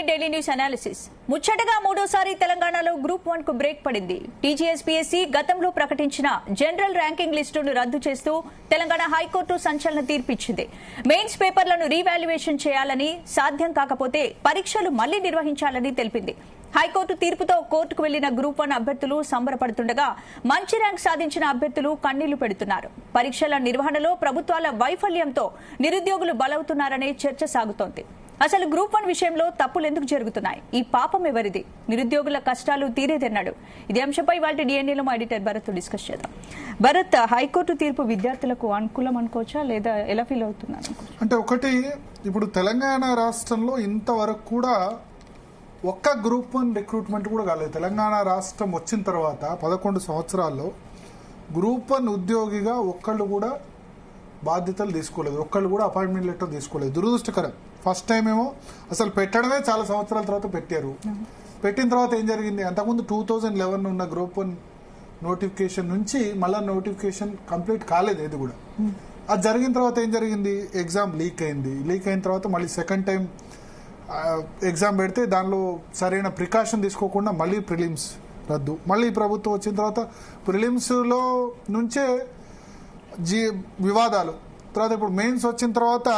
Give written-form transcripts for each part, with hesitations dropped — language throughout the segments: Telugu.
Daily news analysis. ముచ్చటగా మూడోసారి తెలంగాణలో గ్రూప్ 1 కు బ్రేక్ పడింది. టీజీఎస్పీఎస్సీ గతంలో ప్రకటించిన జనరల్ ర్యాంకింగ్ లిస్టును రద్దు చేస్తూ తెలంగాణ హైకోర్టు సంచలన తీర్పిచ్చింది. మెయిన్స్ పేపర్లను రీవాల్యుయేషన్ చేయాలని, సాధ్యం కాకపోతే పరీక్షలు మళ్లీ నిర్వహించాలని తెలిపింది. హైకోర్టు తీర్పుతో కోర్టుకు వెళ్లిన గ్రూప్ 1 అభ్యర్థులు సంబరపడుతుండగా మంచి ర్యాంక్ సాధించిన అభ్యర్థులు కన్నీళ్లు పెడుతున్నారు. పరీక్షల నిర్వహణలో ప్రభుత్వాల వైఫల్యంతో నిరుద్యోగులు బలవుతున్నారనే చర్చ సాగుతోంది. అసలు గ్రూప్ 1 విషయంలో తప్పులు ఎందుకు జరుగుతున్నాయి? ఈ పాపం ఎవరిది? నిరుద్యోగుల కష్టాలు తీరేదన్నాడు. ఇదే అంశంపై ఇవాళ డిఎన్ఏలో మా ఎడిటర్ భరత్ డిస్కస్ చేద్దాం. భరత్, హైకోర్టు తీర్పు విద్యార్థులకు అనుకూలం అనుకోవచ్చా, లేదా ఎలా ఫీల్ అవుతున్నారు? అంటే ఒకటి, ఇప్పుడు తెలంగాణ రాష్ట్రంలో ఇంతవరకు కూడా ఒక్క గ్రూప్ 1 రిక్రూట్మెంట్ కూడా కాలేదు. తెలంగాణ రాష్ట్రం వచ్చిన తర్వాత 11 సంవత్సరాల్లో గ్రూప్ 1 ఉద్యోగిగా ఒక్కళ్ళు కూడా బాధ్యతలు తీసుకోలేదు, ఒక్కళ్ళు కూడా అపాయింట్మెంట్ లెటర్ తీసుకోలేదు. దురదృష్టకరం. ఫస్ట్ టైం ఏమో అసలు పెట్టడమే చాలా సంవత్సరాల తర్వాత పెట్టారు. పెట్టిన తర్వాత ఏం జరిగింది, అంతకుముందు 2011 ఉన్న గ్రూప్ 1 నోటిఫికేషన్ నుంచి మళ్ళీ నోటిఫికేషన్ కంప్లీట్ కాలేదు ఏది కూడా. అది జరిగిన తర్వాత ఏం జరిగింది, ఎగ్జామ్ లీక్ అయింది. లీక్ అయిన తర్వాత మళ్ళీ సెకండ్ టైం ఎగ్జామ్ పెడితే దానిలో సరైన ప్రికాషన్ తీసుకోకుండా మళ్ళీ ప్రిలిమ్స్ రద్దు. మళ్ళీ ప్రభుత్వం వచ్చిన తర్వాత ప్రిలిమ్స్లో నుంచే వివాదాలు. తర్వాత ఇప్పుడు మెయిన్స్ వచ్చిన తర్వాత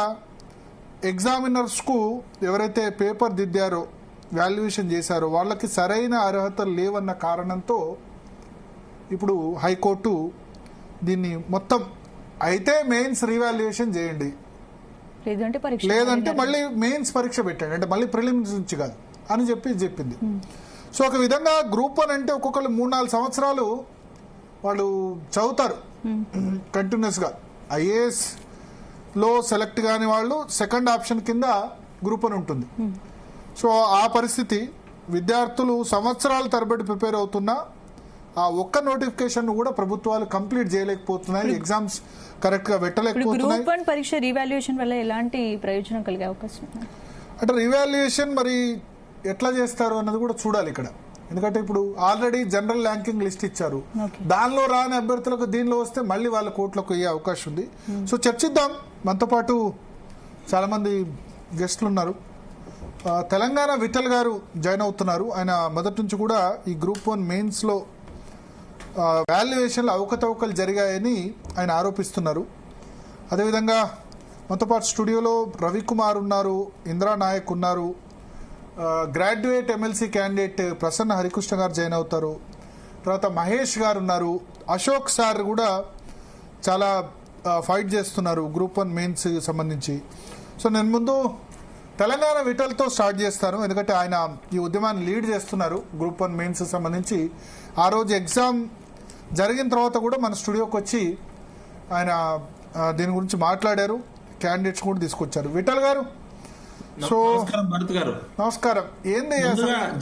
ఎగ్జామినర్స్కు ఎవరైతే పేపర్ దిద్దారో, వాల్యుయేషన్ చేశారో వాళ్ళకి సరైన అర్హతలు లేవన్న కారణంతో ఇప్పుడు హైకోర్టు దీన్ని మొత్తం అయితే మెయిన్స్ రీవాల్యుయేషన్ చేయండి, లేదంటే మళ్ళీ మెయిన్స్ పరీక్ష పెట్టండి, అంటే మళ్ళీ ప్రిలిమ్స్ నుంచి కాదు అని చెప్పింది. సో ఒక విధంగా గ్రూప్ 1 అంటే ఒక్కొక్కరు 3-4 సంవత్సరాలు వాళ్ళు చదువుతారు కంటిన్యూస్గా. ఐఏఎస్ లో సెలెక్ట్ కాని వాళ్ళు సెకండ్ ఆప్షన్ కింద గ్రూప్ 1 ఉంటుంది. సో ఆ పరిస్థితి, విద్యార్థులు సంవత్సరాల తరబడి ప్రిపేర్ అవుతున్నా ఆ ఒక్క నోటిఫికేషన్ కూడా ప్రభుత్వాలు కంప్లీట్ చేయలేకపోతున్నాయి, ఎగ్జామ్స్ కరెక్ట్ గా పెట్టలేకపోతున్నాయి. గ్రూప్ 1 పరీక్ష రీవాల్యుయేషన్ వల్ల ఎలాంటి ప్రయోజనం కలిగే అవకాశం ఉంది? అంటే రీవాల్యుయేషన్ మరి ఎట్లా చేస్తారు అన్నది కూడా చూడాలి ఇక్కడ. ఎందుకంటే ఇప్పుడు ఆల్రెడీ జనరల్ ర్యాంకింగ్ లిస్ట్ ఇచ్చారు, దానిలో రాని అభ్యర్థులకు దీనిలో వస్తే మళ్ళీ వాళ్ళ కోర్టులకు అయ్యే అవకాశం ఉంది. సో చర్చిద్దాం. మనతో పాటు చాలా మంది గెస్టులు ఉన్నారు. తెలంగాణ విఠల్ గారు జాయిన్ అవుతున్నారు. ఆయన మొదటి నుంచి కూడా ఈ గ్రూప్ 1 మెయిన్స్ లో వాల్యుయేషన్లో అవకతవకలు జరిగాయని ఆయన ఆరోపిస్తున్నారు. అదేవిధంగా మనతో పాటు స్టూడియోలో రవికుమార్ ఉన్నారు, ఇంద్రా నాయక్ ఉన్నారు, graduate MLC candidate Prasanna Harikrishna గారు జాయిన్ అవుతారు, తర్వాత మహేష్ గారు ఉన్నారు, అశోక్ సార్ కూడా చాలా ఫైట్ చేస్తున్నారు గ్రూప్ 1 మెయిన్స్ సంబంధించి. సో నేను ముందు తెలంగాణ విఠల్తో స్టార్ట్ చేస్తాను, ఎందుకంటే ఆయన ఈ ఉద్యమాన్ని లీడ్ చేస్తున్నారు గ్రూప్ 1 మెయిన్స్ సంబంధించి. ఆ రోజు ఎగ్జామ్ జరిగిన తర్వాత కూడా మన స్టూడియోకి వచ్చి ఆయన దీని గురించి మాట్లాడారు, క్యాండిడేట్స్ కూడా తీసుకొచ్చారు. విఠల్ గారు, సో భరత్ గారు నమస్కారం. ఏంది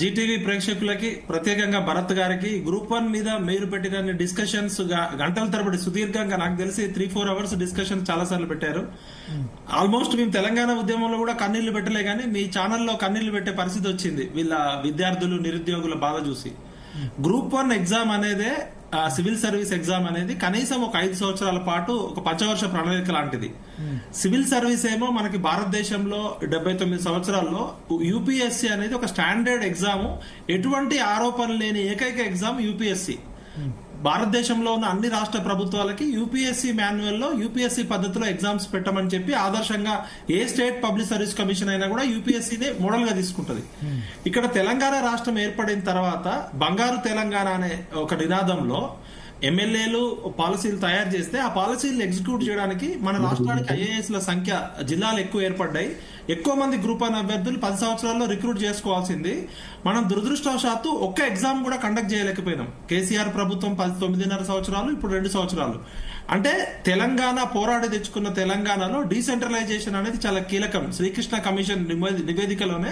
జీటీవీ ప్రేక్షకులకి, ప్రత్యేకంగా భరత్ గారికి గ్రూప్ 1 మీద మీరు పెట్టిన డిస్కషన్స్ గంటల తరబడి సుదీర్ఘంగా, నాకు తెలిసి 3-4 అవర్స్ డిస్కషన్ చాలా సార్లు పెట్టారు. ఆల్మోస్ట్ మేము తెలంగాణ ఉద్యమంలో కూడా కన్నీళ్లు పెట్టలే కానీ మీ ఛానల్లో కన్నీళ్లు పెట్టే పరిస్థితి వచ్చింది వీళ్ళ విద్యార్థులు నిరుద్యోగుల బాధ చూసి. గ్రూప్ 1 ఎగ్జామ్ అనేదే, సివిల్ సర్వీస్ ఎగ్జామ్ అనేది కనీసం ఒక 5 సంవత్సరాల పాటు ఒక పంచవర్ష ప్రణాళిక లాంటిది. సివిల్ సర్వీస్ ఏమో మనకి భారతదేశంలో 79 సంవత్సరాల్లో యూపీఎస్సీ అనేది ఒక స్టాండర్డ్ ఎగ్జామ్, ఎటువంటి ఆరోపణలు లేని ఏకైక ఎగ్జామ్ యూపీఎస్సీ. భారతదేశంలో ఉన్న అన్ని రాష్ట్ర ప్రభుత్వాలకి యూపీఎస్సీ మాన్యువల్లో యూపీఎస్సీ పద్ధతిలో ఎగ్జామ్స్ పెట్టమని చెప్పి ఆదర్శంగా ఏ స్టేట్ పబ్లిక్ సర్వీస్ కమిషన్ అయినా కూడా యూపీఎస్సీనే మోడల్ గా తీసుకుంటది. ఇక్కడ తెలంగాణ రాష్ట్రం ఏర్పడిన తర్వాత బంగారు తెలంగాణ అనే ఒక నినాదంలో ఎమ్మెల్యేలు పాలసీలు తయారు చేస్తే ఆ పాలసీలు ఎగ్జిక్యూట్ చేయడానికి మన రాష్ట్రానికి ఐఏఎస్ ల సంఖ్య జిల్లాలు ఎక్కువ ఏర్పడ్డాయి. ఎక్కువ మంది గ్రూప్ 1 అభ్యర్థులు 10 సంవత్సరాల్లో రిక్రూట్ చేసుకోవాల్సింది. మనం దురదృష్టవశాత్తు ఒక్క ఎగ్జామ్ కూడా కండక్ట్ చేయలేకపోయినాం. కేసీఆర్ ప్రభుత్వం 9.5 సంవత్సరాలు, ఇప్పుడు 2 సంవత్సరాలు. అంటే తెలంగాణ పోరాడి తెచ్చుకున్న తెలంగాణలో డీసెంట్రలైజేషన్ అనేది చాలా కీలకం. శ్రీకృష్ణ కమిషన్ నివేదికలోనే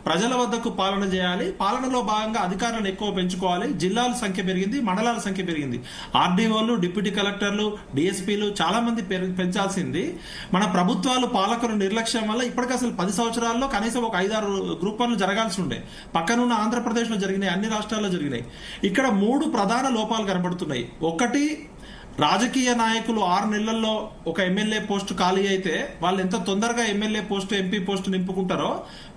ప్రజల వద్దకు పాలన చేయాలి, పాలనలో భాగంగా అధికారులను ఎక్కువ పెంచుకోవాలి, జిల్లాల సంఖ్య పెరిగింది, మండలాల సంఖ్య పెరిగింది, ఆర్డీఓలు, డిప్యూటీ కలెక్టర్లు, డిఎస్పీలు చాలా మంది పెంచాల్సింది. మన ప్రభుత్వాలు పాలకుల నిర్లక్ష్యం వల్ల ఇప్పటికీ అసలు 10 సంవత్సరాల్లో కనీసం ఒక 5-6 గ్రూప్ 1 జరగాల్సి ఉండే. పక్కనున్న ఆంధ్రప్రదేశ్ లో జరిగినాయి, అన్ని రాష్ట్రాల్లో జరిగినాయి. ఇక్కడ 3 ప్రధాన లోపాలు కనబడుతున్నాయి. ఒకటి, రాజకీయ నాయకులు 6 నెలల్లో ఒక ఎమ్మెల్యే పోస్ట్ ఖాళీ అయితే వాళ్ళు ఎంత తొందరగా ఎమ్మెల్యే పోస్ట్, ఎంపీ పోస్ట్ నింపుకుంటారో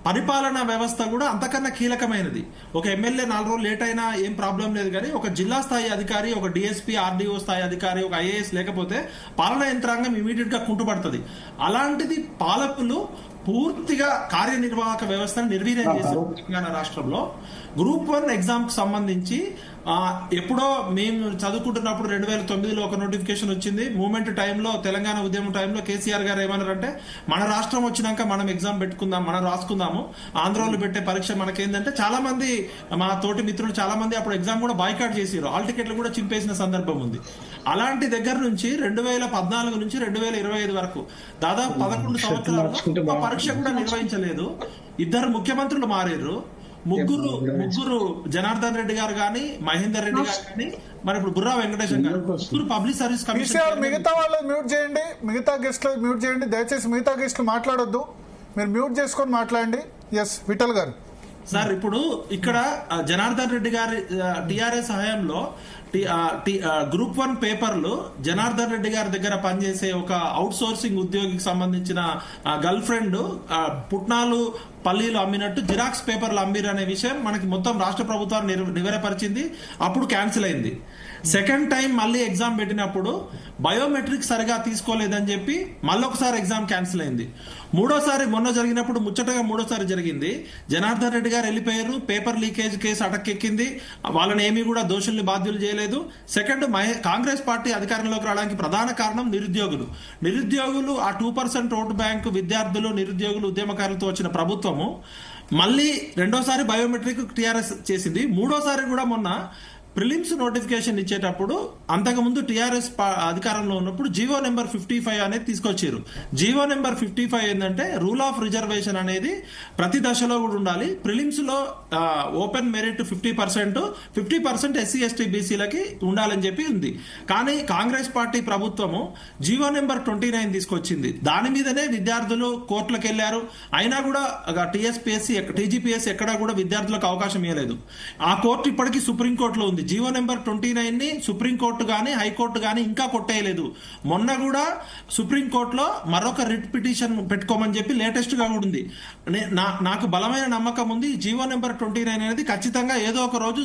పరిపాలనా వ్యవస్థ కూడా అంతకన్నా కీలకమైనది. ఒక ఎమ్మెల్యే 4 రోజులు లేట్ అయినా ఏం ప్రాబ్లం లేదు, కానీ ఒక జిల్లా స్థాయి అధికారి, ఒక డిఎస్పీ, ఆర్డీఓ స్థాయి అధికారి, ఒక ఐఏఎస్ లేకపోతే పాలనా యంత్రాంగం ఇమీడియట్ గా కుంటుపడుతుంది. అలాంటిది పాలకులు పూర్తిగా కార్యనిర్వాహక వ్యవస్థను నిర్వీర్యం చేశారు. తెలంగాణ రాష్ట్రంలో గ్రూప్ 1 ఎగ్జామ్ కు సంబంధించి ఎప్పుడో మేము చదువుకుంటున్నప్పుడు 2009లో ఒక నోటిఫికేషన్ వచ్చింది. మూవ్మెంట్ టైంలో, తెలంగాణ ఉద్యమం టైంలో కేసీఆర్ గారు ఏమన్నారంటే, మన రాష్ట్రం వచ్చినాక మనం ఎగ్జామ్ పెట్టుకుందాం, మనం రాసుకుందాము, ఆంధ్రాలో పెట్టే పరీక్ష మనకేందంటే చాలా మంది మా తోటి మిత్రులు చాలా మంది అప్పుడు ఎగ్జామ్ కూడా బాయ్కాట్ చేసారు, హాల్ టికెట్లు కూడా చింపేసిన సందర్భం ఉంది. అలాంటి దగ్గర నుంచి 2014 నుంచి 2025 వరకు దాదాపు 11 సంవత్సరాలు పరీక్ష కూడా నిర్వహించలేదు. 2 ముఖ్యమంత్రులు మారారు. ముగ్గురు జనార్దన్ రెడ్డి గారు గాని, మహేందర్ రెడ్డి గారు గాని, మరి ఇప్పుడు బుర్రా వెంకటేశ్వర గారు, ముగ్గురు పబ్లిక్ సర్వీస్ కమిషన్. మిగతా వాళ్ళు మ్యూట్ చేయండి, మిగతా గెస్ట్లు మ్యూట్ చేయండి దయచేసి. మిగతా గెస్ట్లు మాట్లాడొద్దు, మీరు మ్యూట్ చేసుకొని మాట్లాడండి. ఎస్ విఠల్ గారు. సార్, ఇప్పుడు ఇక్కడ జనార్దన్ రెడ్డి గారి టిఆర్ఎస్ హయాంలో గ్రూప్ 1 పేపర్లు జనార్దన్ రెడ్డి గారి దగ్గర పనిచేసే ఒక అవుట్ సోర్సింగ్ ఉద్యోగికి సంబంధించిన గర్ల్ ఫ్రెండ్ పుట్నాలు పల్లీలు అమ్మినట్టు జిరాక్స్ పేపర్లు అమ్మిరు అనే విషయం మనకి మొత్తం రాష్ట్ర ప్రభుత్వాన్ని నివేరపరిచింది. అప్పుడు క్యాన్సిల్ అయింది. సెకండ్ టైం మళ్ళీ ఎగ్జామ్ పెట్టినప్పుడు బయోమెట్రిక్ సరిగా తీసుకోలేదని చెప్పి మళ్ళొకసారి ఎగ్జామ్ క్యాన్సిల్ అయింది. మూడోసారి మొన్న జరిగినప్పుడు ముచ్చటగా మూడోసారి జరిగింది. జనార్దన్ రెడ్డి గారు వెళ్ళిపోయారు, పేపర్ లీకేజ్ కేసు అటకెక్కింది, వాళ్ళని ఏమీ కూడా దోషుల్ని బాధ్యులు చేయలేదు. సెకండ్, కాంగ్రెస్ పార్టీ అధికారంలోకి రావడానికి ప్రధాన కారణం నిరుద్యోగులు ఆ 2% ఓటు బ్యాంకు విద్యార్థులు, నిరుద్యోగులు, ఉద్యమకారులతో వచ్చిన ప్రభుత్వము మళ్ళీ రెండోసారి బయోమెట్రిక్ టీఆర్ఎస్ చేసింది. మూడోసారి కూడా మొన్న ప్రిలిమ్స్ నోటిఫికేషన్ ఇచ్చేటప్పుడు అంతకుముందు టీఆర్ఎస్ అధికారంలో ఉన్నప్పుడు జీవో నెంబర్ 55 అనేది తీసుకొచ్చారు. జీవో నెంబర్ 55 ఏంటంటే రూల్ ఆఫ్ రిజర్వేషన్ అనేది ప్రతి దశలో కూడా ఉండాలి. ప్రిలిమ్స్ లో ఓపెన్ మెరిట్ 50% ఎస్సీ ఎస్టీ బీసీలకి ఉండాలని చెప్పి ఉంది. కానీ కాంగ్రెస్ పార్టీ ప్రభుత్వము జీవో నెంబర్ 29 తీసుకొచ్చింది. దాని మీదనే విద్యార్థులు కోర్టులకు వెళ్లారు. అయినా కూడా టీజీపీఎస్సీ ఎక్కడా కూడా విద్యార్థులకు అవకాశం ఇవ్వలేదు. ఆ కోర్టు ఇప్పటికీ సుప్రీంకోర్టులో ఉంది. జీవో నెంబర్ 29 ని సుప్రీంకోర్టు గానీ హైకోర్టు గానీ ఇంకా కొట్టేయలేదు. మొన్న కూడా సుప్రీంకోర్టులో మరొక రిట్ పిటిషన్ పెట్టుకోమని చెప్పి లేటెస్ట్ గా కూడా ఉంది. నాకు బలమైన నమ్మకం ఉంది, జీవో నెంబర్ 29 అనేది ఖచ్చితంగా ఏదో ఒక రోజు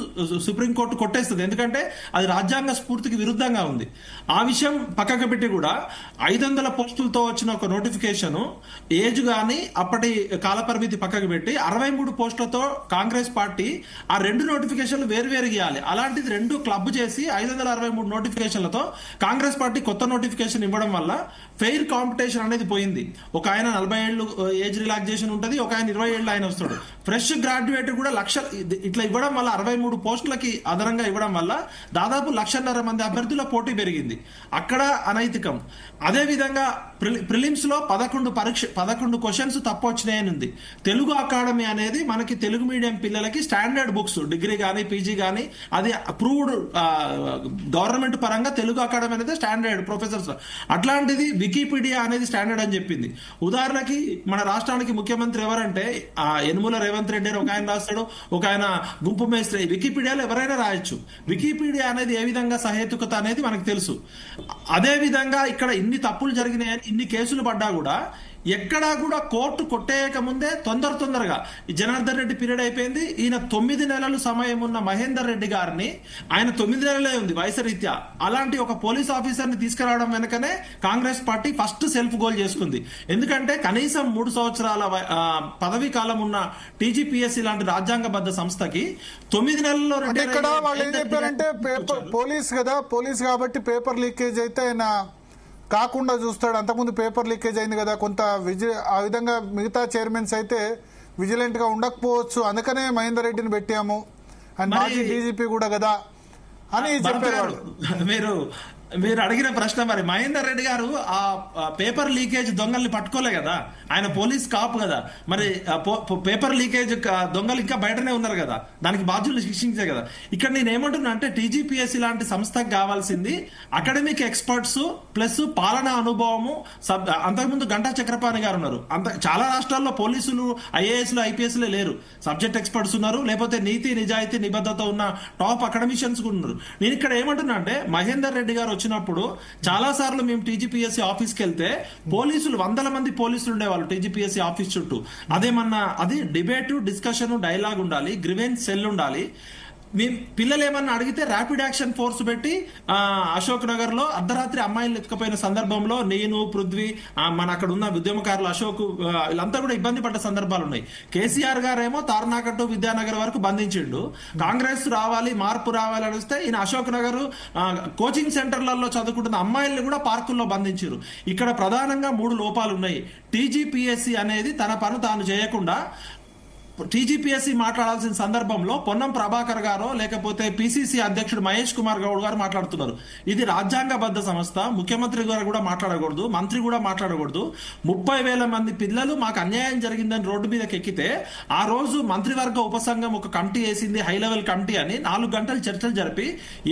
సుప్రీంకోర్టు కొట్టేస్తుంది. ఎందుకంటే అది రాజ్యాంగ స్ఫూర్తికి విరుద్ధంగా ఉంది. ఆ విషయం పక్కకు పెట్టి కూడా 500 పోస్టులతో వచ్చిన ఒక నోటిఫికేషన్ ఏజ్ గానీ అప్పటి కాలపరిమితి పక్కకు పెట్టి 63 పోస్టులతో కాంగ్రెస్ పార్టీ ఆ 2 నోటిఫికేషన్లు వేరువేరు గీయాలి. అలాంటిది 2 క్లబ్ చేసి 563 నోటిఫికేషన్లతో కాంగ్రెస్ పార్టీ కొత్త నోటిఫికేషన్ ఇవ్వడం వల్ల ఫెయిర్ కాంపిటీషన్ అనేది పోయింది. ఒక ఆయన 40 ఏళ్ళు ఏజ్ రిలాక్సేషన్ ఉంటుంది, ఒక ఆయన 20 ఏళ్ళు ఆయన వస్తాడు. ఫ్రెష్ గ్రాడ్యుయేట్ కూడా ఇట్లా ఇవ్వడం వల్ల 63 పోస్టులకి అదనంగా ఇవ్వడం వల్ల దాదాపు 1,50,000 మంది అభ్యర్థుల పోటీ పెరిగింది. అక్కడ అనైతికం. అదే విధంగా ప్రిలిమ్స్ లో 11 క్వశ్చన్స్ తప్పు వచ్చినాయని ఉంది. తెలుగు అకాడమీ అనేది మనకి తెలుగు మీడియం పిల్లలకి స్టాండర్డ్ బుక్స్, డిగ్రీ గానీ పీజీ గానీ అది అప్రూవ్డ్ గవర్నమెంట్ పరంగా తెలుగు అకాడమీ అనేది స్టాండర్డ్ ప్రొఫెసర్స్. అట్లాంటిది వికీపీడియా అనేది స్టాండర్డ్ అని చెప్పింది. ఉదాహరణకి మన రాష్ట్రానికి ముఖ్యమంత్రి ఎవరంటే యనుమల రేవంత్ రెడ్డి ఒక ఆయన రాస్తాడు, ఒక ఆయన గుంపు మేస్త్రి. వికీపీడియాలో ఎవరైనా రాయొచ్చు. వికీపీడియా అనేది ఏ విధంగా సహేతుకత అనేది మనకు తెలుసు. అదే విధంగా ఇక్కడ ఇన్ని తప్పులు జరిగినాయని ఇన్ని కేసులు పడ్డా కూడా ఎక్కడా కూడా కోర్టు కొట్టేయక ముందే తొందరగా జనార్దన్ రెడ్డి పీరియడ్ అయిపోయింది. ఈయన 9 నెలలు సమయం ఉన్న మహేందర్ రెడ్డి గారిని, ఆయన 9 నెలలే ఉంది వయసు రీత్యా, అలాంటి ఒక పోలీస్ ఆఫీసర్ ని తీసుకురావడం వెనకనే Congress party first self goal చేసుకుంది. ఎందుకంటే కనీసం 3 సంవత్సరాల పదవీ కాలం ఉన్న టీజీపీఎస్సీ లాంటి రాజ్యాంగబద్ధ సంస్థకి 9 నెలల్లో ఇక్కడ వాళ్ళు ఏం చెప్పారంటే పోలీస్ కదా, పోలీస్ కాబట్టి పేపర్ లీకేజ్ అయితే ఆయన కాకుండా చూస్తాడు. అంతకుముందు పేపర్ లీకేజ్ అయింది కదా, కొంత ఆ విధంగా మిగతా చైర్మన్స్ అయితే విజిలెంట్ గా ఉండకపోవచ్చు, అందుకనే మహేందర్ రెడ్డిని పెట్టాము అండ్ మాజీ డీజీపీ కూడా కదా అని చెప్పారు. మీరు అడిగిన ప్రశ్న, మరి మహేందర్ రెడ్డి గారు ఆ పేపర్ లీకేజ్ దొంగల్ని పట్టుకోలే కదా, ఆయన పోలీస్ కాపు కదా. మరి పేపర్ లీకేజ్ దొంగలు ఇంకా బయటనే ఉన్నారు కదా, దానికి బాధ్యులు శిక్షించే కదా. ఇక్కడ నేను ఏమంటున్నా అంటే టీజీపీఎస్సీ లాంటి సంస్థకు కావాల్సింది అకాడమిక్ ఎక్స్పర్ట్స్ ప్లస్ పాలనా అనుభవము. అంతకుముందు గంటా చక్రపాణి గారు ఉన్నారు. చాలా రాష్ట్రాల్లో పోలీసులు ఐఏఎస్లు ఐపీఎస్లే లేరు, సబ్జెక్ట్ ఎక్స్పర్ట్స్ ఉన్నారు, లేకపోతే నీతి నిజాయితీ నిబద్ధత ఉన్న టాప్ అకాడమిషియన్స్ కూడా ఉన్నారు. నేను ఇక్కడ ఏమంటున్నా అంటే మహేందర్ రెడ్డి గారు వచ్చినప్పుడు చాలా సార్లు మేము టీజీపీఎస్సీ ఆఫీస్కి వెళ్తే పోలీసులు 100 మంది పోలీసులు ఉండేవాళ్ళు టీజీపీఎస్సీ ఆఫీస్ చుట్టూ. అదేమన్నా అది డిబేటు, డిస్కషన్, డైలాగ్ ఉండాలి, గ్రివెన్స్ సెల్ ఉండాలి. మీ పిల్లలు ఏమన్నా అడిగితే ర్యాపిడ్ యాక్షన్ ఫోర్స్ పెట్టి అశోక్ నగర్ లో అర్ధరాత్రి అమ్మాయిలు ఎత్తుకుపోయిన సందర్భంలో నేను, పృథ్వీ, మన అక్కడ ఉన్న ఉద్యమకారులు అశోక్ వీళ్ళంతా కూడా ఇబ్బంది పడ్డ సందర్భాలు ఉన్నాయి. కేసీఆర్ గారేమో తార్నాకట్టు, విద్యానగర్ వరకు బంధించిండు. కాంగ్రెస్ రావాలి, మార్పు రావాలి అని వస్తే ఈయన అశోక్ నగర్ కోచింగ్ సెంటర్లలో చదువుకుంటున్న అమ్మాయిల్ని కూడా పార్కుల్లో బంధించారు. ఇక్కడ ప్రధానంగా 3 లోపాలు ఉన్నాయి. టీజీపీఎస్సీ అనేది తన పని తాను చేయకుండా టీజీపీఎస్సీ మాట్లాడాల్సిన సందర్భంలో పొన్నం ప్రభాకర్ గారో లేకపోతే పిసిసి అధ్యక్షుడు మహేష్ కుమార్ గౌడ్ గారు మాట్లాడుతున్నారు. ఇది రాజ్యాంగబద్ధ సంస్థ, ముఖ్యమంత్రి గారు కూడా మాట్లాడకూడదు, మంత్రి కూడా మాట్లాడకూడదు. 30,000 మంది పిల్లలు మాకు అన్యాయం జరిగిందని రోడ్డు మీదకి ఎక్కితే ఆ రోజు మంత్రివర్గ ఉపసంఘం ఒక కమిటీ వేసింది, హై లెవెల్ కమిటీ అని. 4 గంటలు చర్చలు జరిపి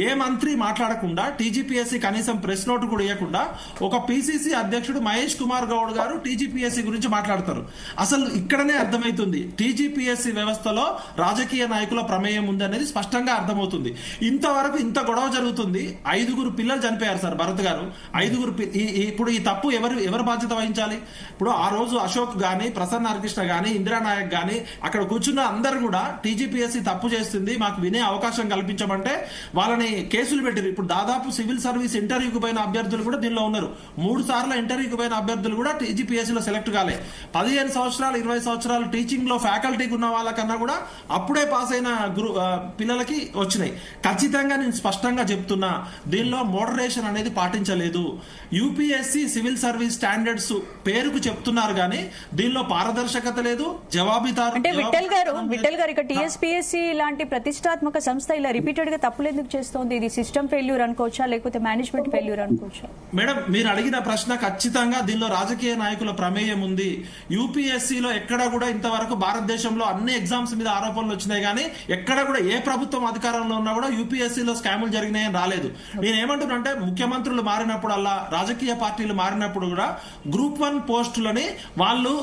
ఏ మంత్రి మాట్లాడకుండా, టీజీపీఎస్సీ కనీసం ప్రెస్ నోట్ కూడా ఇవ్వకుండా ఒక పిసిసి అధ్యక్షుడు మహేష్ కుమార్ గౌడ్ గారు టీజీపీఎస్సీ గురించి మాట్లాడతారు. అసలు ఇక్కడనే అర్థమవుతుంది టీజీపీఎస్సీ వ్యవస్థలో రాజకీయ నాయకుల ప్రమేయం ఉందనేది స్పష్టంగా అర్థమవుతుంది. ఇంతవరకు ఇంత గొడవ జరుగుతుంది. 5 పిల్లలు చనిపోయారు సార్ భరత్ గారు. 5 ఇప్పుడు ఈ తప్పు ఎవరు బాధ్యత వహించాలి? ఇప్పుడు ఆ రోజు అశోక్ గాని, ప్రసన్న హరికృష్ణ గాని, ఇందిరానాయక్ గాని అక్కడ కూర్చున్న అందరు కూడా టీజీపీఎస్సీ తప్పు చేస్తుంది, మాకు వినే అవకాశం కల్పించమంటే వాళ్ళని కేసులు పెట్టారు. ఇప్పుడు దాదాపు సివిల్ సర్వీస్ ఇంటర్వ్యూకి పోయిన అభ్యర్థులు కూడా దీనిలో ఉన్నారు. 3 సార్లు ఇంటర్వ్యూకి పోయిన అభ్యర్థులు కూడా టీజీపీఎస్సీలో సెలెక్ట్ కాలే. 15 సంవత్సరాలు 20 సంవత్సరాలు టీచింగ్ లో ఫ్యాకల్టీ ఉన్న వాళ్ళకన్నా కూడా అప్పుడే పాస్ అయిన పిల్లలకి వచ్చినాయి. ఖచ్చితంగా నేను స్పష్టంగా చెప్తున్నా, దీనిలో మోడరేషన్ అనేది పాటించలేదు. యూపీఎస్సీ సివిల్ సర్వీస్ స్టాండర్డ్స్ పేరుకు చెప్తున్నారు కానీ దీనిలో పారదర్శకత లేదు, జవాబుదారు. అంటే విఠల్ గారు ఇక టీఎస్పీఎస్సీ లాంటి ప్రతిష్టాత్మక సంస్థ ఇలా రిపీటెడ్ గా తప్పులు ఎందుకు చేస్తోంది? ఇది సిస్టమ్ ఫెయిల్యూర్ అనుకోవచ్చా, లేకపోతే మేనేజ్మెంట్ ఫెయిల్యూర్ అనుకోవచ్చా? మేడం, మీరు అడిగిన ప్రశ్న ఖచ్చితంగా దీనిలో రాజకీయ నాయకుల ప్రమేయం ఉంది. యూపీఎస్సీలో ఎక్కడ కూడా ఇంతవరకు భారతదేశంలో అన్ని ఎగ్జామ్స్ మీద ఆరోపణలు వచ్చినాయి కానీ ఎక్కడ కూడా ఏ ప్రభుత్వం అధికారంలో ఉన్నా కూడా యూపీఎస్సీలో స్కాములు జరిగినాయని రాలేదు. నేను ఏమంటున్నానంటే ముఖ్యమంత్రులు మారినప్పుడల్లా, రాజకీయ పార్టీలు మారినప్పుడు కూడా గ్రూప్ 1 పోస్టులని వాళ్ళు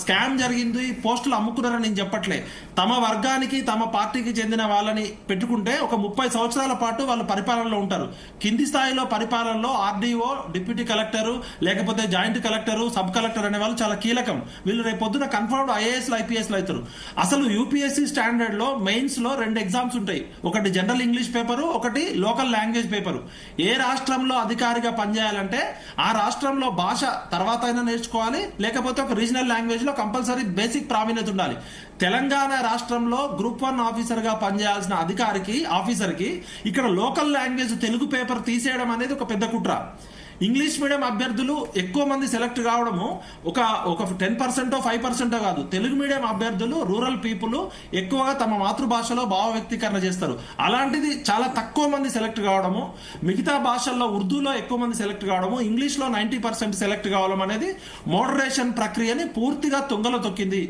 స్కామ్ జరిగింది, పోస్టులు అమ్ముకున్నారని నేను చెప్పట్లే. తమ వర్గానికి, తమ పార్టీకి చెందిన వాళ్ళని పెట్టుకుంటే ఒక 30 సంవత్సరాల పాటు వాళ్ళు పరిపాలనలో ఉంటారు. కింది స్థాయిలో పరిపాలనలో ఆర్డీఓ, డిప్యూటీ కలెక్టర్, లేకపోతే జాయింట్ కలెక్టర్, సబ్ కలెక్టర్ అనే వాళ్ళు చాలా కీలకం. వీళ్ళు రేపు పొద్దున కన్ఫర్మ్డ్ ఐఏఎస్ ఐపీఎస్ అవుతారు. అసలు యూపీఎస్సీ స్టాండర్డ్ లో మెయిన్స్ లో 2 ఎగ్జామ్స్ ఉంటాయి. ఒకటి జనరల్ ఇంగ్లీష్ పేపరు, ఒకటి లోకల్ లాంగ్వేజ్ పేపరు. ఏ రాష్ట్రంలో అధికారిగా పనిచేయాలంటే ఆ రాష్ట్రంలో భాష తర్వాత అయినా నేర్చుకోవాలి, లేకపోతే ఒక రీజనల్ లాంగ్వేజ్ లో కంపల్సరీ బేసిక్ ప్రావీణ్యత ఉండాలి. తెలంగాణ రాష్ట్రంలో గ్రూప్ 1 ఆఫీసర్ గా పనిచేయాల్సిన ఆఫీసర్కి ఇక్కడ లోకల్ లాంగ్వేజ్ తెలుగు పేపర్ తీసేయడం అనేది ఒక పెద్ద కుట్ర. ఇంగ్లీష్ మీడియం అభ్యర్థులు ఎక్కువ మంది సెలెక్ట్ కావడము ఒక 10% 5% కాదు. తెలుగు మీడియం అభ్యర్థులు, రూరల్ పీపుల్ ఎక్కువగా తమ మాతృభాషలో భావ వ్యక్తీకరణ చేస్తారు. అలాంటిది చాలా తక్కువ మంది సెలెక్ట్ కావడము, మిగతా భాషల్లో ఉర్దూలో ఎక్కువ మంది సెలెక్ట్ కావడము, ఇంగ్లీష్ లో 90% సెలెక్ట్ కావడం అనేది మోడరేషన్ ప్రక్రియని పూర్తిగా తుంగలో తొక్కింది.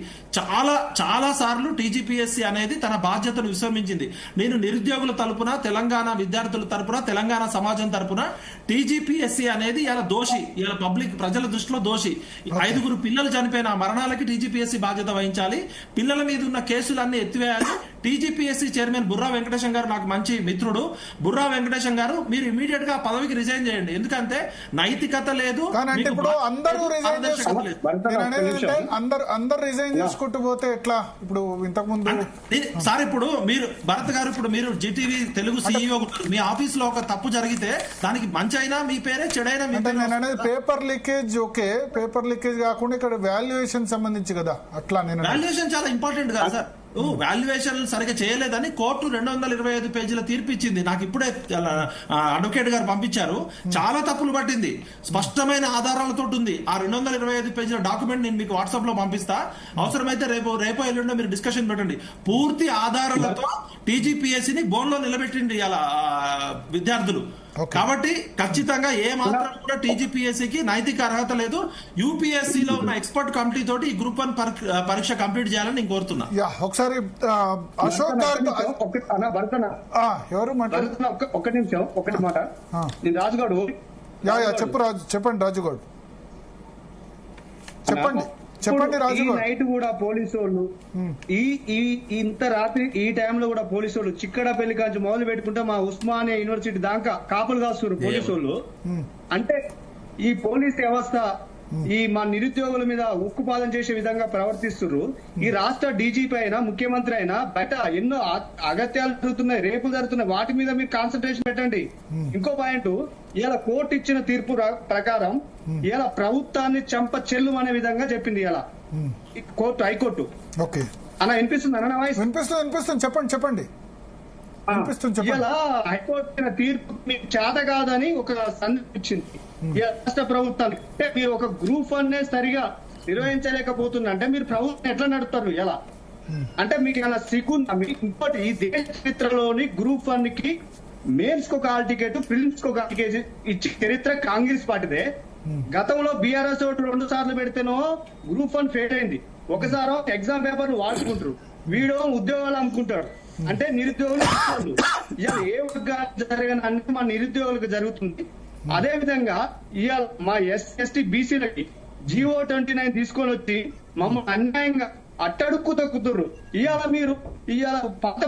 చాలా సార్లు టీజీపీఎస్సీ అనేది తన బాధ్యతను విస్మరించింది. నేను నిరుద్యోగుల తరపున, తెలంగాణ విద్యార్థుల తరపున, తెలంగాణ సమాజం తరపున టీజీపీఎస్సీ అనేది ఇలా దోషి, ఇలా పబ్లిక్ ప్రజల దృష్టిలో దోషి. 5 పిల్లలు చనిపోయిన మరణాలకి టీజీపీఎస్సీ బాధ్యత వహించాలి. పిల్లల మీద ఉన్న కేసులన్నీ ఎత్తివేయాలి. టీజీపీఎస్సీ చైర్మన్ బుర్రా వెంకటేశం గారు నాకు మంచి మిత్రుడు. బుర్రా వెంకటేశం గారు మీరు ఇమీడియట్ గా పదవికి రిజైన్ చేయండి. ఎందుకంటే నైతికత లేదు. అందరూ రిజైన్ చేసుకుంటూ పోతే ఎట్లా? ఇప్పుడు ఇంతకు ముందు సార్, ఇప్పుడు మీరు భరత్ గారు, ఇప్పుడు మీరు జీటీవీ తెలుగు సీఈఓ, మీ ఆఫీస్ లో ఒక తప్పు జరిగితే దానికి మంచి అయినా మీ పేరే, చెడైనా మీ పేరే. నేను అనేది paper leakage okay, paper leakage కాకుండా ఇక్కడ వాల్యుయేషన్ సంబంధించి కదా, అట్లా నేను వాల్యుయేషన్ చాలా ఇంపార్టెంట్ కదా సార్. వాల్యుయేషన్ సరిగా చేయలేదని కోర్టు 225 పేజీల తీర్పు ఇచ్చింది. నాకు ఇప్పుడే అడ్వకేట్ గారు పంపించారు. చాలా తప్పులు పట్టింది, స్పష్టమైన ఆధారాలతో ఉంది. ఆ 225 పేజీల డాక్యుమెంట్ నేను మీకు వాట్సాప్ లో పంపిస్తా. అవసరమైతే రేపో ఎల్లుండో మీరు డిస్కషన్ పెట్టండి. పూర్తి ఆధారాలతో టీజీపీఎస్సీని బోన్లో నిలబెట్టింది అలా విద్యార్థులు. కాబట్టి ఖచ్చితంగా ఏ మాత్రం కూడా టీజీపీఎస్సీకి నైతిక అర్హత లేదు. యూపీఎస్సీలో ఉన్న ఎక్స్పర్ట్ కమిటీ తోటి ఈ గ్రూప్ 1 పరీక్ష కంప్లీట్ చేయాలని నేను కోరుతున్నా. ఒకసారి అశోక్ గారు ఎవరు మాట్లాడుతున్నా? ఒక్క నిమిషం, ఒకటి మాట. నేను రాజుగాడు చెప్పండి రాజుగాడు, చెప్పండి చెప్పండి రాజు ఈ గారు. నైట్ కూడా పోలీసు వాళ్ళు ఇంత రాత్రి ఈ టైంలో కూడా పోలీసు వాళ్ళు చిక్కడపల్లి కాంచి మొదలు పెట్టుకుంటే మా ఉస్మానియా యూనివర్సిటీ దాకా కాపులు కాస్తున్నారు పోలీసు వాళ్ళు. అంటే ఈ పోలీస్ వ్యవస్థ ఈ మా నిరుద్యోగుల మీద ఉక్కుపాదం చేసే విధంగా ప్రవర్తిస్తున్నారు. ఈ రాష్ట్ర డీజీపీ అయినా ముఖ్యమంత్రి అయినా బయట ఎన్నో అగత్యాలు జరుగుతున్నాయి, రేపులు జరుగుతున్నాయి, వాటి మీద మీరు కాన్సన్ట్రేషన్ పెట్టండి. ఇంకో పాయింట్, ఇలా కోర్టు ఇచ్చిన తీర్పు ప్రకారం ఇలా ప్రభుత్వాన్ని చెంప చెల్లు అనే విధంగా చెప్పింది ఇలా కోర్టు, హైకోర్టు. ఓకే అలా వినిపిస్తుంది అన్న వాయిస్? వినిపిస్తుంది చెప్పండి ఇలా హైకోర్టు తీర్పు మీకు చేత కాదని ఒక సందేశం ఇచ్చింది రాష్ట్ర ప్రభుత్వానికి. అంటే మీరు ఒక గ్రూప్ అనే సరిగా నిర్వహించలేకపోతున్నా అంటే మీరు ప్రభుత్వం ఎట్లా నడుపుతారు ఎలా? అంటే మీకు ఏమైనా సిగ్గుందా? ఇంకోటి, ఈ దేశ చరిత్రలోని గ్రూప్ 1 కి మెయిన్స్ కు ఒక హాల్ టికెట్, ప్రిలిమ్స్ కు ఒక హాల్ టికెట్ ఇచ్చి చరిత్ర కాంగ్రెస్ పార్టీదే. గతంలో బీఆర్ఎస్ 2 సార్లు పెడితేనో గ్రూప్ 1 ఫెయిల్ అయింది, ఒకసారి ఎగ్జామ్ పేపర్ వాడుకుంటారు, వీడో ఉద్యోగాలు అమ్ముకుంటాడు. అంటే నిరుద్యోగులు ఇలా ఏ వర్గాలు జరగని అన్ని మా నిరుద్యోగులకు జరుగుతుంది. అదే విధంగా ఇవాళ మా ఎస్టీ బీసీలకి GO 29 తీసుకొని వచ్చి మమ్మల్ని అన్యాయంగా అట్టడుక్కు తొక్కుతుర్రు. ఇవాళ మీరు ఇవాళ పాత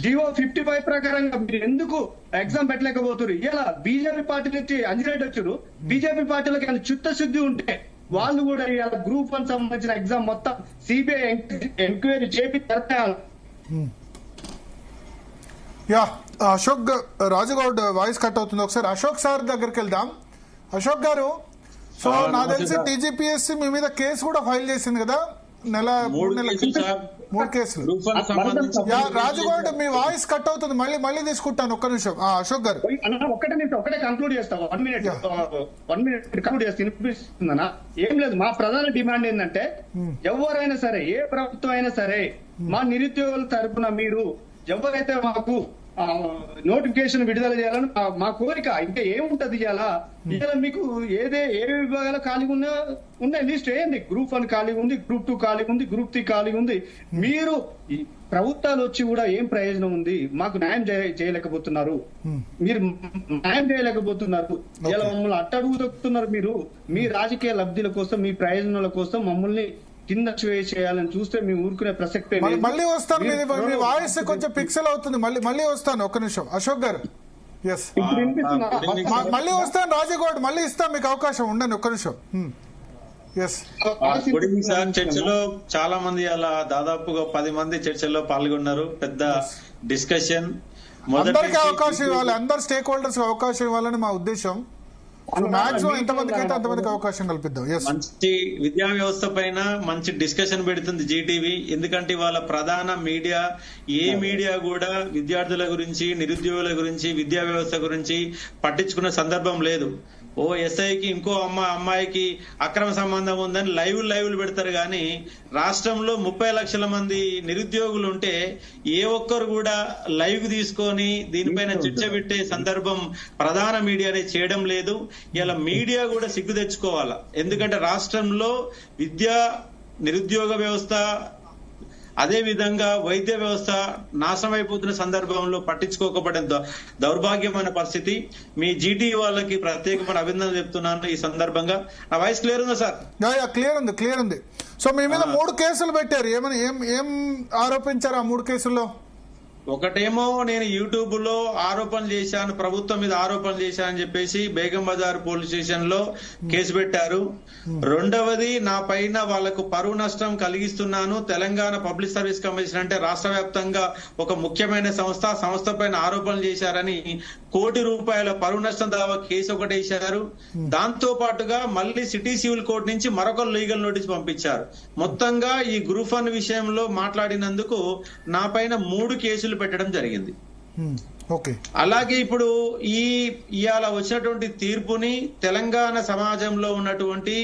GO 55 ప్రకారంగా మీరు ఎందుకు ఎగ్జామ్ పెట్టలేకపోతున్నారు? ఇవాళ బీజేపీ పార్టీ నుంచి అంజిరెడ్డి వచ్చారు. బీజేపీ పార్టీలకు ఏమైనా చిత్తశుద్ధి ఉంటే వాళ్ళు కూడా ఇవాళ గ్రూప్ 1 సంబంధించిన ఎగ్జామ్ మొత్తం సిబిఐ ఎంక్వైరీ చేపి జరపాలి. Yeah Ashok Raju Goud voice cut అవుతుంది. ఒకసారి అశోక్ సార్ దగ్గరికి వెళ్దాం. అశోక్ గారు, సో నాకు తెలిసి టీజీపీఎస్సీ మీ మీద కేసు కూడా ఫైల్ చేసింది కదా, మూడు కేసులు. యా రాజుగౌడ్, మీ వాయిస్ కట్ అవుతుంది, మళ్ళీ తీసుకుంటాను, ఒక్క నిమిషం. అశోక్ గారు ఒకటే కంక్లూడ్ చేస్తా, 1 మినిట్ కంక్లూడ్ చేస్తే వినిపిస్తుందన్నా. ఏం లేదు, మా ప్రధాన డిమాండ్ ఏంటంటే ఎవరైనా సరే, ఏ ప్రభుత్వం అయినా సరే, మా నిరుద్యోగుల తరపున మీరు ఎవరైతే మాకు నోటిఫికేషన్ విడుదల చేయాలని మా కోరిక. ఇంకా ఏముంటది ఇవాళ మీకు ఏ విభాగాలు ఖాళీగా ఉన్న లిస్ట్ వేయండి. గ్రూప్ 1 ఖాళీగా ఉంది, గ్రూప్ 2 ఖాళీగా ఉంది, గ్రూప్ 3 ఖాళీగా ఉంది. మీరు ప్రభుత్వాలు వచ్చి కూడా ఏం ప్రయోజనం ఉంది? మాకు న్యాయం చేయలేకపోతున్నారు, మీరు న్యాయం చేయలేకపోతున్నారు. ఇలా మమ్మల్ని అట్టడుగు తొక్కుతున్నారు. మీరు మీ రాజకీయ లబ్ధిల కోసం, మీ ప్రయోజనాల కోసం మమ్మల్ని కింద చేయాలని చూస్తే మేము ఊరుకునే ప్రసక్తే. మళ్ళీ వస్తాను, మీ వాయిస్ కొంచెం పిక్సెల్ అవుతుంది, మళ్ళీ వస్తాను, ఒక్క నిమిషం. అశోక్ గారు, ఎస్ మళ్ళీ వస్తాను. రాజగౌడ్ మళ్ళీ ఇస్తాను మీకు అవకాశం, ఉండండి ఒక్క నిమిషం. Good evening sir. చర్చలో చాలా మంది అలా దాదాపుగా 10 మంది చర్చలో పాల్గొన్నారు. పెద్ద డిస్కషన్. అందరికీ అవకాశం ఇవ్వాలి, అందరు స్టేక్ హోల్డర్స్ అవకాశం ఇవ్వాలని మా ఉద్దేశం. మాక్సిమం ఎంతమందికి అయితే అంతమందికి అవకాశం కల్పిద్దాం. మంచి విద్యా వ్యవస్థ పైన మంచి డిస్కషన్ పెడుతుంది జీటీవీ. ఎందుకంటే వాళ్ళ ప్రధాన మీడియా, ఏ మీడియా కూడా విద్యార్థుల గురించి, నిరుద్యోగుల గురించి, విద్యా వ్యవస్థ గురించి పట్టించుకునే సందర్భం లేదు. ఓ ఎస్ఐకి ఇంకో అమ్మాయికి అక్రమ సంబంధం ఉందని లైవ్లు పెడతారు. కానీ రాష్ట్రంలో 30 లక్షల మంది నిరుద్యోగులు ఉంటే ఏ ఒక్కరు కూడా లైవ్ తీసుకొని దీనిపైన చర్చ పెట్టే సందర్భం ప్రధాన మీడియానే చేయడం లేదు. ఇలా మీడియా కూడా సిగ్గు తెచ్చుకోవాలా. ఎందుకంటే రాష్ట్రంలో విద్యా, నిరుద్యోగ వ్యవస్థ, అదే విధంగా వైద్య వ్యవస్థ నాశనం అయిపోతున్న సందర్భంలో పట్టించుకోకపోవడం దౌర్భాగ్యమైన పరిస్థితి. మీ జీటీ వాళ్ళకి ప్రత్యేకమైన అభినందనలు చెప్తున్నాను ఈ సందర్భంగా. నా వాయిస్ క్లియర్ ఉందా సార్? క్లియర్ ఉంది. సో మీ మీద 3 కేసులు పెట్టారు, ఏం ఆరోపించారు ఆ 3 కేసుల్లో? ఒకటేమో నేను యూట్యూబ్ లో ఆరోపణలు చేశాను, ప్రభుత్వం మీద ఆరోపణలు చేశానని చెప్పేసి బేగం బజార్ పోలీస్ స్టేషన్ లో కేసు పెట్టారు. రెండవది నా పైన వాళ్లకు పరువు నష్టం కలిగిస్తున్నాను. తెలంగాణ పబ్లిక్ సర్వీస్ కమిషన్ అంటే రాష్ట్ర వ్యాప్తంగా ఒక ముఖ్యమైన సంస్థ పైన ఆరోపణలు చేశారని ₹1 కోటి పరువు నష్టం దావా కేసు ఒకటి వేశారు. దాంతో పాటుగా మళ్ళీ సిటీ సివిల్ కోర్టు నుంచి మరొక లీగల్ నోటీస్ పంపించారు. మొత్తంగా ఈ గ్రూప్ 1 విషయంలో మాట్లాడినందుకు నా పైన 3 కేసులు పెట్టడం జరిగింది. అలాగే ఇప్పుడు ఇవాళ వచ్చినటువంటి తీర్పుని తెలంగాణ సమాజంలో ఉన్నటువంటి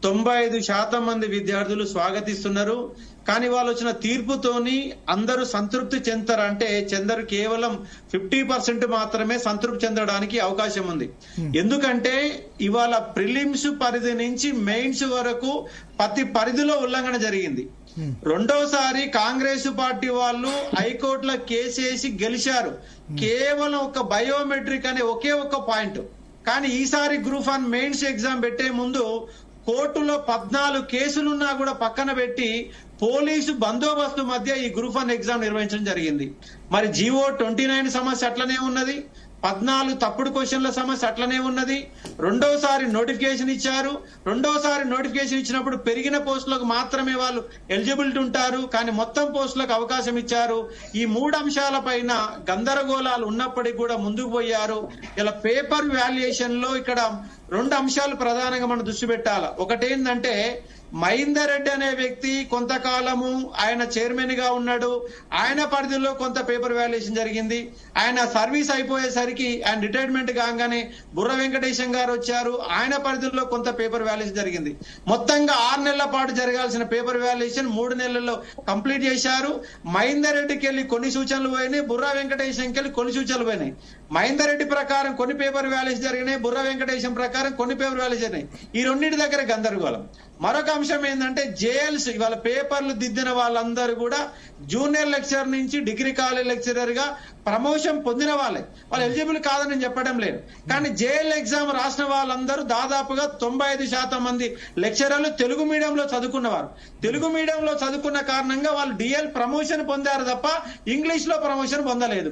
95% మంది విద్యార్థులు స్వాగతిస్తున్నారు. కానీ వాళ్ళు వచ్చిన తీర్పుతోని అందరూ సంతృప్తి చెందరు. చెందరు, కేవలం 50% మాత్రమే సంతృప్తి చెందడానికి అవకాశం ఉంది. ఎందుకంటే ఇవాళ ప్రిలిమ్స్ పరిధి నుంచి మెయిన్స్ వరకు ప్రతి పరిధిలో ఉల్లంఘన జరిగింది. రెండోసారి కాంగ్రెస్ పార్టీ వాళ్ళు హైకోర్టులో కేసేసి గెలిచారు, కేవలం ఒక బయోమెట్రిక్ అనే ఒకే ఒక్క పాయింట్. కానీ ఈసారి గ్రూప్ 1 మెయిన్స్ ఎగ్జామ్ పెట్టే ముందు కోర్టులో 14 కేసులున్నా కూడా పక్కన పెట్టి పోలీసు బందోబస్తు మధ్య ఈ గ్రూప్ 1 ఎగ్జామ్ నిర్వహించడం జరిగింది. మరి జీవో 29 సమస్య అట్లనే ఉన్నది, 14 తప్పుడు క్వశ్చన్ల సమస్య అట్లనే ఉన్నది. రెండోసారి నోటిఫికేషన్ ఇచ్చారు. రెండోసారి నోటిఫికేషన్ ఇచ్చినప్పుడు పెరిగిన పోస్టులకు మాత్రమే వాళ్ళు ఎలిజిబిలిటీ ఉంటారు, కానీ మొత్తం పోస్టులకు అవకాశం ఇచ్చారు. ఈ 3 అంశాల పైన గందరగోళాలు ఉన్నప్పటికీ కూడా ముందుకు పోయారు. ఇలా పేపర్ వాల్యుయేషన్ లో ఇక్కడ 2 అంశాలు ప్రధానంగా మనం దృష్టి పెట్టాలి. ఒకటేంటంటే మహేందర్ రెడ్డి అనే వ్యక్తి కొంతకాలము ఆయన చైర్మన్ గా ఉన్నాడు. ఆయన పరిధిలో కొంత పేపర్ వాల్యుయేషన్ జరిగింది. ఆయన సర్వీస్ అయిపోయేసరికి ఆయన రిటైర్మెంట్ కాగానే బుర్ర వెంకటేశం గారు వచ్చారు. ఆయన పరిధిలో కొంత పేపర్ వాల్యుయేషన్ జరిగింది. మొత్తంగా 6 నెలల పాటు జరగాల్సిన పేపర్ వాల్యుయేషన్ 3 నెలల్లో కంప్లీట్ చేశారు. మహేందర్ రెడ్డికి వెళ్ళి కొన్ని సూచనలు పోయినాయి, బుర్ర వెంకటేశంకి వెళ్ళి కొన్ని సూచనలు పోయినాయి. మహేందర్ రెడ్డి ప్రకారం కొన్ని పేపర్ వాల్యుయేషన్ జరిగినాయి, బుర్ర వెంకటేశం ప్రకారం కొన్ని పేపర్ వాల్యుయేషన్ జరిగినాయి. ఈ రెండింటి దగ్గర గందరగోళం. మరొక అంశం ఏంటంటే జేఎల్స్ ఇవాళ పేపర్లు దిద్దిన వాళ్ళందరూ కూడా జూనియర్ లెక్చరర్ నుంచి డిగ్రీ కాలేజ్ లెక్చరర్ గా ప్రమోషన్ పొందిన వాళ్ళే, వాళ్ళు ఎలిజిబుల్ కాదని నేను చెప్పడం లేదు. కానీ జేఎల్ ఎగ్జామ్ రాసిన వాళ్ళందరూ దాదాపుగా 95% మంది లెక్చరర్లు తెలుగు మీడియంలో చదువుకున్నవారు. తెలుగు మీడియంలో చదువుకున్న కారణంగా వాళ్ళు డిఎల్ ప్రమోషన్ పొందారు తప్ప ఇంగ్లీష్ లో ప్రమోషన్ పొందలేదు.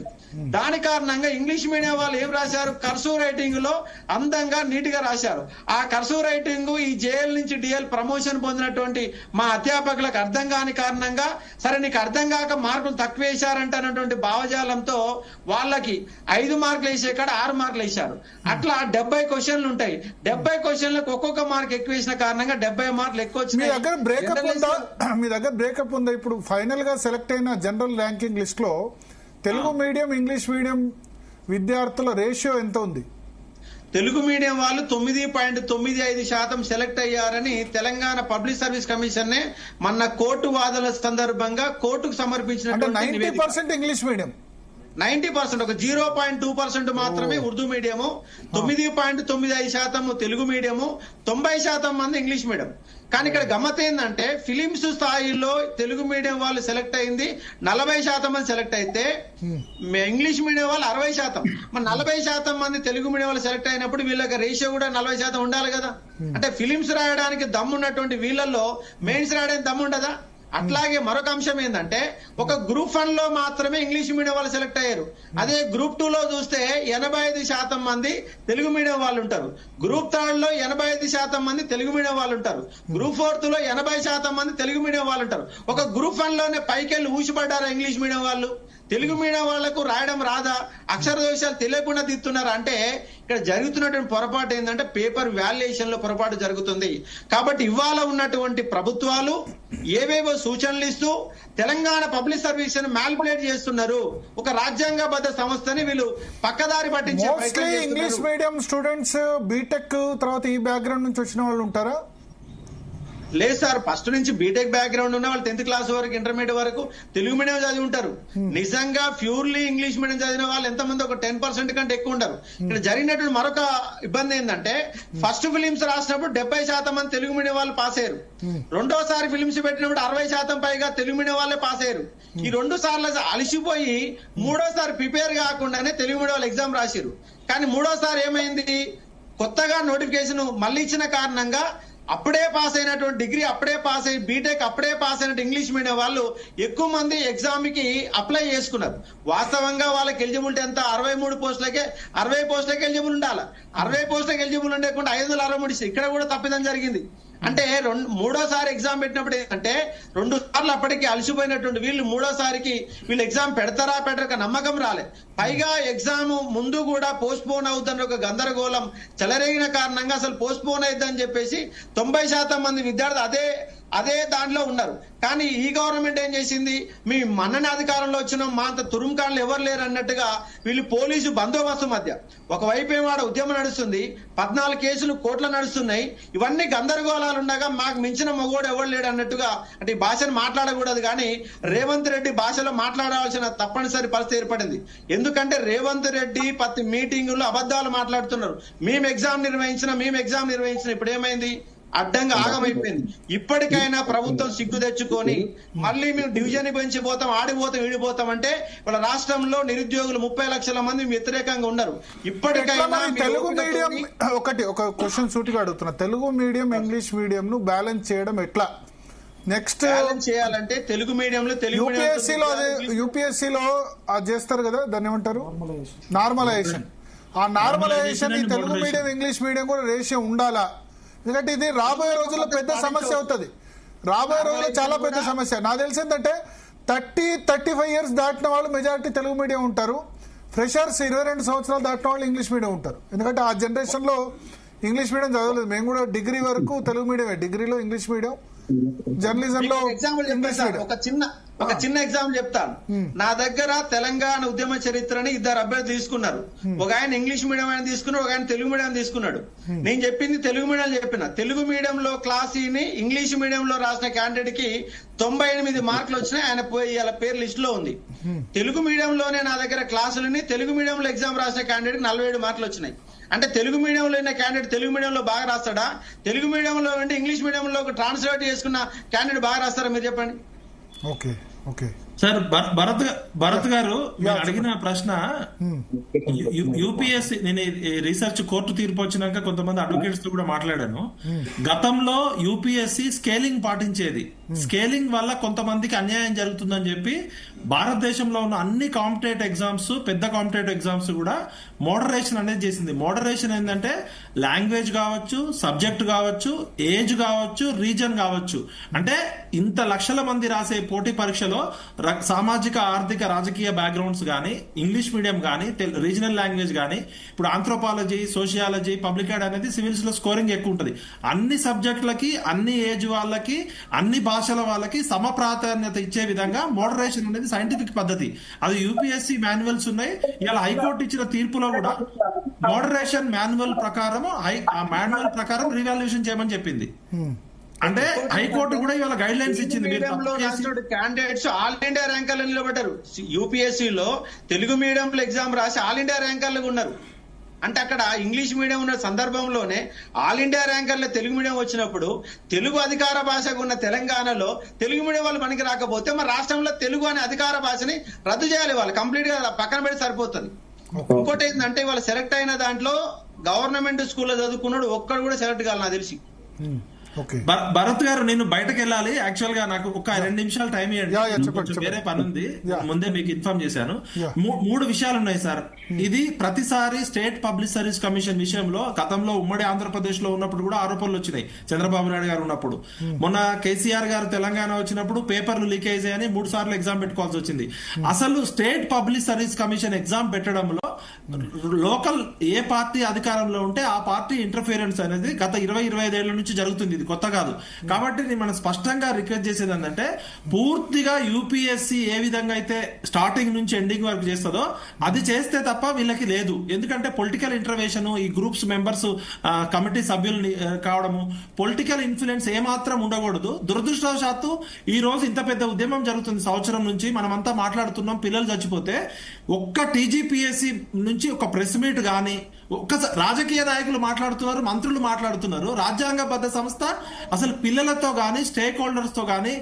దాని కారణంగా ఇంగ్లీష్ మీడియం వాళ్ళు ఏం రాశారు, కర్సివ్ రైటింగ్ లో అందంగా నీట్ గా రాశారు. ఆ కర్సివ్ రైటింగ్ ఈ జేఎల్ నుంచి డిఎల్ ప్రమోషన్ పొందినటువంటి మా అధ్యాపకులకు అర్థం కాని కారణంగా సరే నీకు అర్థం కాక మార్కులు తక్కువ వేశారంట అన్నటువంటి భావజాలంతో వాళ్ళకి 5 మార్కులు వేసే కాడ 6 మార్కులు వేశారు. అట్లా 70 క్వశ్చన్లు ఉంటాయి. 70 క్వశ్చన్లకు ఒక్కొక్క మార్క్ ఎక్కువ వేసిన కారణంగా 70 మార్కులు ఎక్కువ వచ్చినాయి. మీ దగ్గర బ్రేకప్ ఉందా? ఇప్పుడు ఫైనల్ గా సెలెక్ట్ అయిన జనరల్ ర్యాంకింగ్ లిస్ట్ లో తెలుగు మీడియం ఇంగ్లీష్ మీడియం విద్యార్థుల రేషియో ఎంత ఉంది? తెలుగు మీడియం వాళ్ళు 9.95% సెలెక్ట్ అయ్యారని తెలంగాణ పబ్లిక్ సర్వీస్ కమిషన్ మొన్న కోర్టు వాదనల సందర్భంగా కోర్టుకు సమర్పించినటువంటి 90% ఇంగ్లీష్ మీడియం, 90% ఒక 0.2% మాత్రమే ఉర్దూ మీడియము, 9.95% తెలుగు మీడియము, 90% మంది ఇంగ్లీష్ మీడియం. కానీ ఇక్కడ గమ్మత్ ఏంటంటే ఫిలిమ్స్ స్థాయిలో తెలుగు మీడియం వాళ్ళు సెలెక్ట్ అయింది 40% మంది సెలెక్ట్ అయితే ఇంగ్లీష్ మీడియం వాళ్ళు 60%. మరి 40% మంది తెలుగు మీడియం వాళ్ళు సెలెక్ట్ అయినప్పుడు వీళ్ళకి రేషియో కూడా 40% ఉండాలి కదా. అంటే ఫిలిమ్స్ రాయడానికి దమ్మున్నటువంటి వీళ్ళల్లో మెయిన్స్ రాయడానికి దమ్ము ఉండదా? అట్లాగే మరొక అంశం ఏంటంటే ఒక గ్రూప్ 1 లో మాత్రమే ఇంగ్లీష్ మీడియం వాళ్ళు సెలెక్ట్ అయ్యారు. అదే గ్రూప్ 2 లో చూస్తే 85% మంది తెలుగు మీడియం వాళ్ళు ఉంటారు. గ్రూప్ 3 లో 85% మంది తెలుగు మీడియం వాళ్ళు ఉంటారు. గ్రూప్ 4 లో 80% మంది తెలుగు మీడియం వాళ్ళు ఉంటారు. ఒక గ్రూప్ 1 లోనే పైకెళ్ళి ఊసిపడ్డారా ఇంగ్లీష్ మీడియం వాళ్ళు? తెలుగు మీడియం వాళ్లకు రాయడం రాదా, అక్షర దోషాలు తెలియకుండా దిద్దుతున్నారు. అంటే ఇక్కడ జరుగుతున్నటువంటి పొరపాటు ఏంటంటే పేపర్ వాల్యుయేషన్ లో పొరపాటు జరుగుతుంది. కాబట్టి ఇవాళ ఉన్నటువంటి ప్రభుత్వాలు ఏవేవో సూచనలు ఇస్తూ తెలంగాణ పబ్లిక్ సర్వీస్ మ్యానిపులేట్ చేస్తున్నారు. ఒక రాజ్యాంగబద్ధ సంస్థని వీళ్ళు పక్కదారి పట్టించే ప్రయత్నం చేస్తున్నారు. ఇంగ్లీష్ మీడియం స్టూడెంట్స్ బీటెక్ తర్వాత ఈ బ్యాక్గ్రౌండ్ నుంచి వచ్చిన వాళ్ళు ఉంటారా? లేదు సార్, ఫస్ట్ నుంచి బీటెక్ బ్యాక్గ్రౌండ్ ఉన్న వాళ్ళు 10th క్లాస్ వరకు ఇంటర్మీడియట్ వరకు తెలుగు మీడియం చదివి ఉంటారు. నిజంగా ప్యూర్లీ ఇంగ్లీష్ మీడియం చదివిన వాళ్ళు ఎంతమంది ఒక 10% కంటే ఎక్కువ ఉంటారు. ఇక్కడ జరిగినటువంటి మరొక ఇబ్బంది ఏంటంటే ఫస్ట్ ఫిలిమ్స్ రాసినప్పుడు 70% మంది తెలుగు మీడియం వాళ్ళు పాస్ అయ్యారు. రెండోసారి ఫిలిమ్స్ పెట్టినప్పుడు 60% పైగా తెలుగు మీడియం వాళ్ళే పాస్ అయ్యారు. ఈ 2 సార్లు అలసిపోయి 3వ సారి ప్రిపేర్ కాకుండానే తెలుగు మీడియం వాళ్ళు ఎగ్జామ్ రాశారు. కానీ 3వ సారి ఏమైంది, కొత్తగా నోటిఫికేషన్ మళ్ళీ ఇచ్చిన కారణంగా అప్పుడే పాస్ అయినటువంటి డిగ్రీ అప్పుడే పాస్ అయ్యి బీటెక్ అప్పుడే పాస్ అయినట్టు ఇంగ్లీష్ మీడియం వాళ్ళు ఎక్కువ మంది ఎగ్జామ్ కి అప్లై చేసుకున్నారు. వాస్తవంగా వాళ్ళకి ఎలిజిబిలిటీ ఎంత 63 పోస్టులకే 60 పోస్టులకే ఎలిజిబుల్ ఉండాలి. 60 పోస్టులకు ఎలిజిబుల్ ఉండకుండా 563 ఇక్కడ కూడా తప్పిదం జరిగింది. అంటే 3వ సారి ఎగ్జామ్ పెట్టినప్పుడు ఏంటంటే 2 సార్లు అప్పటికి అలసిపోయినటువంటి వీళ్ళు 3వ సారికి వీళ్ళు ఎగ్జామ్ పెడతారా పెట్టక నమ్మకం రాలే. పైగా ఎగ్జామ్ ముందు కూడా పోస్ట్ పోన్ అవుతుందని ఒక గందరగోళం చెలరేగిన కారణంగా అసలు పోస్ట్ పోన్ అయిద్దని చెప్పేసి 90% మంది విద్యార్థులు అదే దాంట్లో ఉన్నారు. కానీ ఈ గవర్నమెంట్ ఏం చేసింది, మీ మన్నని అధికారంలో వచ్చిన మా అంత తురుంకాళ్ళు ఎవరు లేరు అన్నట్టుగా వీళ్ళు పోలీసు బందోబస్తు మధ్య ఒకవైపు ఏమాడ ఉద్యమం నడుస్తుంది, 14 కేసులు కోర్టులో నడుస్తున్నాయి. ఇవన్నీ గందరగోళాలు ఉండగా మాకు మించిన మగోడు ఎవరు లేడు అన్నట్టుగా, అంటే ఈ భాషను మాట్లాడకూడదు కానీ రేవంత్ రెడ్డి భాషలో మాట్లాడాల్సిన తప్పనిసరి పరిస్థితి ఏర్పడింది. ఎందుకంటే రేవంత్ రెడ్డి ప్రతి మీటింగులో అబద్ధాలు మాట్లాడుతున్నారు. మేము ఎగ్జామ్ నిర్వహించిన ఇప్పుడు ఏమైంది, అడ్డంగా ఆగమైపోయింది. ఇప్పటికైనా ప్రభుత్వం సిగ్గు తెచ్చుకొని మళ్ళీ మేము డివిజన్ పెంచిపోతాం, ఆడిపోతాం, ఈడిపోతాం అంటే వాళ్ళ రాష్ట్రంలో నిరుద్యోగులు 30 లక్షల మంది వ్యతిరేకంగా ఉన్నారు. ఇప్పటికైనా తెలుగు మీడియం ఒక క్వశ్చన్ సూటిగా అడుగుతున్నా, తెలుగు మీడియం ఇంగ్లీష్ మీడియం ను బ్యాలెన్స్ చేయడం ఎట్లా? నెక్స్ట్ చేయాలంటే తెలుగు మీడియంలో యూపీఎస్సీలో అది చేస్తారు కదా, దాన్ని ఏమంటారు, నార్మలైజేషన్. ఆ నార్మలైజేషన్ ఈ తెలుగు మీడియం ఇంగ్లీష్ మీడియం కూడా రేషియో ఉండాలా? ఎందుకంటే ఇది రాబోయే రోజుల్లో పెద్ద సమస్య అవుతుంది. రాబోయే రోజుల్లో చాలా పెద్ద సమస్య. నాకు తెలిసిందంటే 30-35 ఇయర్స్ దాటిన వాళ్ళు మెజారిటీ తెలుగు మీడియం ఉంటారు. ఫ్రెషర్స్ 22 సంవత్సరాలు దాటిన వాళ్ళు ఇంగ్లీష్ మీడియం ఉంటారు. ఎందుకంటే ఆ జనరేషన్ లో ఇంగ్లీష్ మీడియం చదవలేదు. మేము కూడా డిగ్రీ వరకు తెలుగు మీడియమే, డిగ్రీలో ఇంగ్లీష్ మీడియం, జర్నలిజం లో ఎగ్జాంపుల్ చెప్పేసారు. ఒక చిన్న ఎగ్జాంపుల్ చెప్తాను. నా దగ్గర తెలంగాణ ఉద్యమ చరిత్రని 2 అభ్యర్థులు తీసుకున్నారు. ఒక ఆయన ఇంగ్లీష్ మీడియం ఆయన తీసుకున్నాడు, ఒక ఆయన తెలుగు మీడియం తీసుకున్నాడు. నేను చెప్పింది తెలుగు మీడియం చెప్పిన. తెలుగు మీడియంలో క్లాసీని ఇంగ్లీష్ మీడియంలో రాసిన క్యాండిడేట్ కి 98 మార్కులు వచ్చినాయి. ఆయన ఇలా పేరు లిస్ట్ లో ఉంది. తెలుగు మీడియంలోనే నా దగ్గర క్లాసులని తెలుగు మీడియంలో ఎగ్జామ్ రాసిన క్యాండిడేట్ 47 మార్కులు వచ్చినాయి. అంటే తెలుగు మీడియంలో ఉన్న క్యాండిడేట్ తెలుగు మీడియంలో బాగా రాస్తాడా, తెలుగు మీడియంలో అంటే ఇంగ్లీష్ మీడియంలో ట్రాన్స్లేట్ చేసుకున్న క్యాండిడేట్ బాగా రాస్తారా మీరు చెప్పండి. ఓకే ఓకే సార్, భరత్ గారు మీరు అడిగిన ప్రశ్న, యూపీఎస్సీ, నేను రీసెర్చ్ కోర్టు తీర్పు వచ్చినాక కొంతమంది అడ్వకేట్స్ తో కూడా మాట్లాడాను. గతంలో యూపీఎస్సీ స్కేలింగ్ పాటించేది. స్కేలింగ్ వల్ల కొంతమందికి అన్యాయం జరుగుతుందని చెప్పి భారతదేశంలో ఉన్న అన్ని కాంపిటేటివ్ ఎగ్జామ్స్, పెద్ద కాంపిటేటివ్ ఎగ్జామ్స్ కూడా మోడరేషన్ అనేది చేసింది. మోడరేషన్ ఏంటంటే లాంగ్వేజ్ కావచ్చు, సబ్జెక్ట్ కావచ్చు, ఏజ్ కావచ్చు, రీజన్ కావచ్చు. అంటే ఇంత లక్షల మంది రాసే పోటీ పరీక్షలో సామాజిక, ఆర్థిక, రాజకీయ బ్యాక్గ్రౌండ్స్ గానీ, ఇంగ్లీష్ మీడియం గానీ, రీజనల్ లాంగ్వేజ్ గానీ, ఇప్పుడు ఆంథ్రోపాలజీ, సోషియాలజీ, పబ్లిక్ యాడ్ అనేది సివిల్స్ లో స్కోరింగ్ ఎక్కువ ఉంటుంది. అన్ని సబ్జెక్టులకి, అన్ని ఏజ్ వాళ్ళకి, అన్ని భాషల వాళ్ళకి సమ ప్రాధాన్యత ఇచ్చే విధంగా మోడరేషన్ అనేది సైంటిఫిక్ పద్ధతి. అది యూపీఎస్సీ మాన్యువల్స్ ఉన్నాయి. ఇలా హైకోర్టు ఇచ్చిన తీర్పులో కూడా మోడరేషన్ మాన్యువల్ ప్రకారం, ఆ మాన్యువల్ ప్రకారం రివాల్యూషన్ చేయమని చెప్పింది. అంటే హైకోర్టు కూడా ఇవాళ గైడ్ లైన్స్ ఇచ్చింది. క్యాండిడేట్స్ ఆల్ ఇండియా ర్యాంకర్లు నిలబడ్డారు. యూపీఎస్సీలో తెలుగు మీడియంలో ఎగ్జామ్ రాసి ఆల్ ఇండియా ర్యాంకర్లు ఉన్నారు. అంటే అక్కడ ఇంగ్లీష్ మీడియం ఉన్న సందర్భంలోనే ఆల్ ఇండియా ర్యాంకర్లో తెలుగు మీడియం వచ్చినప్పుడు, తెలుగు అధికార భాషగా ఉన్న తెలంగాణలో తెలుగు మీడియం వాళ్ళు పనికి రాకపోతే మరి రాష్ట్రంలో తెలుగు అనే అధికార భాషని రద్దు చేయాలి. వాళ్ళు కంప్లీట్ గా పక్కన పెట్టి సరిపోతుంది. ఇంకోటి ఏంటంటే వాళ్ళు సెలెక్ట్ అయిన దాంట్లో గవర్నమెంట్ స్కూల్లో చదువుకున్నాడు ఒక్కడు కూడా సెలెక్ట్ కావాలి నాకు తెలిసి. భరత్ గారు, నేను బయటకు వెళ్ళాలి. యాక్చువల్ గా నాకు ఒక 2 నిమిషాలు టైం ఇవ్వండి, కొంచెం వేరే పని ఉంది. ముందే మీకు ఇన్ఫార్మ్ చేశాను. 3 విషయాలు ఉన్నాయి సార్. ఇది ప్రతిసారి స్టేట్ పబ్లిక్ సర్వీస్ కమిషన్ విషయంలో గతంలో ఉమ్మడి ఆంధ్రప్రదేశ్ లో ఉన్నప్పుడు కూడా ఆరోపణలు వచ్చినాయి. చంద్రబాబు నాయుడు గారు ఉన్నప్పుడు, మొన్న కేసీఆర్ గారు తెలంగాణ వచ్చినప్పుడు పేపర్లు లీకేజ్ అయ్యని 3 సార్లు ఎగ్జామ్ పెట్టుకోవాల్సి వచ్చింది. అసలు state public service commission exam పెట్టడంలో లోకల్ ఏ పార్టీ అధికారంలో ఉంటే ఆ పార్టీ ఇంటర్ఫియరెన్స్ అనేది గత 20-25 ఏళ్ల నుంచి జరుగుతుంది. ఇది కొత్త కాదు. కాబట్టి మనం స్పష్టంగా రిక్వెస్ట్ చేసేది ఏంటంటే, పూర్తిగా యూపీఎస్సీ ఏ విధంగా అయితే స్టార్టింగ్ నుంచి ఎండింగ్ వరకు చేస్తుందో అది చేస్తే తప్ప వీళ్ళకి లేదు. ఎందుకంటే పొలిటికల్ ఇంటర్వెన్షన్, ఈ గ్రూప్స్ మెంబర్స్ కమిటీ సభ్యులు కావడము, పొలిటికల్ ఇన్ఫ్లుయెన్స్ ఏమాత్రం ఉండకూడదు. దురదృష్టవశాత్తు ఈ రోజు ఇంత పెద్ద ఉద్యమం జరుగుతుంది. సంవత్సరం నుంచి మనమంతా మాట్లాడుతున్నాం. పిల్లలు చచ్చిపోతే ఒక్క టీజీపీఎస్సీ నుంచి ఒక ప్రెస్ మీట్ గానీ, రాజకీయ నాయకులు మాట్లాడుతున్నారు, మంత్రులు మాట్లాడుతున్నారు. రాజ్యాంగబద్ధ సంస్థ అసలు పిల్లలతో గానీ, స్టేక్ హోల్డర్స్ తో గానీ,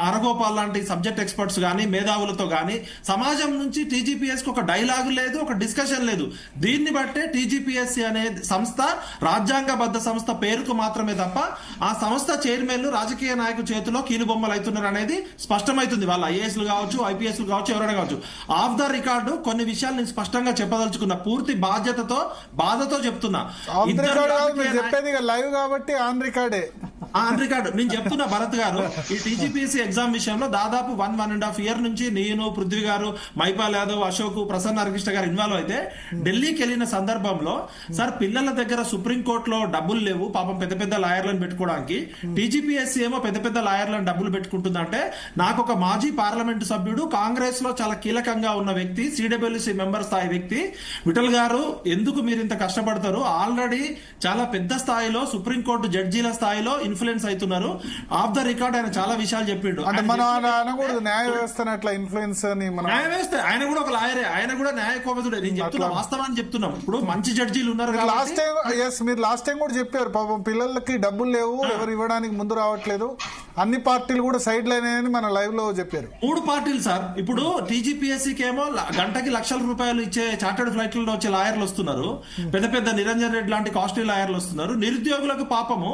అరగోపాల్ లాంటి సబ్జెక్ట్ ఎక్స్పర్ట్స్ గానీ, మేధావులతో గానీ, సమాజం నుంచి టీజీపీఎస్ కి ఒక డైలాగ్ లేదు, ఒక డిస్కషన్ లేదు. దీన్ని బట్టే టీజీపీఎస్సీ అనే సంస్థ రాజ్యాంగబద్ధ సంస్థ పేరుకు మాత్రమే తప్ప ఆ సంస్థ చైర్మన్లు రాజకీయ నాయకుల చేతిలో కీలుబొమ్మలు అవుతున్నారు అనేది స్పష్టమైతుంది. వాళ్ళ ఐఏఎస్లు కావచ్చు, ఐపీఎస్లు కావచ్చు, ఎవరైనా కావచ్చు. ఆఫ్ ద రికార్డు కొన్ని విషయాలు నేను స్పష్టంగా చెప్పదలుచుకున్న, పూర్తి బాధ్యతతో, బాధతో చెప్తున్నా. లైవ్ కాబట్టి ఆన్ రికార్డు నేను చెప్తున్నా. భరత్ గారు, ఈ టీజీపీఎస్సీ ఎగ్జామ్ విషయంలో దాదాపు 1.5 ఇయర్ నుంచి నేను, పృథ్వీ గారు, మైపాల్ యాదవ్, అశోక్, ప్రసన్న హరికృష్ణ గారు ఇన్వాల్వ్ అయితే ఢిల్లీకి వెళ్ళిన సందర్భంలో, సార్ పిల్లల దగ్గర సుప్రీంకోర్టులో డబ్బులు లేవు, పాపం పెద్ద పెద్ద లాయర్లను పెట్టుకోవడానికి. టీజీపీఎస్సీ ఏమో పెద్ద పెద్ద లాయర్లను డబ్బులు పెట్టుకుంటుందంటే, నాకు ఒక మాజీ పార్లమెంటు సభ్యుడు, కాంగ్రెస్ లో చాలా కీలకంగా ఉన్న వ్యక్తి, సిడబ్ల్యూసీ మెంబర్ స్థాయి వ్యక్తి, విఠల్ గారు, ఎందుకు మీరు ఇంత కష్టపడతారు? ఆల్రెడీ చాలా పెద్ద స్థాయిలో సుప్రీంకోర్టు జడ్జీల స్థాయిలో ఇన్ఫ్లుయెన్స్ అవుతున్నారు. ఆఫ్ ద రికార్డ్ ఆయన చాలా విషయాలు చెప్పిండు. అంటే మనం అనకూడదు న్యాయ వ్యవస్థను అట్లా ఇన్ఫ్లుయెన్స్ అని. న్యాయ వ్యవస్థ ఆయన కూడా ఒక లాయరే, ఆయన కూడా న్యాయ కోవిదుడే. నేను చెప్తున్నా వాస్తవాన్ని చెప్తున్నాం. ఇప్పుడు మంచి జడ్జీలు ఉన్నారు. మీరు లాస్ట్ టైం కూడా చెప్పారు పాపం పిల్లలకి డబ్బులు లేవు, ఎవరు ఇవ్వడానికి ముందు రావట్లేదు, అన్ని పార్టీలు కూడా సైడ్ లైన్ అని మన లైవ్ లో చెప్పారు. 3 పార్టీలు సార్. ఇప్పుడు టీజీపీఎస్సీకి ఏమో గంటకి లక్షల రూపాయలు ఇచ్చే చార్టర్డ్ ఫ్లైట్లలో వచ్చే లాయర్లు వస్తున్నారు, పెద్ద పెద్ద నిరంజన్ రెడ్డి లాంటి కాస్ట్లీ లాయర్లు వస్తున్నారు. నిరుద్యోగులకు పాపము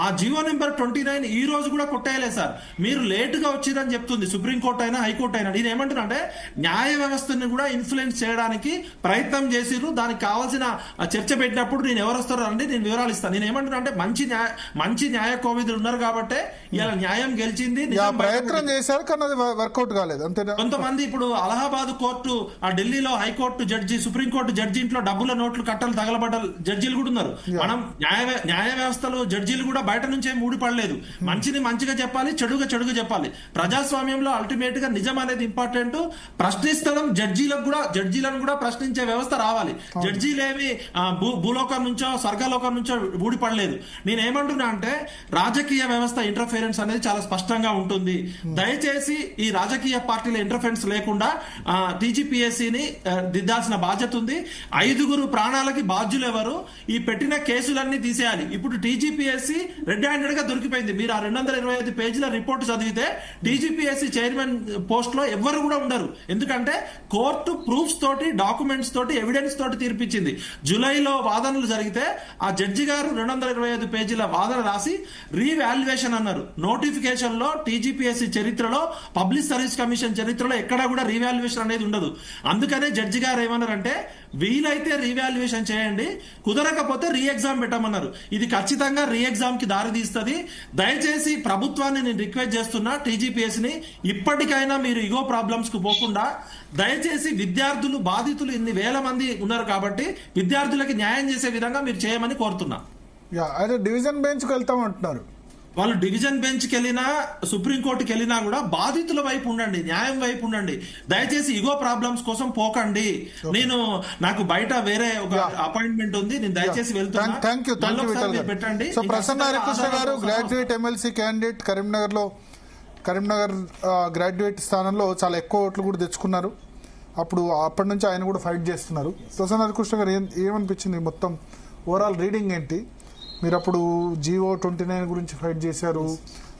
ఆ జియో నెంబర్ 29 ఈ రోజు కూడా కొట్టేయలేదు సార్. మీరు లేట్ గా వచ్చిరని చెప్తుంది సుప్రీంకోర్టు అయినా హైకోర్టు అయినా. నేను ఏమంటున్నా అంటే న్యాయ వ్యవస్థని కూడా ఇన్ఫ్లుయెన్స్ చేయడానికి ప్రయత్నం చేసిర్రు. దానికి కావాల్సిన చర్చ పెట్టినప్పుడు నేను ఎవరు వస్తారో అండి నేను వివరాలు ఇస్తాను. నేను ఏమంటున్నా అంటే మంచి న్యాయ కోవిదులు ఉన్నారు కాబట్టి ఇలా న్యాయం గెలిచింది. ప్రయత్నం చేశారు కానీ అది వర్కౌట్ కాలేదు అంతేనా. కొంతమంది ఇప్పుడు అలహాబాద్ కోర్టు, ఆ ఢిల్లీలో హైకోర్టు జడ్జి, సుప్రీంకోర్టు జడ్జి ఇంట్లో డబ్బుల నోట్లు కట్టలు తగలబడ్డ జడ్జీలు కూడా ఉన్నారు. మనం న్యాయ వ్యవస్థలో జడ్జీలు కూడా బయట నుంచే ఊడిపడలేదు. మంచిని మంచిగా చెప్పాలి, చెడుగా చెప్పాలి. ప్రజాస్వామ్యంలో అల్టిమేట్ గా నిజం అనేది ఇంపార్టెంట్. ప్రశ్నిస్తడం జడ్జీలను కూడా ప్రశ్నించే వ్యవస్థ రావాలి. జడ్జీలేమి భూలోకం నుంచో స్వర్గలోకం నుంచో ఊడిపడలేదు. నేనేమంటున్నా అంటే రాజకీయ వ్యవస్థ ఇంటర్ఫిరెన్స్ అనేది చాలా స్పష్టంగా ఉంటుంది. దయచేసి ఈ రాజకీయ పార్టీల ఇంటర్ఫిరెన్స్ లేకుండా టీజీపీఎస్సీని దిద్దాల్సిన బాధ్యత ఉంది. 5 ప్రాణాలకి బాధ్యులు ఎవరు? ఈ పెట్టిన కేసులన్నీ తీసేయాలి. ఇప్పుడు టీజీపీఎస్సీ రెడ్ హ్యాండెడ్ గా దొరికిపోయింది. మీరు ఆ 225 పేజీల రిపోర్ట్ చదివితే టీజీపీఎస్సీ చైర్మన్ పోస్ట్ లో ఎవ్వరు కూడా ఉండరు. ఎందుకంటే కోర్టు ప్రూఫ్స్ తోటి, డాక్యుమెంట్స్ తోటి, ఎవిడెన్స్ తోటి తీర్పిచ్చింది. జూలైలో వాదనలు జరిగితే ఆ జడ్జి గారు 225 పేజీల వాదన రాసి రీవాల్యుయేషన్ అన్నారు. నోటిఫికేషన్ లో టీజీపీఎస్సీ చరిత్రలో, పబ్లిక్ సర్వీస్ కమిషన్ చరిత్రలో ఎక్కడా కూడా రీవాల్యుయేషన్ అనేది ఉండదు. అందుకనే జడ్జి గారు ఏమన్నారంటే వీలైతే రీవాల్యుయేషన్ చేయండి, కుదరకపోతే రీ ఎగ్జామ్ పెట్టమన్నారు. ఇది ఖచ్చితంగా రీ ఎగ్జామ్ కి దారి తీస్తుంది. దయచేసి ప్రభుత్వాన్ని నేను రిక్వెస్ట్ చేస్తున్నా, టీజీపీఎస్సీని ఇప్పటికైనా మీరు ఇగో ప్రాబ్లమ్స్ కు పోకుండా దయచేసి విద్యార్థులు బాధితులు ఇన్ని వేల మంది ఉన్నారు కాబట్టి విద్యార్థులకి న్యాయం చేసే విధంగా మీరు చేయమని కోరుతున్నా. అయితే డివిజన్ బెంచ్ కి వెళ్తామంటున్నారు. వాళ్ళు డివిజన్ బెంచ్ కి వెళ్ళినా, సుప్రీంకోర్టుకి వెళ్ళినా కూడా బాధితుల వైపు ఉండండి, న్యాయం వైపు ఉండండి. దయచేసి ఇగో ప్రాబ్లమ్స్ కోసం పోకండి. నాకు బయట వేరే ఒక అపాయింట్మెంట్ ఉంది, నేను దయచేసి వెళ్తున్నా. పెట్టండి. సో ప్రసన్న హరికృష్ణ గారు graduate MLC candidate Karimnagar graduate స్థానంలో చాలా ఎక్కువ ఓట్లు కూడా తెచ్చుకున్నారు. అప్పటి నుంచి ఆయన కూడా ఫైట్ చేస్తున్నారు. ప్రసన్న హరికృష్ణ గారు ఏమనిపించింది మొత్తం ఓవరాల్ రీడింగ్ ఏంటి? మీరు అప్పుడు జియో 29 గురించి ఫైట్ చేశారు,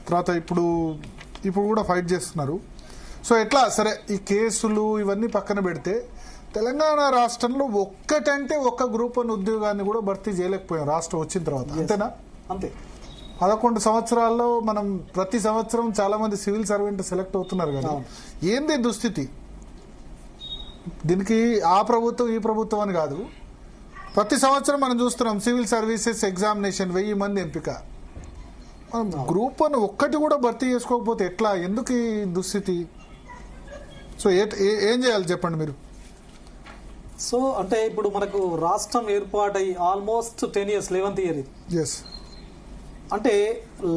తర్వాత ఇప్పుడు కూడా ఫైట్ చేస్తున్నారు. సో ఎట్లా సరే ఈ కేసులు ఇవన్నీ పక్కన పెడితే తెలంగాణ రాష్ట్రంలో ఒక్కటంటే ఒక్క గ్రూప్ 1 ఉద్యోగాన్ని కూడా భర్తీ చేయలేకపోయాం రాష్ట్రం వచ్చిన తర్వాత, అంతేనా? అంతే. 11 సంవత్సరాల్లో మనం ప్రతి సంవత్సరం చాలా మంది సివిల్ సర్వెంట్ సెలెక్ట్ అవుతున్నారు కదా, ఏంది దుస్థితి? దీనికి ఆ ప్రభుత్వం ఈ ప్రభుత్వం అని కాదు, ప్రతి సంవత్సరం మనం చూస్తున్నాం సివిల్ సర్వీసెస్ ఎగ్జామినేషన్ 1000 మంది ఎంపిక. గ్రూప్ 1 ఒక్కటి కూడా భర్తీ చేసుకోకపోతే ఎట్లా? ఎందుకు ఈ దుస్థితి? సో ఏం చేయాలి చెప్పండి మీరు. సో అంటే ఇప్పుడు మనకు రాష్ట్రం ఏర్పాటై ఆల్మోస్ట్ 10 years, 11th year ఇది. అంటే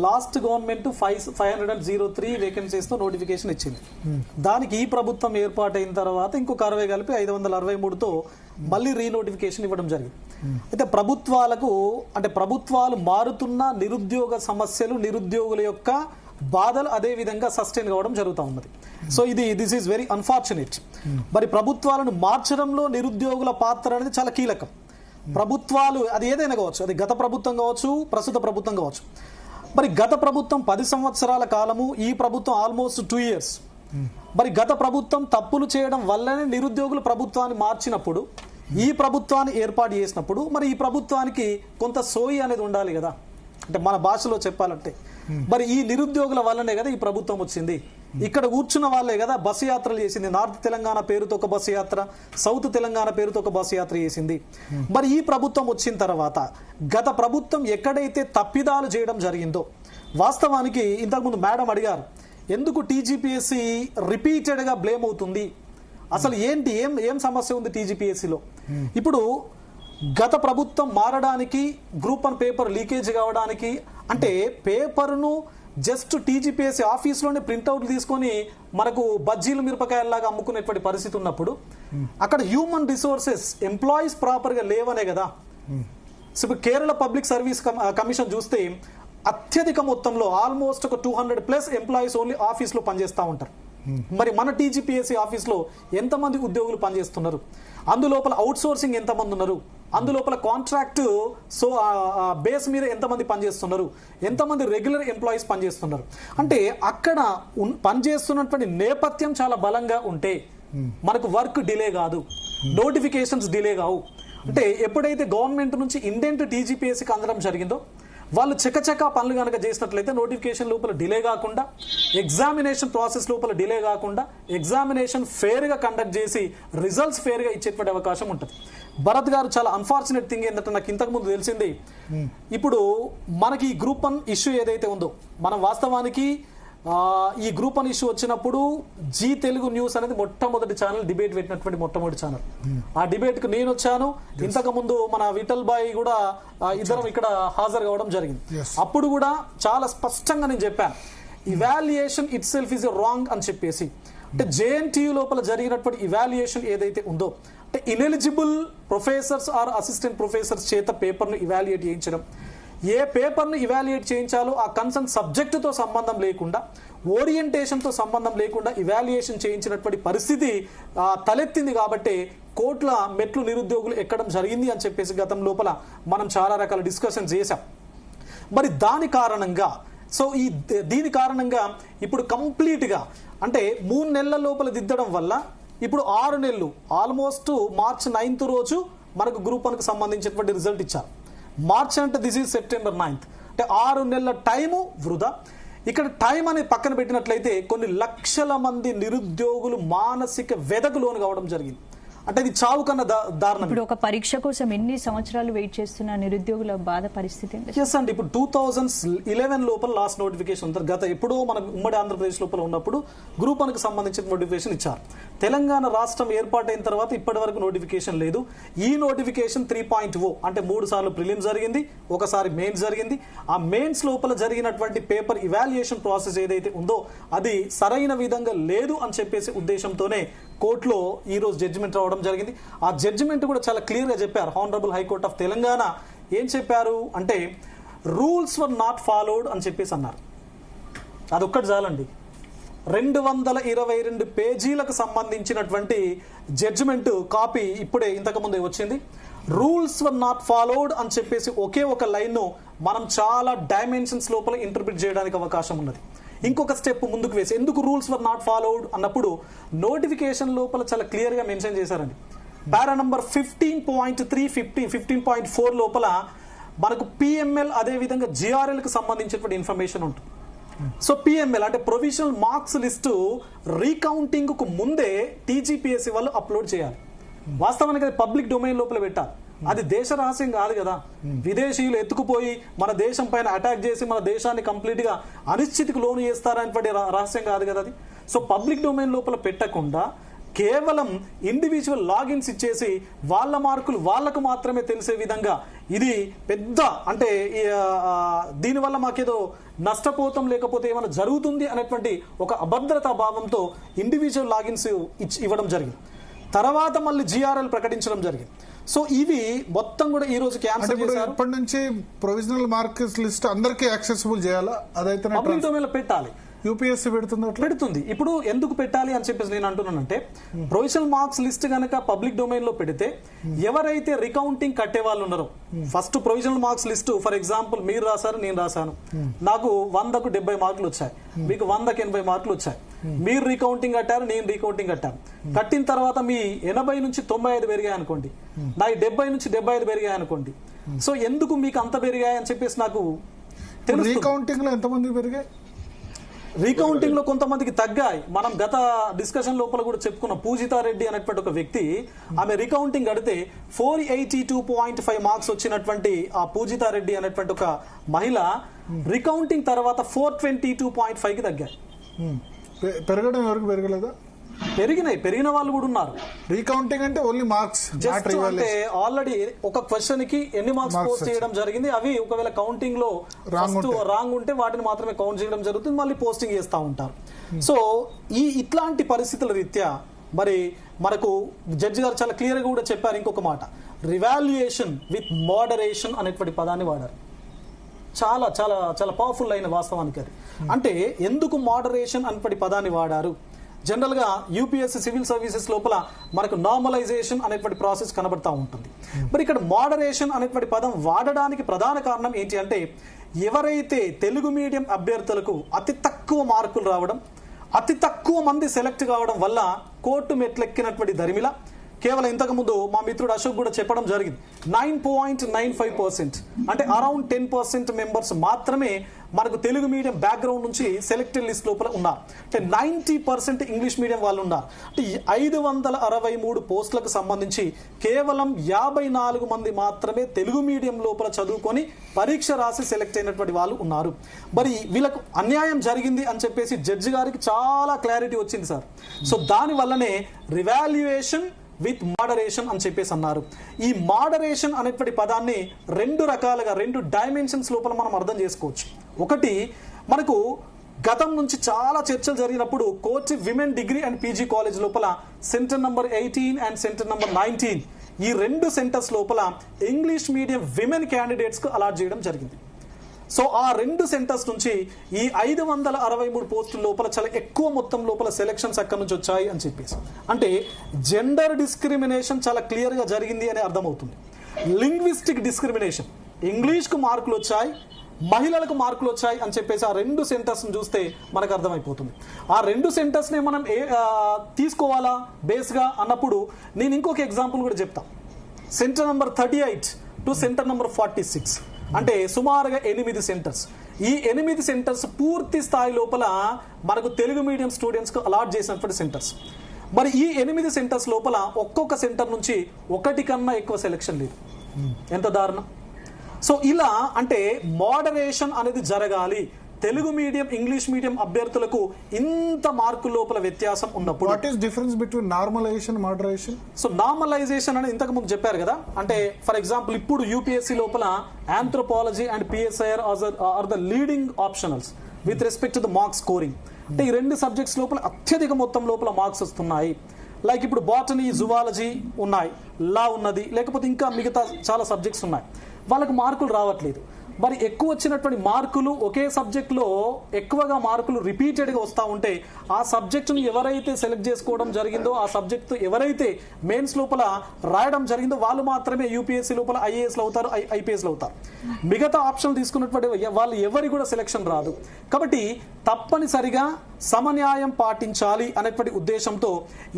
లాస్ట్ గవర్నమెంట్ 503 వేకెన్సీస్ తో నోటిఫికేషన్ ఇచ్చింది. దానికి ఈ ప్రభుత్వం ఏర్పాటైన తర్వాత ఇంకొక 60 కలిపి 563తో మళ్ళీ రీనోటిఫికేషన్ ఇవ్వడం జరిగింది. అయితే ప్రభుత్వాలు మారుతున్న నిరుద్యోగ సమస్యలు, నిరుద్యోగుల యొక్క బాధలు అదే విధంగా సస్టైన్ కావడం జరుగుతూ ఉన్నది. So this is very unfortunate. మరి ప్రభుత్వాలను మార్చడంలో నిరుద్యోగుల పాత్ర అనేది చాలా కీలకం. ప్రభుత్వాలు అది ఏదైనా కావచ్చు, అది గత ప్రభుత్వం కావచ్చు, ప్రస్తుత ప్రభుత్వం కావచ్చు. మరి గత ప్రభుత్వం 10 సంవత్సరాల కాలము, ఈ ప్రభుత్వం ఆల్మోస్ట్ 2 years. మరి గత ప్రభుత్వం తప్పులు చేయడం వల్లనే నిరుద్యోగులు ప్రభుత్వాన్ని మార్చినప్పుడు, ఈ ప్రభుత్వాన్ని ఏర్పాటు చేసినప్పుడు మరి ఈ ప్రభుత్వానికి కొంత సోయి అనేది ఉండాలి కదా. అంటే మన భాషలో చెప్పాలంటే మరి ఈ నిరుద్యోగుల వల్లనే కదా ఈ ప్రభుత్వం వచ్చింది. ఇక్కడ కూర్చున్న వాళ్ళే కదా బస్సు యాత్రలు చేసింది. నార్త్ తెలంగాణ పేరుతో ఒక బస్సు యాత్ర, సౌత్ తెలంగాణ పేరుతో ఒక బస్సు యాత్ర చేసింది. మరి ఈ ప్రభుత్వం వచ్చిన తర్వాత గత ప్రభుత్వం ఎక్కడైతే తప్పిదాలు చేయడం జరిగిందో, వాస్తవానికి ఇంతకుముందు మేడం అడిగారు ఎందుకు టీజీపీఎస్సీ రిపీటెడ్ గా బ్లేమ్ అవుతుంది, అసలు ఏంటి, ఏం సమస్య ఉంది టీజీపీఎస్సీలో? ఇప్పుడు గత ప్రభుత్వం మారడానికి, గ్రూప్ 1 పేపర్ లీకేజ్ కావడానికి, అంటే పేపర్ను జస్ట్ టీజీపీఎస్సీ ఆఫీస్లోనే ప్రింట్అవుట్లు తీసుకొని మనకు బజ్జీలు మిరపకాయల్లాగా అమ్ముకునేటువంటి పరిస్థితి ఉన్నప్పుడు అక్కడ హ్యూమన్ రిసోర్సెస్ ఎంప్లాయీస్ ప్రాపర్గా లేవనే కదా. ఇప్పుడు కేరళ పబ్లిక్ సర్వీస్ కమిషన్ చూస్తే అత్యధిక మొత్తంలో ఆల్మోస్ట్ ఒక 200+ ఎంప్లాయీస్ ఓన్లీ ఆఫీస్లో పనిచేస్తూ ఉంటారు. మరి మన టీజీపీఎస్సీ ఆఫీస్లో ఎంతమంది ఉద్యోగులు పనిచేస్తున్నారు, అందులోపల అవుట్ సోర్సింగ్ ఎంతమంది ఉన్నారు, అందులోపల కాంట్రాక్ట్ బేస్ మీద ఎంతమంది పనిచేస్తున్నారు, ఎంతమంది రెగ్యులర్ ఎంప్లాయీస్ పనిచేస్తున్నారు అంటే అక్కడ పనిచేస్తున్నటువంటి నేపథ్యం చాలా బలంగా ఉంటే మనకు వర్క్ డిలే కాదు, నోటిఫికేషన్స్ డిలే కావు. అంటే ఎప్పుడైతే గవర్నమెంట్ నుంచి ఇండెంట్ టీజీపీఎస్సీకి అందడం జరిగిందో వాళ్ళు చకచకా పనులు కనుక చేసినట్లయితే నోటిఫికేషన్ లోపల డిలే కాకుండా, ఎగ్జామినేషన్ ప్రాసెస్ లోపల డిలే కాకుండా ఎగ్జామినేషన్ ఫేర్గా కండక్ట్ చేసి రిజల్ట్స్ ఫేర్గా ఇచ్చేటువంటి అవకాశం ఉంటుంది. భరత్ గారు చాలా అన్ఫార్చునేట్ థింగ్ ఏంటంటే నాకు ఇంతకు ముందు తెలిసింది, ఇప్పుడు మనకి ఈ గ్రూప్ 1 ఇష్యూ ఏదైతే ఉందో మనం వాస్తవానికి ఈ గ్రూప్ 1 ఇష్యూ వచ్చినప్పుడు జీ తెలుగు న్యూస్ అనేది మొట్టమొదటి ఛానల్, డిబేట్ పెట్టినటువంటి మొట్టమొదటి ఛానల్. ఆ డిబేట్ కు నేను వచ్చాను, ఇంతకు ముందు మన విఠల్ బాయ్ కూడా ఇద్దరం ఇక్కడ హాజరు కావడం జరిగింది. అప్పుడు కూడా చాలా స్పష్టంగా నేను చెప్పాను, evaluation it self is wrong అని చెప్పేసి. అంటే జేఎన్టీయూ లోపల జరిగినటువంటి ఇవాల్యుయేషన్ ఏదైతే ఉందో అంటే ineligible professors or assistant professors చేత పేపర్ను ఇవాల్యుయేట్ చేయించడం, ఏ పేపర్ను ఇవాల్యుయేట్ చేయించాలో ఆ కన్సర్న్ సబ్జెక్టుతో సంబంధం లేకుండా, ఓరియంటేషన్తో సంబంధం లేకుండా ఇవాల్యుయేషన్ చేయించినటువంటి పరిస్థితి తలెత్తింది. కాబట్టి కోట్ల మెట్లు నిరుద్యోగులు ఎక్కడం జరిగింది అని చెప్పేసి గతం లోపల మనం చాలా రకాల డిస్కషన్స్ చేశాం. మరి దాని కారణంగా దీని కారణంగా ఇప్పుడు కంప్లీట్గా అంటే 3 నెలల లోపల దిద్దడం వల్ల ఇప్పుడు 6 నెలలు ఆల్మోస్ట్ మార్చ్ 9th రోజు మనకు గ్రూప్ 1కి సంబంధించినటువంటి రిజల్ట్ ఇచ్చారు. మార్చ్ అంటే దిస్ ఈజ్ సెప్టెంబర్ 9th, అంటే 6 నెలల టైము వృధా. ఇక్కడ టైం అనేది పక్కన పెట్టినట్లయితే కొన్ని లక్షల మంది నిరుద్యోగులు మానసిక వ్యధకు లోను కావడం జరిగింది. అంటే ఇది చావు కన్నా దారుణం. ఇప్పుడు ఒక పరీక్ష కోసం ఎన్ని సంవత్సరాలు వెయిట్ చేస్తున్న నిరుద్యోగుల బాధ పరిస్థితి ఎస్ అండి. ఇప్పుడు 2011 లోపల లాస్ట్ నోటిఫికేషన్ ఉంటుంది. గత ఎప్పుడో మన ఉమ్మడి ఆంధ్రప్రదేశ్ లోపల ఉన్నప్పుడు గ్రూప్ 1కి సంబంధించిన నోటిఫికేషన్ ఇచ్చారు. తెలంగాణ రాష్ట్రం ఏర్పాటైన తర్వాత ఇప్పటి వరకు నోటిఫికేషన్ లేదు. ఈ నోటిఫికేషన్ 3.0 అంటే 3 సార్లు ప్రిలిమ్స్ జరిగింది, ఒకసారి మెయిన్స్ జరిగింది. ఆ మెయిన్స్ లోపల జరిగినటువంటి పేపర్ ఇవాల్యుయేషన్ ప్రాసెస్ ఏదైతే ఉందో అది సరైన విధంగా లేదు అని చెప్పేసి ఉద్దేశంతోనే కోర్టులో ఈ రోజు జడ్జిమెంట్ రావడం జరిగింది. ఆ జడ్జిమెంట్ కూడా చాలా క్లియర్ గా చెప్పారు. హానరబుల్ హైకోర్ట్ ఆఫ్ తెలంగాణ ఏం చెప్పారు అంటే రూల్స్ వర్ నాట్ ఫాలోడ్ అని చెప్పేసి అన్నారు. అదొక్కటి చాలండి. 222 పేజీలకు సంబంధించినటువంటి జడ్జిమెంట్ కాపీ ఇప్పుడే ఇంతకుముందే వచ్చింది. రూల్స్ వర్ నాట్ ఫాలోడ్ అని చెప్పేసి ఒకే ఒక లైన్ మనం చాలా డైమెన్షన్స్ లోపల ఇంటర్ప్రిట్ చేయడానికి అవకాశం ఉన్నది. ఇంకొక స్టెప్ ముందుకు వేసి ఎందుకు రూల్స్ వర్ నాట్ ఫాలోడ్ అన్నప్పుడు నోటిఫికేషన్ లోపల చాలా క్లియర్ గా మెన్షన్ చేశారండి. పారా నంబర్ 15.3, 15.4 లోపల మనకు పిఎంఎల్ అదే విధంగా జిఆర్ఎల్ కి సంబంధించినటువంటి ఇన్ఫర్మేషన్ ఉంటుంది. సో పిఎంఎల్ అంటే ప్రొవిజనల్ మార్క్స్ లిస్టు రీకౌంటింగ్ కు ముందే టీజీపీఎస్సీ వాళ్ళు అప్లోడ్ చేయాలి. వాస్తవానికి అది పబ్లిక్ డొమైన్ లోపల పెట్టాలి. అది దేశ రహస్యం కాదు కదా. విదేశీయులు ఎత్తుకుపోయి మన దేశం పైన అటాక్ చేసి మన దేశాన్ని కంప్లీట్ గా అనిశ్చితికి లోను చేస్తారనేటువంటి రహస్యం కాదు కదా అది. సో పబ్లిక్ డొమైన్ లోపల పెట్టకుండా కేవలం ఇండివిజువల్ లాగిన్స్ ఇచ్చేసి వాళ్ళ మార్కులు వాళ్ళకు మాత్రమే తెలిసే విధంగా ఇది పెద్ద అంటే దీనివల్ల మాకేదో నష్టపోతాం లేకపోతే ఏమైనా జరుగుతుంది అనేటువంటి ఒక అభద్రతా భావంతో ఇండివిజువల్ లాగిన్స్ ఇవ్వడం జరిగింది. తర్వాత మళ్ళీ జిఆర్ఎల్ ప్రకటించడం జరిగింది. సో ఇవి మొత్తం కూడా ఈ రోజు క్యాన్సిల్ చేశారు. ఇప్పటి నుంచి ప్రొవిజనల్ మార్క్స్ లిస్ట్ అందరికీ యాక్సెసిబుల్ చేయాలా? అదైతే పబ్లిక్ డొమైన్ లో పెట్టాలి. యూపీఎస్సీ పెడుతుంది. ఇప్పుడు ఎందుకు పెట్టాలి అని చెప్పేసి నేను అంటున్నానంటే ప్రొవిజనల్ మార్క్స్ లిస్ట్ గనక పబ్లిక్ డొమైన్ లో పెడితే ఎవరైతే రికౌంటింగ్ కట్టే వాళ్ళు ఉన్నారో first provisional marks list for example మీరు రాశారు, నేను రాశాను, నాకు 100కు 70 మార్కులు వచ్చాయి, మీకు 100కి 80 మార్కులు వచ్చాయి. మీరు రీకౌంటింగ్ కట్టారు, నేను రీకౌంటింగ్ కట్టాను. కట్టిన తర్వాత మీ 80 నుంచి 95 పెరిగాయి అనుకోండి, నా 70 నుంచి 75 పెరిగాయి అనుకోండి. సో ఎందుకు మీకు అంత పెరిగాయి అని చెప్పేసి నాకు తెలుసు. రీకౌంటింగ్ లో ఎంతమంది పెరిగాయి? రీకౌంటింగ్ లో కొంతమందికి తగ్గాయి. మనం గత డిస్కషన్ లోపల కూడా చెప్పుకున్న పూజితారెడ్డి అనేటువంటి ఒక వ్యక్తి ఆమె రీకౌంటింగ్ కడితే 482.5 మార్క్స్ వచ్చినటువంటి ఆ పూజితారెడ్డి అనేటువంటి ఒక మహిళ రీకౌంటింగ్ తర్వాత 422.5 కి తగ్గాయి. పెరగడం ఎవరికి పెరగలేదా? పెరిగిన వాళ్ళు కూడా ఉన్నారు. రీకౌంటింగ్ అంటే ఓన్లీ మార్క్స్ అంటే ఆల్రెడీ ఒక క్వశ్చన్ కి ఎన్ని మార్క్స్ పోస్ట్ చేయడం జరిగింది, అవి ఒకవేళ కౌంటింగ్ లో రాంగ్ ఉంటే వాటిని మాత్రమే కౌంట్ చేయడం జరుగుతుంది, మళ్ళీ పోస్టింగ్ చేస్తూ ఉంటారు. సో ఇట్లాంటి పరిస్థితుల రీత్యా మరి మనకు జడ్జి గారు చాలా క్లియర్ గా కూడా చెప్పారు. ఇంకొక మాట, రివాల్యుయేషన్ విత్ మోడరేషన్ అనేటువంటి పదాన్ని వాడారు. చాలా చాలా చాలా పవర్ఫుల్ అయిన వాస్తవానికి అది. అంటే ఎందుకు మోడరేషన్ అనేటువంటి పదాన్ని వాడారు? జనరల్ గా యూపీఎస్సీ సివిల్ సర్వీసెస్ లోపల మనకు నార్మలైజేషన్ అనేటువంటి ప్రాసెస్ కనబడతా ఉంటుంది. మరి ఇక్కడ మోడరేషన్ అనేటువంటి పదం వాడడానికి ప్రధాన కారణం ఏంటి అంటే, ఎవరైతే తెలుగు మీడియం అభ్యర్థులకు అతి తక్కువ మార్కులు రావడం, అతి తక్కువ మంది సెలెక్ట్ కావడం వల్ల కోర్టు మెట్లెక్కినటువంటి దరిమిల కేవలం ఇంతకుముందు మా మిత్రుడు అశోక్ కూడా చెప్పడం జరిగింది, 9.95%, అంటే అరౌండ్ 10% మెంబర్స్ మాత్రమే మనకు తెలుగు మీడియం బ్యాక్గ్రౌండ్ నుంచి సెలెక్టెడ్ లిస్ట్ లోపల ఉన్నారు. అంటే 90% ఇంగ్లీష్ మీడియం వాళ్ళు ఉన్నారు. అంటే 563 పోస్టులకు సంబంధించి కేవలం 54 మంది మాత్రమే తెలుగు మీడియం లోపల చదువుకొని పరీక్ష రాసి సెలెక్ట్ అయినటువంటి వాళ్ళు ఉన్నారు. మరి వీళ్ళకు అన్యాయం జరిగింది అని చెప్పేసి జడ్జి గారికి చాలా క్లారిటీ వచ్చింది సార్. సో దాని వల్లనే రివాల్యుయేషన్ విత్ మోడరేషన్ అని చెప్పేసి అన్నారు. ఈ మోడరేషన్ అనేటువంటి పదాన్ని రెండు రకాలుగా, రెండు డైమెన్షన్స్ లోపల మనం అర్థం చేసుకోవచ్చు. ఒకటి, మనకు గతం నుంచి చాలా చర్చలు జరిగినప్పుడు Koti women degree and PG college లోపల centre number 18 and centre number 19 ఈ రెండు సెంటర్స్ లోపల ఇంగ్లీష్ మీడియం విమెన్ క్యాండిడేట్స్ కు అలాట్ చేయడం జరిగింది. సో ఆ రెండు సెంటర్స్ నుంచి ఈ 563 పోస్టుల లోపల చాలా ఎక్కువ మొత్తం లోపల సెలక్షన్స్ అక్కడి నుంచి వచ్చాయి అని చెప్పేసి, అంటే జెండర్ డిస్క్రిమినేషన్ చాలా క్లియర్ గా జరిగింది అని అర్థమవుతుంది. లింగ్విస్టిక్ డిస్క్రిమినేషన్, ఇంగ్లీష్ కు మార్కులు వచ్చాయి, మహిళలకు మార్కులు వచ్చాయి అని చెప్పేసి ఆ రెండు సెంటర్స్ చూస్తే మనకు అర్థమైపోతుంది. ఆ రెండు సెంటర్స్ ని మనం తీసుకోవాలా బేస్ గా అన్నప్పుడు నేను ఇంకొక ఎగ్జాంపుల్ కూడా చెప్తా. Centre number 38 to centre number 46, అంటే సుమారుగా 8 సెంటర్స్. ఈ 8 సెంటర్స్ పూర్తి స్థాయి లోపల మనకు తెలుగు మీడియం స్టూడెంట్స్ కు అలాట్ చేసినటువంటి సెంటర్స్. మరి ఈ 8 సెంటర్స్ లోపల ఒక్కొక్క సెంటర్ నుంచి ఒకటి కన్నా ఎక్కువ సెలెక్షన్ లేదు. ఎంత దారుణం! సో ఇలా అంటే మోడరేషన్ అనేది జరగాలి. తెలుగు మీడియం ఇంగ్లీష్ మీడియం అభ్యర్థులకు ఇంత మార్కుల లోపల వ్యత్యాసం ఉన్నప్పుడు what is difference between normalisation moderation? So normalisation అని ఇంతకు ముందు చెప్పారు కదా, అంటే ఫర్ ఎగ్జాంపుల్ ఇప్పుడు యూపీఎస్సీ లోపల anthropology and PSIR are the leading optionals with respect to the marks scoring. అంటే ఈ రెండు సబ్జెక్ట్స్ లోపల అత్యధిక మొత్తం లోపల మార్క్స్ వస్తున్నాయి. లైక్ ఇప్పుడు బాటనీ, జువాలజీ ఉన్నాయి, లా ఉన్నది, లేకపోతే ఇంకా మిగతా చాలా సబ్జెక్ట్స్ ఉన్నాయి, వాళ్ళకు మార్కులు రావట్లేదు. మరి ఎక్కువ వచ్చినటువంటి మార్కులు ఒకే సబ్జెక్ట్ లో ఎక్కువగా మార్కులు రిపీటెడ్ గా వస్తూ ఉంటే ఆ సబ్జెక్ట్ ను ఎవరైతే సెలెక్ట్ చేసుకోవడం జరిగిందో, ఆ సబ్జెక్ట్ ఎవరైతే మెయిన్స్ లోపల రాయడం జరిగిందో వాళ్ళు మాత్రమే యూపీఎస్సీ లోపల ఐఏఎస్ అవుతారు, ఐపీఎస్ అవుతారు. మిగతా ఆప్షన్ తీసుకున్నటువంటి వాళ్ళు ఎవరికి కూడా సెలెక్షన్ రాదు. కాబట్టి తప్పనిసరిగా సమన్యాయం పాటించాలి అనేటువంటి ఉద్దేశంతో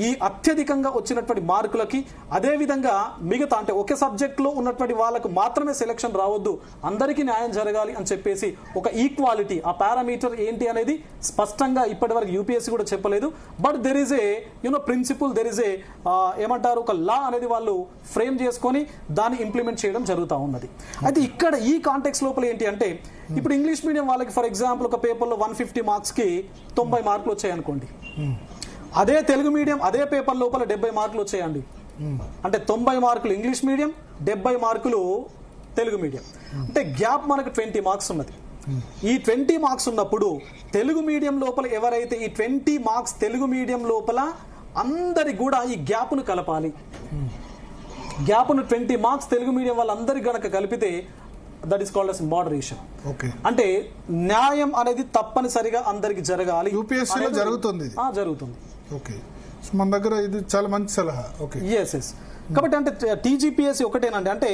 ఈ అత్యధికంగా వచ్చినటువంటి మార్కులకి, అదేవిధంగా మిగతా అంటే ఒకే సబ్జెక్ట్ లో ఉన్నటువంటి వాళ్ళకు మాత్రమే సెలెక్షన్ రావద్దు, అందరికీ న్యాయం జరగాలి అని చెప్పేసి ఒక ఈక్వాలిటీ, ఆ పారామీటర్ ఏంటి అనేది స్పష్టంగా ఇప్పటి వరకు యూపీఎస్సీ కూడా చెప్పలేదు. But there is a principle, there is a ఏమంటారు ఒక లా అనేది వాళ్ళు ఫ్రేమ్ చేసుకొని దాన్ని ఇంప్లిమెంట్ చేయడం జరుగుతూ ఉన్నది. అయితే ఇక్కడ ఈ కాంటెక్స్ లోపల ఏంటి అంటే, ఇప్పుడు ఇంగ్లీష్ మీడియం వాళ్ళకి ఫర్ ఎగ్జాంపుల్ ఒక పేపర్లో 150 మార్క్స్ కి 90 మార్కులు వచ్చాయి అనుకోండి. అదే తెలుగు మీడియం అదే పేపర్ లోపల 70 మార్కులు వచ్చాయండి. అంటే 90 మార్కులు ఇంగ్లీష్ మీడియం, 70 మార్కులు తెలుగు మీడియం. అంటే గ్యాప్ మనకు 20 మార్క్స్ ఉన్నది. ఈ 20 మార్క్స్ ఉన్నప్పుడు తెలుగు మీడియం లోపల ఎవరైతే ఈ 20 మార్క్స్ తెలుగు మీడియం లోపల అందరి కూడా ఈ గ్యాప్ను కలపాలి. గ్యాప్ను 20 మార్క్స్ తెలుగు మీడియం వాళ్ళందరికి గనక కలిపితే that is called as moderation. అంటే న్యాయం అనేది తప్పనిసరిగా అందరికి జరగాలి. యూపీఎస్సీలో జరుగుతుంది. ఓకే, మన దగ్గర ఇది చాలా మంచి సలహా. Okay, yes. కాబట్టి అంటే టీజీపీఎస్సీ ఒకటేనండి, అంటే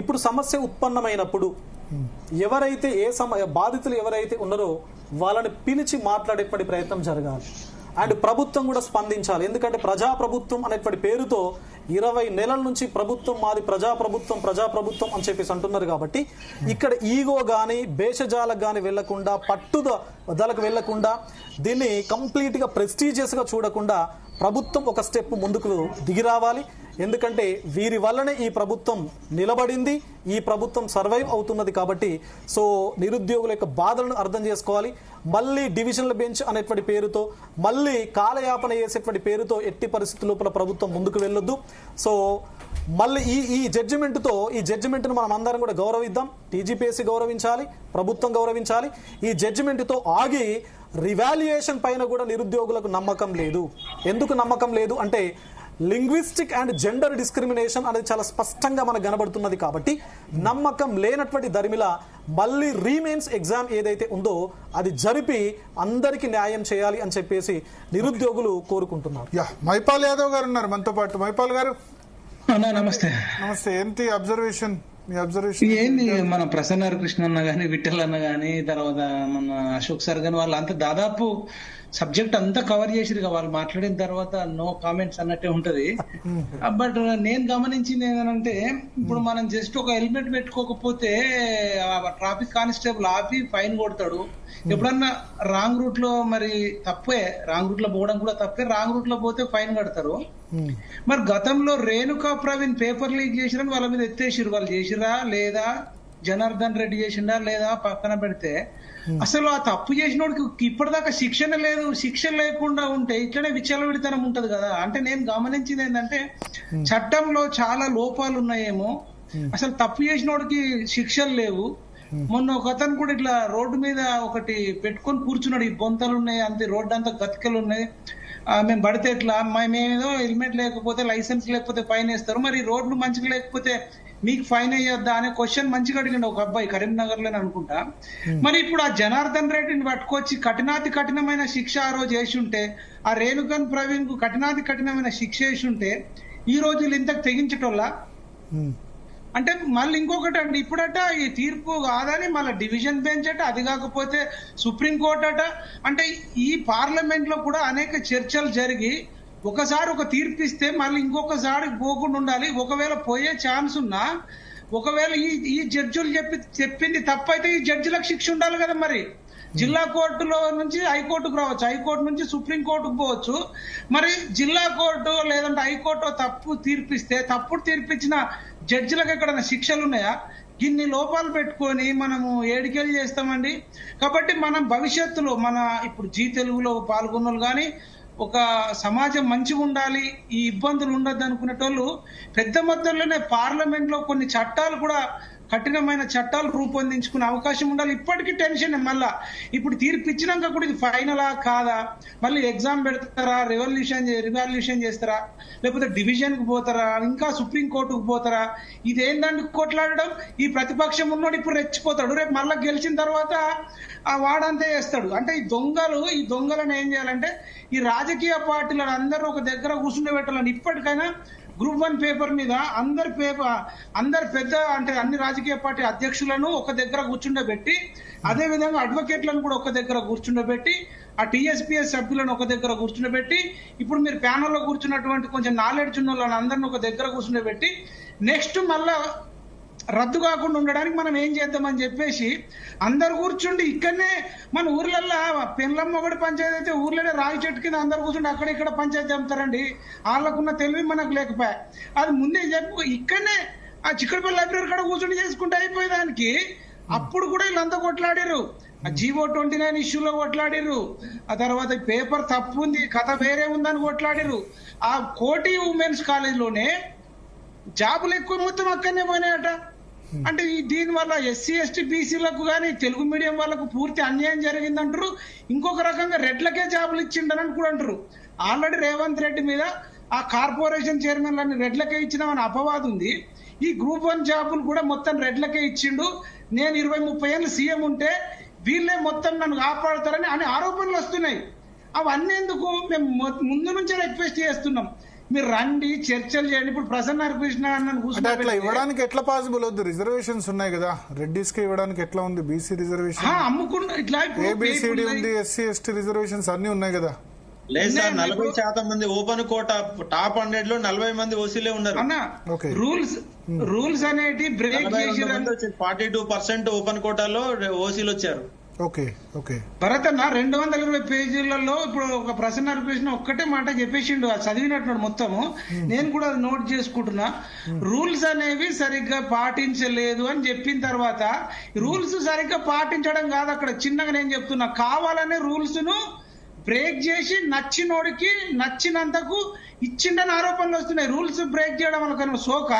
ఇప్పుడు సమస్య ఉత్పన్నమైనప్పుడు ఎవరైతే బాధితులు ఎవరైతే ఉన్నారో వాళ్ళని పిలిచి మాట్లాడేటువంటి ప్రయత్నం జరగాలి. అండ్ ప్రభుత్వం కూడా స్పందించాలి. ఎందుకంటే ప్రజాప్రభుత్వం అనేటువంటి పేరుతో 20 నెలల నుంచి ప్రభుత్వం మాది ప్రజాప్రభుత్వం అని చెప్పేసి అంటున్నారు. కాబట్టి ఇక్కడ ఈగో గాని భేషజాలకు గాని వెళ్లకుండా, పట్టుదలకు వెళ్లకుండా, దీన్ని కంప్లీట్ గా ప్రెస్టీజియస్ గా చూడకుండా ప్రభుత్వం ఒక స్టెప్ ముందుకు దిగి రావాలి. ఎందుకంటే వీరి వల్లనే ఈ ప్రభుత్వం నిలబడింది, ఈ ప్రభుత్వం సర్వైవ్ అవుతున్నది. కాబట్టి సో నిరుద్యోగుల యొక్క బాధలను అర్థం చేసుకోవాలి. మళ్ళీ డివిజనల్ బెంచ్ అనేటువంటి పేరుతో, మళ్ళీ కాలయాపన చేసేటువంటి పేరుతో ఎట్టి పరిస్థితుల లోపల ప్రభుత్వం ముందుకు వెళ్ళొద్దు. సో మళ్ళీ ఈ జడ్జిమెంట్ను మనం అందరం కూడా గౌరవిద్దాం. టీజీపీఎస్సీ గౌరవించాలి, ప్రభుత్వం గౌరవించాలి. ఈ జడ్జిమెంట్తో ఆగి రివాల్యుయేషన్ పైన కూడా నిరుద్యోగులకు నమ్మకం లేదు. ఎందుకు నమ్మకం లేదు అంటే, లింగ్విస్టిక్ అండ్ జెండర్ డిస్క్రిమినేషన్ అనేది చాలా స్పష్టంగా మనకు కనబడుతున్నది. కాబట్టి నమ్మకం లేనటువంటి దరిమిల మళ్ళీ రీమెయిన్స్ ఎగ్జామ్ ఏదైతే ఉందో అది జరిపి అందరికి న్యాయం చేయాలి అని చెప్పేసి నిరుద్యోగులు కోరుకుంటున్నారు. మైపాల్ యాదవ్ గారు ఉన్నారు మనతో పాటు. మైపాల్ గారు నమస్తే. నమస్తే. ఏంటి అబ్జర్వేషన్? ఏంది మన ప్రసన్న కృష్ణ అన్న గాని, విఠల్ అన్న గాని, తర్వాత మన అశోక్ సార్ గాని వాళ్ళంతా దాదాపు సబ్జెక్ట్ అంతా కవర్ చేసిరు. వాళ్ళు మాట్లాడిన తర్వాత నో కామెంట్స్ అన్నట్టే ఉంటది. బట్ నేను గమనించింది ఏంటంటే, ఇప్పుడు మనం జస్ట్ ఒక హెల్మెట్ పెట్టుకోకపోతే ట్రాఫిక్ కానిస్టేబుల్ ఆపి ఫైన్ కొడతాడు. ఎప్పుడన్నా రాంగ్ రూట్ లో, మరి తప్పే, రాంగ్ రూట్ లో పోవడం కూడా తప్పే, రాంగ్ రూట్ లో పోతే ఫైన్ కడతారు. మరి గతంలో రేణుకా ప్రవీణ్ పేపర్ లీక్ చేసిరని వాళ్ళ మీద ఎత్తేసిరు. వాళ్ళు చేసిరా లేదా, జనార్దన్ రెడ్డి చేసిండా లేదా పక్కన పెడితే, అసలు ఆ తప్పు చేసినోడికి ఇప్పటిదాకా శిక్షణ లేదు. శిక్షణ లేకుండా ఉంటే ఇట్లనే విచ్చలవిడితనం ఉంటది కదా. అంటే నేను గమనించింది ఏంటంటే, చట్టంలో చాలా లోపాలు ఉన్నాయేమో. అసలు తప్పు చేసినోడికి శిక్షలు లేవు. మొన్న ఒక అతను కూడా ఇట్లా రోడ్డు మీద ఒకటి పెట్టుకొని కూర్చున్నాడు, ఈ బొంతలు ఉన్నాయి, అంతే రోడ్డు అంతా గతికలు ఉన్నాయి, మేము పడితే ఎట్లా, మేమేదో హెల్మెట్ లేకపోతే, లైసెన్స్ లేకపోతే ఫైన్ వేస్తారు, మరి రోడ్లు మంచిగా లేకపోతే మీకు ఫైన్ అయ్యొద్దా అనే క్వశ్చన్ మంచిగా అడిగిండు ఒక అబ్బాయి, కరీంనగర్ లోనే అనుకుంటా. మరి ఇప్పుడు ఆ జనార్దన్ రెడ్డిని పట్టుకొచ్చి కఠినాతి కఠినమైన శిక్ష ఆ రోజు వేసి ఉంటే, ఆ రేణుకన్ ప్రవీణ్ కు కఠినాతి కఠినమైన శిక్ష వేసి ఉంటే ఈ రోజు ఇంతకు తెగించటోళ్ళ. అంటే మళ్ళీ ఇంకొకటి అండి, ఇప్పుడట ఈ తీర్పు కాదని మళ్ళీ డివిజన్ బెంచ్ అట, అది కాకపోతే సుప్రీంకోర్టు అట. అంటే ఈ పార్లమెంట్ లో కూడా అనేక చర్చలు జరిగి ఒకసారి ఒక తీర్పు ఇస్తే మళ్ళీ ఇంకొకసారి పోకుండా ఉండాలి. ఒకవేళ పోయే ఛాన్స్ ఉన్నా, ఒకవేళ ఈ జడ్జిలు చెప్పింది తప్పైతే ఈ జడ్జిలకు శిక్ష ఉండాలి కదా. మరి జిల్లా కోర్టులో నుంచి హైకోర్టుకు రావచ్చు, హైకోర్టు నుంచి సుప్రీంకోర్టుకు పోవచ్చు. మరి జిల్లా కోర్టు లేదంటే హైకోర్టు తప్పు తీర్పిస్తే, తప్పుడు తీర్పిచ్చిన జడ్జిలకు ఎక్కడైనా శిక్షలు ఉన్నాయా? ఇన్ని లోపాలు పెట్టుకొని మనము ఏడికేలు చేస్తామండి. కాబట్టి మనం భవిష్యత్తులో మన ఇప్పుడు జీ తెలుగులో పాల్గొన్న కానీ ఒక సమాజం మంచిగా ఉండాలి, ఈ ఇబ్బందులు ఉండద్దు అనుకునేటోళ్ళు పెద్ద మొత్తంలోనే పార్లమెంట్ లో కొన్ని చట్టాలు కూడా, కఠినమైన చట్టాలు రూపొందించుకునే అవకాశం ఉండాలి. ఇప్పటికీ టెన్షన్. మళ్ళా ఇప్పుడు తీర్పు ఇచ్చినాక కూడా ఇది ఫైనలా కాదా, మళ్ళీ ఎగ్జామ్ పెడతారా, రివాల్యూషన్ చేస్తారా, లేకపోతే డివిజన్ కు పోతారా, ఇంకా సుప్రీం కోర్టుకు పోతారా? ఇదేందండి కొట్లాడడం? ఈ ప్రతిపక్షం ఉన్నోడు ఇప్పుడు రెచ్చిపోతాడు, రేపు మళ్ళా గెలిచిన తర్వాత ఆ వాడంతే చేస్తాడు. అంటే ఈ దొంగలను ఏం చేయాలంటే, ఈ రాజకీయ పార్టీలను అందరూ ఒక దగ్గర కూర్చుండబెట్టాలని. ఇప్పటికైనా గ్రూప్ 1 పేపర్ మీద అందరు పెద్ద అంటే అన్ని రాజకీయ పార్టీ అధ్యక్షులను ఒక దగ్గర కూర్చుండబెట్టి, అదే విధంగా అడ్వకేట్లను కూడా ఒక దగ్గర కూర్చుండబెట్టి, ఆ టీఎస్పీఎస్ సభ్యులను ఒక దగ్గర కూర్చుండబెట్టి, ఇప్పుడు మీరు ప్యానల్లో కూర్చున్నటువంటి కొంచెం నాలెడ్జ్ ఉన్న వాళ్ళని అందరిని ఒక దగ్గర కూర్చుండబెట్టి, నెక్స్ట్ మళ్ళా రద్దు కాకుండా ఉండడానికి మనం ఏం చేద్దామని చెప్పేసి అందరు కూర్చుండి, ఇక్కడనే మన ఊర్లల్లో పెన్లమ్మ ఒకటి పంచాయతీ అయితే ఊర్లోనే రాగి చెట్టు కింద అందరు కూర్చుండి అక్కడ ఇక్కడ పంచాయతీ చెప్తారండి. వాళ్ళకున్న తెలివి మనకు లేకపోయా. అది ముందే చెప్పు, ఇక్కడనే ఆ చిక్కడపల్లి లైబ్రరీ కూడా కూర్చుండి చేసుకుంటే అయిపోయేదానికి. అప్పుడు కూడా వీళ్ళంతా కొట్లాడారు, ఆ జీవో 29 ఇష్యూలో కొట్లాడారు, ఆ తర్వాత పేపర్ తప్పు ఉంది, కథ వేరే ఉందని కొట్లాడారు. ఆ కోటి ఉమెన్స్ కాలేజ్-లోనే జాబులు ఎక్కువ మొత్తం అక్కడనే పోయినాయట. అంటే దీని వల్ల ఎస్సీ ఎస్టీ బీసీలకు కానీ తెలుగు మీడియం వాళ్ళకు పూర్తి అన్యాయం జరిగిందంటారు. ఇంకొక రకంగా రెడ్లకే జాబులు ఇచ్చిండని కూడా అంటారు. ఆల్రెడీ రేవంత్ రెడ్డి మీద ఆ కార్పొరేషన్ చైర్మన్లన్నీ రెడ్లకే ఇచ్చినామని అపవాదు ఉంది. ఈ గ్రూప్ 1 జాబులు కూడా మొత్తం రెడ్లకే ఇచ్చిండు. నేను 20-30 ఏళ్ళు సీఎం ఉంటే వీళ్ళే మొత్తం నన్ను కాపాడుతారని అనే ఆరోపణలు వస్తున్నాయి. అవన్నీ ఎందుకు? మేము ముందు నుంచే రిక్వెస్ట్ చేస్తున్నాం, మీరు రండి, చర్చలు చేయండి. ఇప్పుడు ప్రసన్న కృష్ణ అట్లా ఇవ్వడానికి ఎట్లా పాసిబుల్ అవుతుంది? రిజర్వేషన్స్ ఉన్నాయి కదా, రెడ్డిస్ కి ఇవ్వడానికి ఎట్లా ఉంది? బీసీ రిజర్వేషన్ అమ్ముకున్న ఇట్లా ఏబిసిడి ఉంది, ఎస్సీ ఎస్టీ రిజర్వేషన్స్ అన్ని ఉన్నాయి కదా. లేదు సార్, 40% మంది ఓపెన్ కోట టాప్ 100 లో 40 మంది ఓసీలే ఉన్నారు అన్న. రూల్స్ అనేటి బ్రేక్ చేసి 42% ఓపెన్ కోటాలో ఓసీలు వచ్చారు. భరత్ అన్న 220 పేజీలలో ఇప్పుడు ఒక ప్రసన్న కృష్ణ ఒక్కటే మాట చెప్పేసిండు, చదివినట్టు మొత్తము. నేను కూడా అది నోట్ చేసుకుంటున్నా. రూల్స్ అనేవి సరిగ్గా పాటించలేదు అని చెప్పిన తర్వాత, రూల్స్ సరిగ్గా పాటించడం కాదు అక్కడ, చిన్నగా నేను చెప్తున్నా, కావాలనే రూల్స్ ను బ్రేక్ చేసి నచ్చినోడికి నచ్చినంతకు ఇచ్చిండని ఆరోపణలు వస్తున్నాయి. రూల్స్ బ్రేక్ చేయడం వల్ల సోక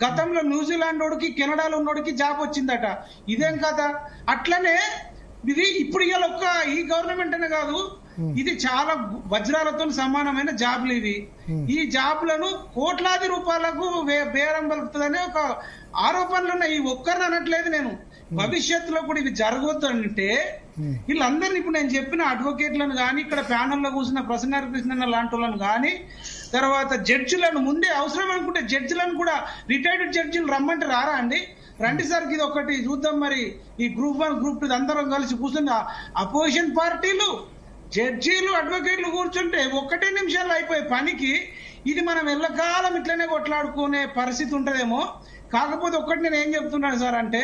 గతంలో న్యూజిలాండ్ వాడికి, కెనడాలో ఉన్నోడికి జాబ్ వచ్చిందట. ఇదేం కదా? అట్లనే ఇది ఇప్పుడు ఇవాళ ఒక్క ఈ గవర్నమెంట్ అనే కాదు, ఇది చాలా వజ్రాలతో సమానమైన జాబ్లు ఇవి. ఈ జాబ్లను కోట్లాది రూపాయలకు బేరం పలుకుతుందనే ఒక ఆరోపణలు ఉన్నాయి. ఈ ఒక్కరిని అనట్లేదు నేను, భవిష్యత్తులో కూడా ఇవి జరగొద్దు అంటే వీళ్ళందరినీ ఇప్పుడు నేను చెప్పిన అడ్వకేట్లను కానీ, ఇక్కడ ప్యానల్లో కూర్చున్న ప్రసన్న కృష్ణ లాంటి వాళ్ళని కానీ, తర్వాత జడ్జిలను ముందే అవసరం అనుకుంటే జడ్జిలను కూడా రిటైర్డ్ జడ్జిలు రమ్మంటే రారా అండి? రండి సార్, ఇది ఒకటి చూద్దాం. మరి ఈ గ్రూప్ 1 గ్రూప్ 2 అందరం కలిసి కూర్చుని అపోజిషన్ పార్టీలు, జడ్జీలు, అడ్వకేట్లు కూర్చుంటే 1 నిమిషాల్లో అయిపోయే పనికి ఇది మనం ఎల్లకాలం ఇట్లనే కొట్లాడుకునే పరిస్థితి ఉంటదేమో. కాకపోతే ఒక్కటి నేను ఏం చెప్తున్నాను సార్ అంటే,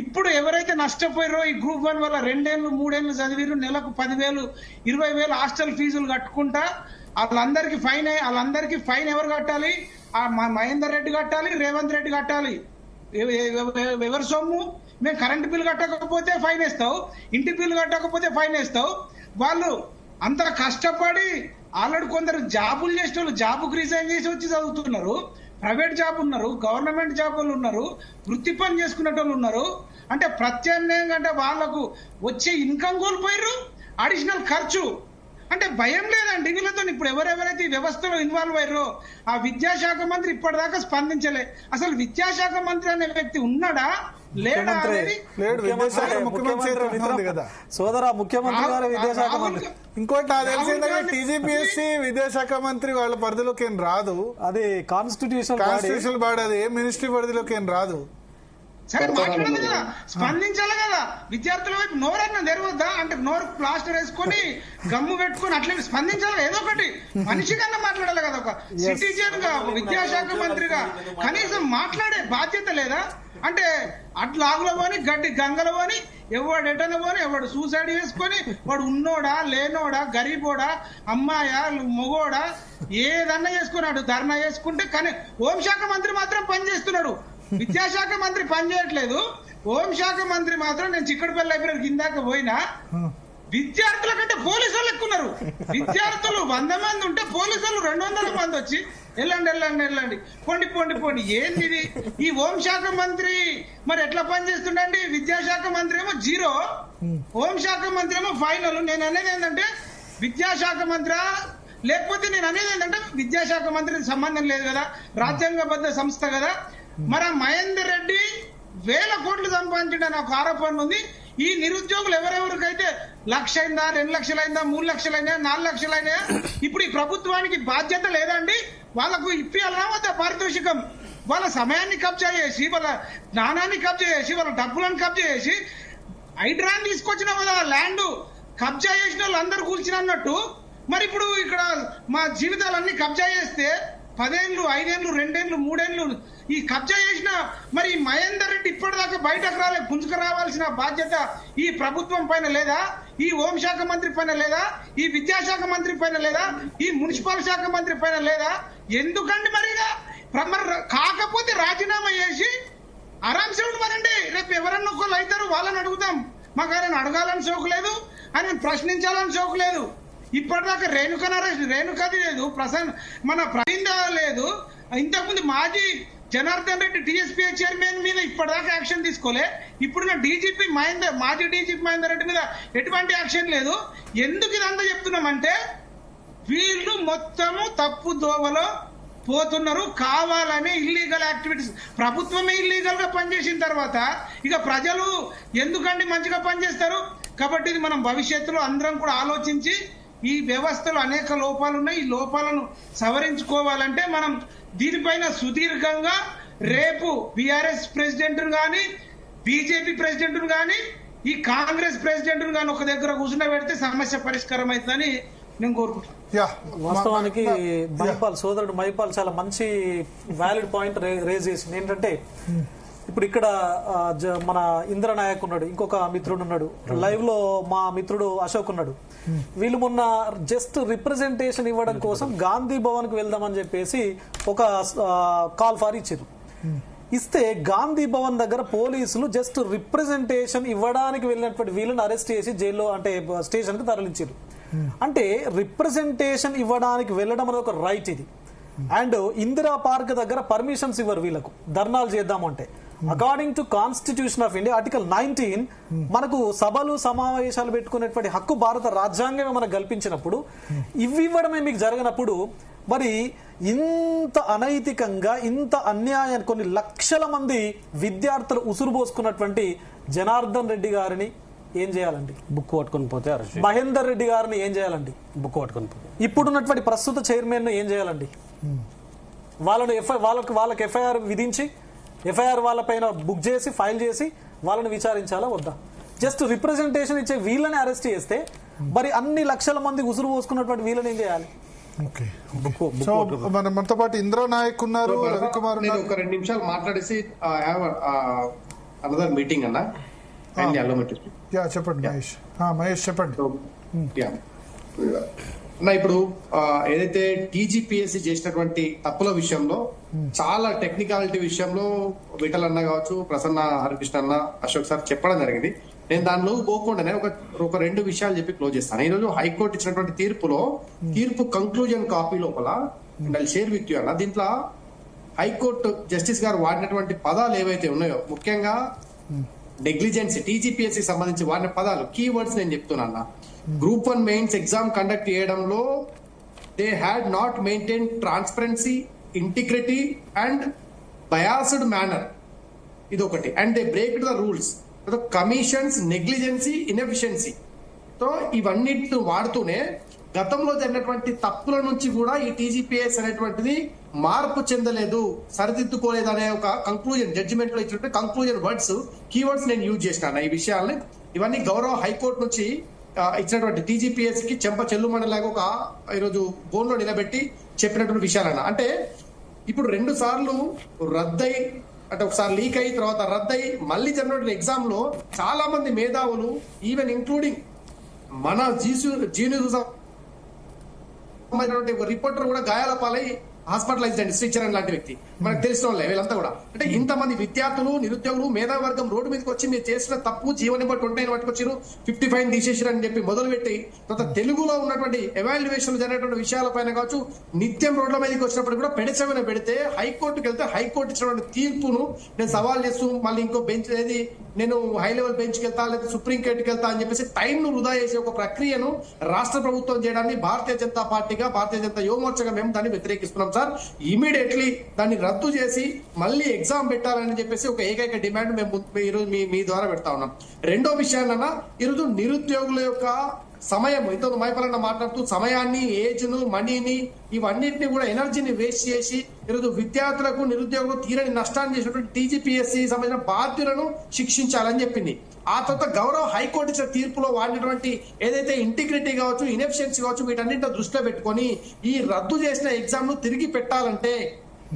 ఇప్పుడు ఎవరైతే నష్టపోయారో ఈ గ్రూప్ 1 వల్ల 2 ఏళ్ళు 3 ఏళ్ళు చదివిరు, నెలకు 10,000 20,000 హాస్టల్ ఫీజులు కట్టుకుంటా వాళ్ళందరికీ ఫైన్ ఎవరు కట్టాలి? మహేందర్ రెడ్డి కట్టాలి, రేవంత్ రెడ్డి కట్టాలి. ఎవరి సొమ్ము? మేము కరెంటు బిల్లు కట్టకపోతే ఫైన్ వేస్తావు, ఇంటి బిల్లు కట్టకపోతే ఫైన్ వేస్తావు. వాళ్ళు అంత కష్టపడి ఆల్రెడీ కొందరు జాబులు చేసే వాళ్ళు జాబుకు రిజైన్ చేసి వచ్చి చదువుతున్నారు, ప్రైవేట్ జాబ్ ఉన్నారు, గవర్నమెంట్ జాబ్ వాళ్ళు ఉన్నారు, వృత్తి పని చేసుకునేటోళ్ళు ఉన్నారు. అంటే ప్రత్యామ్నాయంగా అంటే వాళ్లకు వచ్చే ఇన్కమ్ కోల్పోయారు, అడిషనల్ ఖర్చు. అంటే భయం లేదండి వీళ్ళతో. ఇప్పుడు ఎవరెవరైతే ఈ వ్యవస్థలో ఇన్వాల్వ్ అయ్యారో ఆ విద్యాశాఖ మంత్రి ఇప్పటిదాకా స్పందించలే. అసలు విద్యాశాఖ మంత్రి అనే వ్యక్తి ఉన్నాడా లేడా అనేది సోదరా ముఖ్యమంత్రి గారు విద్యాశాఖ మంత్రి. ఇంకోటి నాకు తెలిసిందే టీజీపీఎస్సీ విద్యాశాఖ మంత్రి వాళ్ళ పరిధిలోకి ఏం రాదు, అది కాన్స్టిట్యూషనల్ బాడీ, అది ఏ మినిస్ట్రీ పరిధిలోకి ఏం రాదు. సరే మాట్లాడాలి కదా, స్పందించాలి కదా. విద్యార్థుల వైపు నోరన్నా తెరవద్దా? అంటే నోరు ప్లాస్టర్ వేసుకొని గమ్ము పెట్టుకుని అట్లే స్పందించాలి. ఏదో ఒకటి మనిషి కన్నా మాట్లాడాలి కదా. ఒక సిటిజన్ గా, విద్యాశాఖ మంత్రిగా కనీసం మాట్లాడే బాధ్యత లేదా? అంటే అట్లా ఆగులో పోని, గడ్డి గంగలో పోని, ఎవడు ఎటన పోని, ఎవడు సూసైడ్ చేసుకొని, వాడు ఉన్నోడా లేనోడా, గరీబోడా, అమ్మాయా మొగోడా, ఏదన్నా చేసుకున్నాడు ధర్నా చేసుకుంటే. కానీ హోంశాఖ మంత్రి మాత్రం పనిచేస్తున్నాడు, విద్యాశాఖ మంత్రి పనిచేయట్లేదు. హోంశాఖ మంత్రి మాత్రం, నేను చిక్కడపల్లి లైబ్రరీకి ఇందాక పోయినా, విద్యార్థుల కంటే పోలీసులు ఎక్కున్నారు. విద్యార్థులు 100 మంది ఉంటే పోలీసులు 200 మంది వచ్చి వెళ్ళండి పోండి. ఏంది ఈ హోంశాఖ మంత్రి మరి ఎట్లా పనిచేస్తుండండి? విద్యాశాఖ మంత్రి ఏమో 0, హోంశాఖ మంత్రి ఏమో ఫైనల్. నేను అనేది ఏంటంటే విద్యాశాఖ మంత్రి, లేకపోతే నేను అనేది ఏంటంటే విద్యాశాఖ మంత్రికి సంబంధం లేదు కదా, రాజ్యాంగబద్ధ సంస్థ కదా. మరి మహేందర్ రెడ్డి 1000 కోట్లు సంపాదించడం ఒక ఆరోపణ ఉంది. ఈ నిరుద్యోగులు ఎవరెవరికైతే 1,00,000 అయిందా, 2 లక్షలు అయిందా, 3 లక్షలు అయినా, 4 లక్షలు అయినా, ఇప్పుడు ఈ ప్రభుత్వానికి బాధ్యత లేదండి? వాళ్ళకు ఇప్పియాలన్నా వద్ద పారితోషికం? వాళ్ళ సమయాన్ని కబ్జా చేసి, వాళ్ళ జ్ఞానాన్ని కబ్జా చేసి, వాళ్ళ డబ్బులను కబ్జా చేసి, హైడ్రాన్ తీసుకొచ్చిన కదా ల్యాండ్ కబ్జా చేసిన వాళ్ళు అందరూ కూర్చుని అన్నట్టు, మరి ఇప్పుడు ఇక్కడ మా జీవితాలన్నీ కబ్జా చేస్తే 10 ఏళ్ళు 5 ఏళ్ళు 2 ఏళ్ళు 3 ఏళ్ళు ఈ కబ్జా చేసిన మరి మహేందర్ రెడ్డి ఇప్పటిదాకా బయటకు రాలే. పుంజుకు రావాల్సిన బాధ్యత ఈ ప్రభుత్వం పైన లేదా? ఈ హోంశాఖ మంత్రి పైన లేదా? ఈ విద్యాశాఖ మంత్రి పైన లేదా? ఈ మున్సిపల్ శాఖ మంత్రి పైన లేదా? ఎందుకండి మరిగా? కాకపోతే రాజీనామా చేసి ఆరాంసే ఉండమనండి. రేపు ఎవరన్నా ఒకళ్ళు అవుతారు, వాళ్ళని అడుగుతాం. మాకు ఆయన అడగాలని సోకు లేదు, ఆయన ప్రశ్నించాలని సోకు లేదు. ఇప్పటిదాకా రేణుకది లేదు, మన ప్రవీణ్ లేదు. ఇంతకుముందు మాజీ జనార్దన్ రెడ్డి టీఎస్పీ చైర్మన్ మీద ఇప్పటిదాకా యాక్షన్ తీసుకోలే. ఇప్పుడున్న మాజీ డీజీపీ మహేందర్ రెడ్డి మీద ఎటువంటి యాక్షన్ లేదు. ఎందుకు ఇదంతా చెప్తున్నామంటే వీళ్ళు మొత్తము తప్పు దోవలో పోతున్నారు. కావాలని ఇల్లీగల్ యాక్టివిటీస్, ప్రభుత్వమే ఇల్లీగల్ గా పనిచేసిన తర్వాత ఇక ప్రజలు ఎందుకండి మంచిగా పనిచేస్తారు? కాబట్టి ఇది మనం భవిష్యత్తులో అందరం కూడా ఆలోచించి, ఈ వ్యవస్థలో అనేక లోపాలు ఉన్నాయి, ఈ లోపాలను సవరించుకోవాలంటే మనం దీనిపైన సుదీర్ఘంగా రేపు బీఆర్ఎస్ ప్రెసిడెంట్ గాని, బీజేపీ ప్రెసిడెంట్ గాని, ఈ కాంగ్రెస్ ప్రెసిడెంట్ గాని ఒక దగ్గర కూర్చుని పెడితే సమస్య పరిష్కారం అవుతుందని నేను కోరుకుంటున్నాను. వాస్తవానికి సోదరుడు మైపాల్ చాలా మంచి వ్యాలిడ్ పాయింట్ రేజ్ చేసింది. ఏంటంటే ఇప్పుడు ఇక్కడ మన ఇంద్రనాయక్ ఉన్నాడు, ఇంకొక మిత్రుడు ఉన్నాడు, లైవ్ లో మా మిత్రుడు అశోక్ ఉన్నాడు. వీళ్ళు మొన్న జస్ట్ రిప్రజెంటేషన్ ఇవ్వడం కోసం గాంధీ భవన్ కు వెళ్దామని చెప్పేసి ఒక కాల్ ఫార్ ఇచ్చారు. ఇస్తే గాంధీ భవన్ దగ్గర పోలీసులు జస్ట్ రిప్రజెంటేషన్ ఇవ్వడానికి వెళ్ళినటువంటి వీళ్ళని అరెస్ట్ చేసి జైల్లో అంటే స్టేషన్ కి తరలించారు. అంటే రిప్రజెంటేషన్ ఇవ్వడానికి వెళ్ళడం అనేది ఒక రైట్ ఇది. అండ్ ఇందిరా పార్క్ దగ్గర పర్మిషన్స్ ఇవ్వరు వీళ్ళకు ధర్నాలు చేద్దామంటే. According to constitution of India article 19 మనకు సభలు సమావేశాలు పెట్టుకునేటువంటి హక్కు భారత రాజ్యాంగమే మనకు కల్పించినప్పుడు ఇవ్వడమే మీకు జరగనప్పుడు మరి ఇంత అనైతికంగా ఇంత అన్యాయాన్ని కొన్ని లక్షల మంది విద్యార్థులు ఉసురు పోసుకున్నటువంటి జనార్దన్ రెడ్డి గారిని ఏం చేయాలండి? బుక్ పట్టుకొని పోతే అరెస్ట్. మహేందర్ రెడ్డి గారిని ఏం చేయాలండి? బుక్ పట్టుకొని పోతే. ఇప్పుడున్నటువంటి ప్రస్తుత చైర్మన్ ఏం చేయాలండి? వాళ్ళని వాళ్ళకి ఎఫ్ఐఆర్ విధించి ఎఫ్ఐఆర్ వాళ్ళపైన బుక్ చేసి ఫైల్ చేసి వాళ్ళని విచారించాలా వద్దా? జస్ట్ రిప్రజెంటేషన్ ఇచ్చే వీళ్ళని అరెస్ట్ చేస్తే మరి అన్ని లక్షల మంది ఉసురు పోసుకున్నటువంటి వీళ్ళని ఏం చేయాలి? సో మనతో పాటు ఇంద్రనాయక్ ఉన్నారు, రవికుమార్ నేను ఒక 2 నిమిషాలు మాట్లాడేసి అనదర్ మీటింగ్ అన్న. చెప్పండి మహేష్ చెప్పండి. ఇప్పుడు ఏదైతే టీజీపీఎస్సీ చేసినటువంటి తప్పుల విషయంలో చాలా టెక్నికాలిటీ విషయంలో విఠల్ అన్న కావచ్చు, ప్రసన్న హరికృష్ణ అన్న, అశోక్ సార్ చెప్పడం జరిగింది. నేను దానిలో పోకుండానే ఒక 2 విషయాలు చెప్పి క్లోజ్ చేస్తాను. ఈ రోజు హైకోర్టు ఇచ్చినటువంటి తీర్పు కంక్లూజన్ కాపీ లోపల షేర్ విత్ యూ అన్న. దీంట్లో హైకోర్టు జస్టిస్ గారు వాడినటువంటి పదాలు ఏవైతే ఉన్నాయో, ముఖ్యంగా నెగ్లిజెన్సీ, టీజీపీఎస్సీ సంబంధించి వాడిన పదాలు, కీవర్డ్స్ నేను చెప్తున్నా. గ్రూప్ 1 మెయిన్స్ ఎగ్జామ్ కండక్ట్ చేయడంలో they had not maintain transparency, integrity and biased manner, ఇది ఒకటి. And they break the rules, commissions, negligence, inefficiency. So ఇవన్నిటిని వాడుతూనే గతంలో జరిగినటువంటి తప్పుల నుంచి కూడా ఈ టీజీపీఎస్ అనేటువంటిది మార్పు చెందలేదు, సరిదిద్దుకోలేదు అనే ఒక కంక్లూజన్ జడ్జిమెంట్ లో ఇచ్చినటువంటి కంక్లూజన్ వర్డ్స్, కీవర్డ్స్ నేను యూజ్ చేసినాను. ఈ విషయాల్ని ఇవన్నీ గౌరవ హైకోర్టు నుంచి ఇచ్చినటువంటి టీజీపీఎస్ కి చెంప చెల్లుమనలాగా ఒక ఈరోజు బోన్ లో నిలబెట్టి చెప్పినటువంటి విషయాలన్న. అంటే ఇప్పుడు 2 సార్లు రద్దయి, అంటే ఒకసారి లీక్ అయ్యి తర్వాత రద్దయి మళ్ళీ జరిగినటువంటి ఎగ్జామ్ లో చాలా మంది మేధావులు, ఈవెన్ ఇంక్లూడింగ్ మన జీన్యూస్ రిపోర్టర్ కూడా గాయాల పాలై హాస్పిటలైజ్డ్ అండి, శ్రీచరణ్ లాంటి వ్యక్తి, మనకు తెలిసిన వాళ్ళే వీళ్ళంతా కూడా. అంటే ఇంతమంది విద్యార్థులు, నిరుద్యోగులు, మేధావర్గం రోడ్డు మీదకి వచ్చి మీరు చేసిన తప్పు జీవో నెంబర్ 29 పట్టుకొచ్చారు, 55 తీసేసారు అని చెప్పి మొదలుపెట్టి తర్వాత తెలుగులో ఉన్నటువంటి ఎవాల్యుయేషన్ జరిగినటువంటి విషయాలపైన కావచ్చు, నిత్యం రోడ్ల మీదకి వచ్చినప్పుడు కూడా పెడచెవిన పెడితే హైకోర్టుకి వెళ్తే హైకోర్టు ఇచ్చినటువంటి తీర్పును నేను సవాల్ చేస్తూ మళ్ళీ ఇంకో బెంచ్ ఏది నేను హై లెవెల్ బెంచ్కి వెళ్తా లేదా సుప్రీం కోర్టుకి వెళ్తా అని చెప్పేసి టైం ను వృధా చేసే ఒక ప్రక్రియను రాష్ట్ర ప్రభుత్వం చేయడాన్ని భారతీయ జనతా పార్టీగా, భారతీయ జనతా యువమోర్చగా మేము దాన్ని వ్యతిరేకిస్తున్నాం సార్. ఇమీడియట్లీ దాన్ని రద్దు చేసి మళ్ళీ ఎగ్జామ్ పెట్టాలని చెప్పేసి ఒక ఏకైక డిమాండ్ మేము ఈరోజు మీ ద్వారా పెడతా ఉన్నాం. రెండో విషయాన్న, ఈరోజు నిరుద్యోగుల యొక్క సమయం, ఇంత మైపలన్న మాట్లాడుతూ సమయాన్ని, ఏజ్ ను, మనీని, ఇవన్నింటినీ కూడా ఎనర్జీని వేస్ట్ చేసి ఈరోజు విద్యార్థులకు, నిరుద్యోగులకు తీరని నష్టాన్ని చేసినటువంటి టీజీపీఎస్సీ సంబంధించిన బాధ్యులను శిక్షించాలని చెప్పింది. ఆ తర్వాత గౌరవ హైకోర్టు ఇచ్చిన తీర్పులో వాడినటువంటి ఏదైతే ఇంటిగ్రిటీ కావచ్చు, ఇన్ఎఫిషియన్సీ కావచ్చు, వీటన్నింటిలో దృష్టిలో పెట్టుకొని ఈ రద్దు చేసిన ఎగ్జామ్ ను తిరిగి పెట్టాలంటే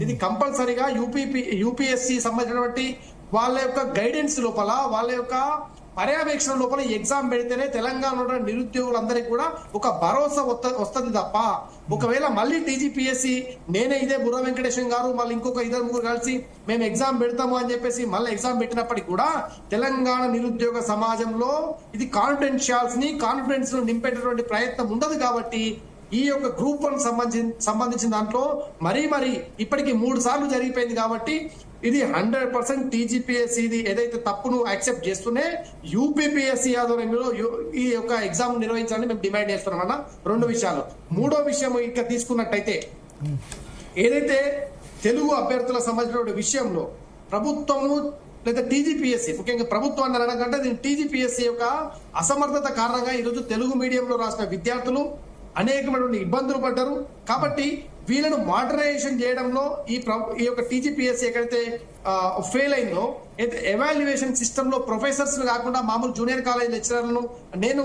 ఇది కంపల్సరీగా యూపీఎస్సీ సంబంధించినటువంటి వాళ్ళ యొక్క గైడెన్స్ లోపల, వాళ్ళ యొక్క పర్యవేక్షణ లోపల ఎగ్జామ్ పెడితేనే తెలంగాణలో నిరుద్యోగులందరికీ కూడా ఒక భరోసా వస్తుంది తప్ప ఒకవేళ మళ్ళీ టీజీపీఎస్సీ నేనే ఇదే బుర్ర వెంకటేశం గారు మళ్ళీ ఇంకొక 2-3 కలిసి మేము ఎగ్జామ్ పెడతాము అని చెప్పేసి మళ్ళీ ఎగ్జామ్ పెట్టినప్పటికీ కూడా తెలంగాణ నిరుద్యోగ సమాజంలో ఇది కాన్ఫిడెన్స్ ను నింపేటటువంటి ప్రయత్నం ఉండదు. కాబట్టి ఈ యొక్క గ్రూప్ 1 సంబంధించిన దాంట్లో మరీ ఇప్పటికి 3 సార్లు జరిగిపోయింది. కాబట్టి ఇది 100% టీజీపీఎస్సీ ఏదైతే తప్పును యాక్సెప్ట్ చేస్తూనే యూపీపీఎస్సీ ఆధ్వర్యంలో ఈ యొక్క ఎగ్జామ్ నిర్వహించాలని మేము డిమాండ్ చేస్తున్నాం అన్న. 2 విషయాలు. మూడో విషయం ఇంకా తీసుకున్నట్టయితే ఏదైతే తెలుగు అభ్యర్థుల సంబంధించిన విషయంలో ప్రభుత్వము లేదా టీజీపీఎస్సీ, ముఖ్యంగా ప్రభుత్వం అనకంటే దీని టీజీపీఎస్సీ యొక్క అసమర్థత కారణంగా ఈరోజు తెలుగు మీడియంలో రాసిన విద్యార్థులు అనేకమైనటువంటి ఇబ్బందులు పడ్డారు. కాబట్టి వీళ్ళను మోడరైజేషన్ చేయడంలో ఈ యొక్క టీజీపీఎస్సీ ఎక్కడైతే ఫెయిల్ అయిందో, అయితే ఎవాల్యుయేషన్ సిస్టమ్ లో ప్రొఫెసర్స్ కాకుండా మామూలు జూనియర్ కాలేజ్ లెక్చరర్లను, నేను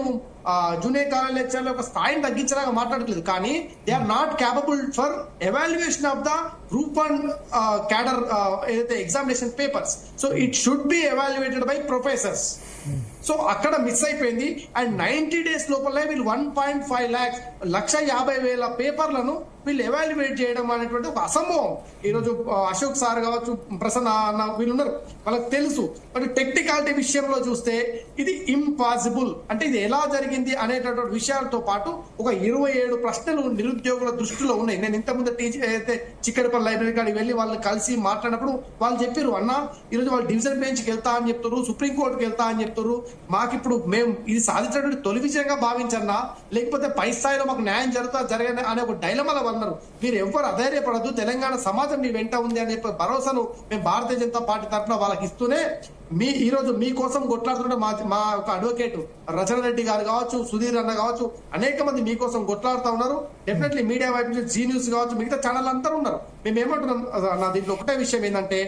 జూనియర్ కాలేజ్ లెక్చరర్ల యొక్క స్థాయిని తగ్గించడానికి మాట్లాడట్లేదు, కానీ they are not capable for evaluation of the group 1 cadre ఏదైతే examination papers. So it should be evaluated by professors. So అక్కడ మిస్ అయిపోయింది. అండ్ 90 days లోపలే వీళ్ళు 1.5 lakhs 1,50,000 పేపర్లను వీళ్ళు ఎవాల్యుయేట్ చేయడం అనేటువంటి ఒక అసంభవం. ఈరోజు అశోక్ సార్ కావచ్చు, ప్రసన్న అన్న వీళ్ళు ఉన్నారు, వాళ్ళకి తెలుసు. బట్ టెక్నికాలిటీ విషయంలో చూస్తే ఇది ఇంపాసిబుల్. అంటే ఇది ఎలా జరిగింది అనేటటువంటి విషయాలతో పాటు ఒక 27 ప్రశ్నలు నిరుద్యోగుల దృష్టిలో ఉన్నాయి. నేను ఇంతకుముందు అయితే చిక్కడపల్లి లైబ్రరీ కాడికి వెళ్ళి వాళ్ళని కలిసి మాట్లాడినప్పుడు వాళ్ళు చెప్పారు, అన్న ఈరోజు వాళ్ళు డివిజన్ బెంచ్కి వెళ్తా అని చెప్తారు, సుప్రీంకోర్టుకి వెళ్తా అని చెప్తారు, మాకు ఇప్పుడు మేము ఇది సాధించినటువంటి తొలి విజయంగా భావించన్నా, లేకపోతే పై స్థాయిలో మాకు న్యాయం జరగని అనే ఒక డైలమాలో అన్నారు. మీరు ఎవరు అధైర్యపడద్దు, తెలంగాణ సమాజం మీ వెంట ఉంది అని చెప్పి భరోసాను మేము భారతీయ జనతా పార్టీ తరఫున వాళ్ళకి ఇస్తూనే ఈ రోజు మీకోసం కొట్లాడుతుంటే మా ఒక అడ్వకేట్ రచన రెడ్డి గారు కావచ్చు, సుధీర్ అన్న కావచ్చు, అనేక మంది మీకోసం కొట్లాడుతూ ఉన్నారు. డెఫినెట్లీ మీడియా వైపు నుంచి జీ న్యూస్ కావచ్చు, మిగతా ఛానల్ అందరూ ఉన్నారు. మేము ఏమంటున్నాం నా దీంట్లో ఒకటే విషయం ఏంటంటే,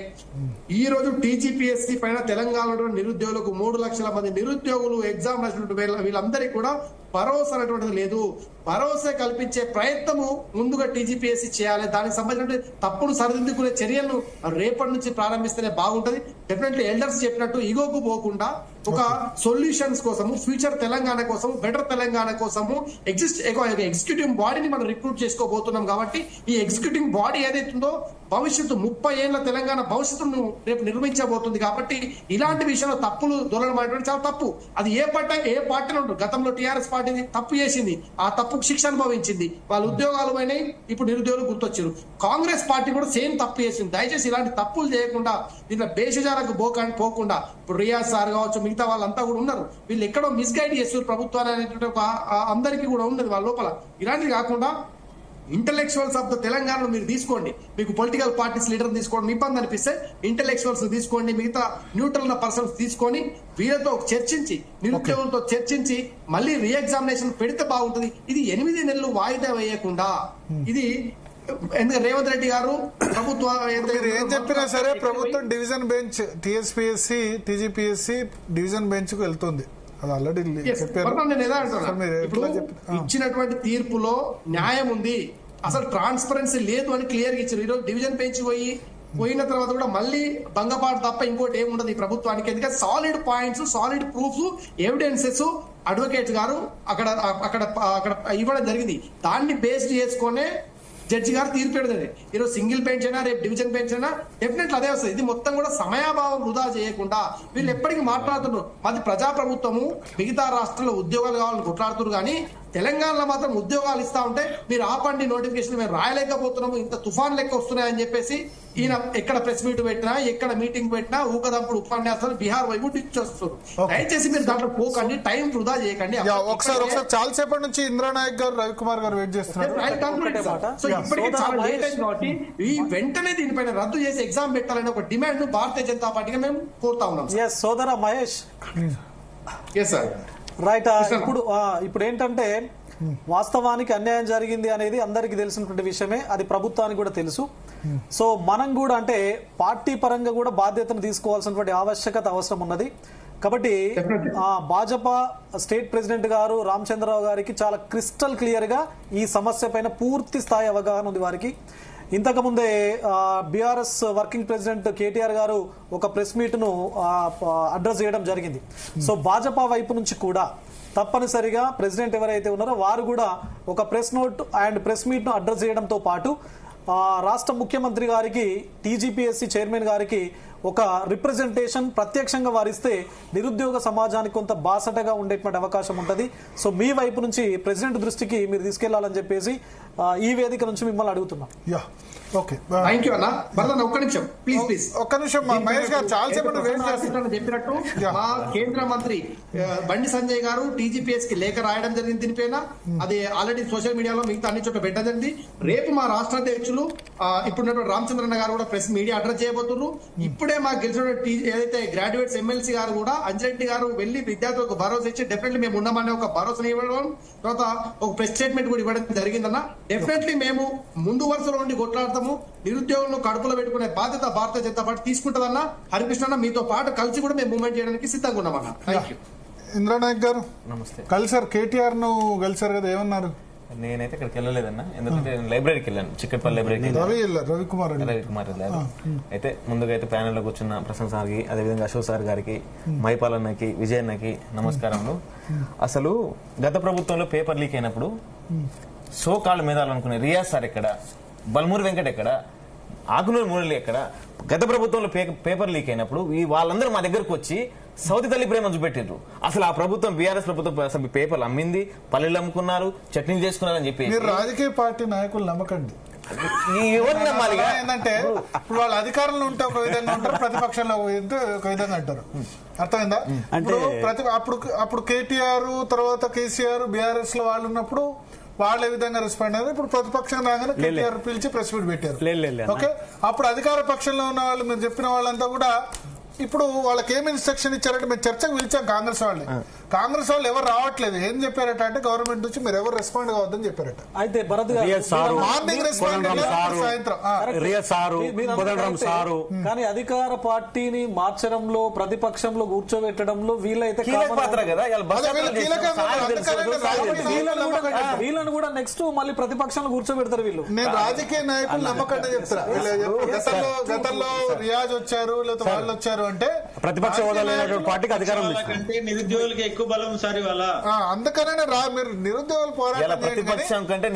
ఈ రోజు టీజీపీఎస్సీ పైన తెలంగాణలో నిరుద్యోగులకు 3 లక్షల మంది నిరుద్యోగులు ఎగ్జామ్ రాసినటువంటి వీళ్ళందరికీ కూడా భరోసా అనేటువంటిది లేదు. భరోసా కల్పించే ప్రయత్నము ముందుగా టీజీపీఎస్సీ చేయాలి. దానికి సంబంధించిన తప్పును సరిదిద్దుకునే చర్యలను రేపటి నుంచి ప్రారంభిస్తేనే బాగుంటది. డెఫినెట్లీ ఎల్డర్స్ చెప్పినట్టు ఈగోకు పోకుండా ఒక సొల్యూషన్స్ కోసము, ఫ్యూచర్ తెలంగాణ కోసము, బెటర్ తెలంగాణ కోసము ఎగ్జిక్యూటివ్ బాడీని మనం రిక్రూట్ చేసుకోబోతున్నాం. కాబట్టి ఈ ఎగ్జిక్యూటివ్ బాడీ ఏదైతుందో భవిష్యత్తు 30 ఏళ్ల తెలంగాణ భవిష్యత్తును రేపు నిర్మించబోతుంది. కాబట్టి ఇలాంటి విషయంలో తప్పులు దొరకడం అనేటువంటి చాలా తప్పు. అది ఏ పార్టీలో ఉంటుంది. గతంలో టీఆర్ఎస్ పార్టీ తప్పు చేసింది, ఆ తప్పుకు శిక్ష అనుభవించింది, వాళ్ళ ఉద్యోగాలు పోయినాయి, ఇప్పుడు నిరుద్యోగులు గుర్తొచ్చారు. కాంగ్రెస్ పార్టీ కూడా సేమ్ తప్పు చేసింది. దయచేసి ఇలాంటి తప్పులు చేయకుండా, దీంట్లో బేషజాలకు పోకుండా, ఇప్పుడు రియాజ్ సార్ కావచ్చు, మిగతా వాళ్ళంతా కూడా ఉన్నారు, వీళ్ళు ఎక్కడో మిస్గైడ్ చేస్తారు ప్రభుత్వాన్ని అనేటువంటి ఒక అందరికీ కూడా ఉన్నది వాళ్ళ లోపల. ఇలాంటివి కాకుండా ఇంటలెక్చువల్స్ ఆఫ్ ద తెలంగాణను మీరు తీసుకోండి. మీకు పొలిటికల్ పార్టీస్ లీడర్ తీసుకోండి, ఇబ్బంది అనిపిస్తే ఇంటలెక్చువల్స్ తీసుకోండి, మిగతా న్యూట్రల్ పర్సన్స్ తీసుకొని వీళ్ళతో చర్చించి, నిరుద్యోగులతో చర్చించి మళ్ళీ రీఎగ్జామినేషన్ పెడితే బాగుంటుంది. ఇది 8 నెలలు వాయిదా వేయకుండా, ఇది ఎందుకంటే రేవంత్ రెడ్డి గారు ప్రభుత్వం ఏం చెప్పినా సరే ప్రభుత్వం division bench TSPSC TGPSC division bench కు వెళ్తుంది. ఇచ్చినటువంటి తీర్పులో న్యాయం ఉంది, అసలు ట్రాన్స్పరెన్సీ లేదు అని క్లియర్ గా ఇచ్చారు. ఈరోజు డివిజన్ బెంచ్ పోయిన తర్వాత కూడా మళ్ళీ భంగపాటు తప్ప ఇంకోటి ఏముండదు ఈ ప్రభుత్వానికి. ఎందుకంటే solid points, solid proofs, evidences advocate గారు అక్కడ అక్కడ అక్కడ ఇవ్వడం జరిగింది. దాన్ని బేస్డ్ చేసుకునే జడ్జి గారు తీర్పు పెడతారు. ఈరోజు సింగిల్ బెంచ్ అయినా, రేపు డివిజన్ బెంచ్ అయినా డెఫినెట్లీ అదే వస్తుంది. ఇది మొత్తం కూడా సమయాభావం వృధా చేయకుండా వీళ్ళు ఎప్పటికీ మాట్లాడుతున్నారు. మాది ప్రజాప్రభుత్వము, మిగతా రాష్ట్రాల్లో ఉద్యోగాలు కావాలని కొట్లాడుతున్నారు, కానీ తెలంగాణలో మాత్రం ఉద్యోగాలు ఇస్తా ఉంటే మీరు ఆపండి నోటిఫికేషన్, మేము రాయలేకపోతున్నాము, ఇంత తుఫాన్ లెక్క వస్తున్నాయని చెప్పేసి ఈయన ఎక్కడ ప్రెస్ మీట్ పెట్టినా, ఎక్కడ మీటింగ్ పెట్టినా ఊకదంపుడు ఉపన్యాసాలు బీహార్ వైపు ఇచ్చేస్తారు. దయచేసి మీరు దాంట్లో పోకండి, టైం వృధా చేయకండి. ఒకసారి చాలా సేపటి నుంచి ఇంద్రానాయక్ గారు, రవికుమార్ గారు వెయిట్ చేస్తున్నారు. సో ఇప్పటికీ చాలా లేట్ అయింది కాబట్టి ఈ వెంటనే దీనిపైన రద్దు చేసి ఎగ్జామ్ పెట్టాలని ఒక డిమాండ్ భారతీయ జనతా పార్టీగా మేము కోరుతా ఉన్నాం. సోదర మహేష్, రైట్. ఇప్పుడు ఏంటంటే వాస్తవానికి అన్యాయం జరిగింది అనేది అందరికీ తెలిసినటువంటి విషయమే, అది ప్రభుత్వానికి కూడా తెలుసు. సో మనం కూడా అంటే పార్టీ పరంగా కూడా బాధ్యతను తీసుకోవాల్సినటువంటి ఆవశ్యకత అవసరం ఉన్నది. కాబట్టి భాజపా స్టేట్ ప్రెసిడెంట్ గారు రామచంద్రరావు గారికి చాలా క్రిస్టల్ క్లియర్ గా ఈ సమస్య పైన పూర్తి స్థాయి అవగాహన ఉంది వారికి. ఇంతకుముందే బీఆర్ఎస్ వర్కింగ్ ప్రెసిడెంట్ కేటీఆర్ గారు ఒక ప్రెస్ మీట్ ను అడ్రస్ చేయడం జరిగింది. సో భాజపా వైపు నుంచి కూడా తప్పనిసరిగా ప్రెసిడెంట్ ఎవరైతే ఉన్నారో వారు కూడా ఒక press note and press meet ను అడ్రస్ చేయడంతో పాటు రాష్ట్ర ముఖ్యమంత్రి గారికి, టీజీపీఎస్సీ చైర్మన్ గారికి ఒక రిప్రజెంటేషన్ ప్రత్యక్షంగా వారిస్తే నిరుద్యోగ సమాజానికి కొంత బాసటగా ఉండేటువంటి అవకాశం ఉంటుంది. సో మీ వైపు నుంచి ప్రెసిడెంట్ దృష్టికి మీరు తీసుకెళ్లాలని చెప్పేసి ఈ వేదిక నుంచి మిమ్మల్ని అడుగుతున్నాం. ఒక్క నిమిషం మహేష్ గారు, చాలా చెప్పినట్టు మా కేంద్ర మంత్రి బండి సంజయ్ గారు టీజీపీఎస్ కి లేఖ రాయడం జరిగింది దీనిపైన. అది ఆల్రెడీ సోషల్ మీడియాలో మిగతా అన్ని చోట్ల పెట్టడం జరిగింది. రేపు మా రాష్ట్ర అధ్యక్షులు ఇప్పుడున్నటువంటి రామచంద్రన్న గారు కూడా ప్రెస్ మీడియా అడ్రస్ చేయబోతున్నారు. ఇప్పుడే మాకు గెలిచిన ఏదైతే గ్రాడ్యుయేట్స్ ఎమ్మెల్సీ గారు కూడా అంజిరెడ్డి గారు వెళ్లి విద్యార్థులకు భరోసా ఇచ్చి డెఫినెట్లీ మేము ఉన్నామనే ఒక భరోసా ఇవ్వడం, తర్వాత ఒక ప్రెస్ స్టేట్మెంట్ కూడా ఇవ్వడం జరిగిందన్న. డెఫినెట్లీ మేము ముందు వరుసలో ఉండి కొట్లాడతాము. నిరుద్యోగులను కడుపులో పెట్టుకునే బాధ్యత భారతీయ జనతా పార్టీ తీసుకుంటుందన్న. హరికృష్ణ మీతో పాటు కలిసి కూడా మేము మూవ్మెంట్ చేయడానికి సిద్ధంగా ఉన్నామన్న. Thank you. ఇంద్రానాయక్ గారు నమస్తే. కలిసారు కేటీఆర్ ను కలిసారు కదా, ఏమన్నారు? నేనైతే ఇక్కడికి వెళ్ళలేదన్న, ఎందుకంటే నేను లైబ్రరీకి వెళ్ళాను, చిక్కడపల్లి లైబ్రరీకి. రవికుమార్ వెళ్ళారు. అయితే ముందుగా అయితే ప్యానెల్ లో కూర్చున్న ప్రసన్న సార్కి, అదేవిధంగా అశోక్ సార్ గారికి, మైపాల్ అన్నకి, విజయ్ అన్నకి నమస్కారములు. అసలు గత ప్రభుత్వంలో పేపర్ లీక్ అయినప్పుడు సో కాళ్ళు మేధాలనుకునే రియాజ్ సార్ ఎక్కడ, బల్మూరి వెంకట్ ఎక్కడ, ఆకునూరు మురళి ఎక్కడ? గత ప్రభుత్వంలో పేపర్ లీక్ అయినప్పుడు వాళ్ళందరూ మా దగ్గరకు వచ్చి సౌతి తల్లి ప్రేమ చూపెట్టారు. అసలు ఆ ప్రభుత్వం బీఆర్ఎస్ ప్రభుత్వం పేపర్లు అమ్మింది, పల్లెలు అమ్ముకున్నారు, చట్నీలు చేసుకున్నారని చెప్పి. మీరు రాజకీయ పార్టీ నాయకులు నమ్మకండి. ఎవరు నమ్మాలి? ఏంటంటే ఇప్పుడు వాళ్ళు అధికారంలో ఉంటే ఒక విధంగా ఉంటారు, ప్రతిపక్షంలో ఒక విధంగా అంటారు. అర్థమైందా? అప్పుడు కేటీఆర్ తర్వాత కేసీఆర్ బీఆర్ఎస్ లో వాళ్ళు ఉన్నప్పుడు వాళ్ళే విధంగా రెస్పాండ్ అయ్యారు. ఇప్పుడు ప్రతిపక్షం రాగానే కేటీఆర్ పిలిచి ప్రెస్ మీట్ పెట్టారు. ఓకే, అప్పుడు అధికార పక్షంలో ఉన్న వాళ్ళు మీరు చెప్పిన వాళ్ళంతా కూడా ఇప్పుడు వాళ్ళకి ఏమి ఇన్స్ట్రక్షన్ ఇచ్చారంటే మేము చర్చకు పిలిచాం కాంగ్రెస్ వాళ్ళు ఎవరు రావట్లేదు. ఏం చెప్పారట అంటే గవర్నమెంట్ నుంచి మీరు ఎవరు రెస్పాండ్ కావద్దని చెప్పారట. అయితే మార్నింగ్ రెస్పాండ్ సాయంత్రం కానీ అధికార పార్టీని మార్చడంలో ప్రతిపక్షంలో కూర్చోబెట్టడంలో వీళ్ళైతే వీళ్ళని కూడా నెక్స్ట్ మళ్ళీ ప్రతిపక్షంలో కూర్చోబెడతారు వీళ్ళు. నేను రాజకీయ నాయకులు నమ్మకండి చెప్తారా. గతంలో రియాజ్ వచ్చారు లేదా వాళ్ళు వచ్చారు అంటే ప్రతిపక్ష హోదా లేనటువంటి పార్టీకి అధికారం కంటే నిరుద్యోగులకి ఎక్కువ బలం సార్ ఇవాళ. అందుకనే మీరు నిరుద్యోగులు ప్రతిపక్షం కంటే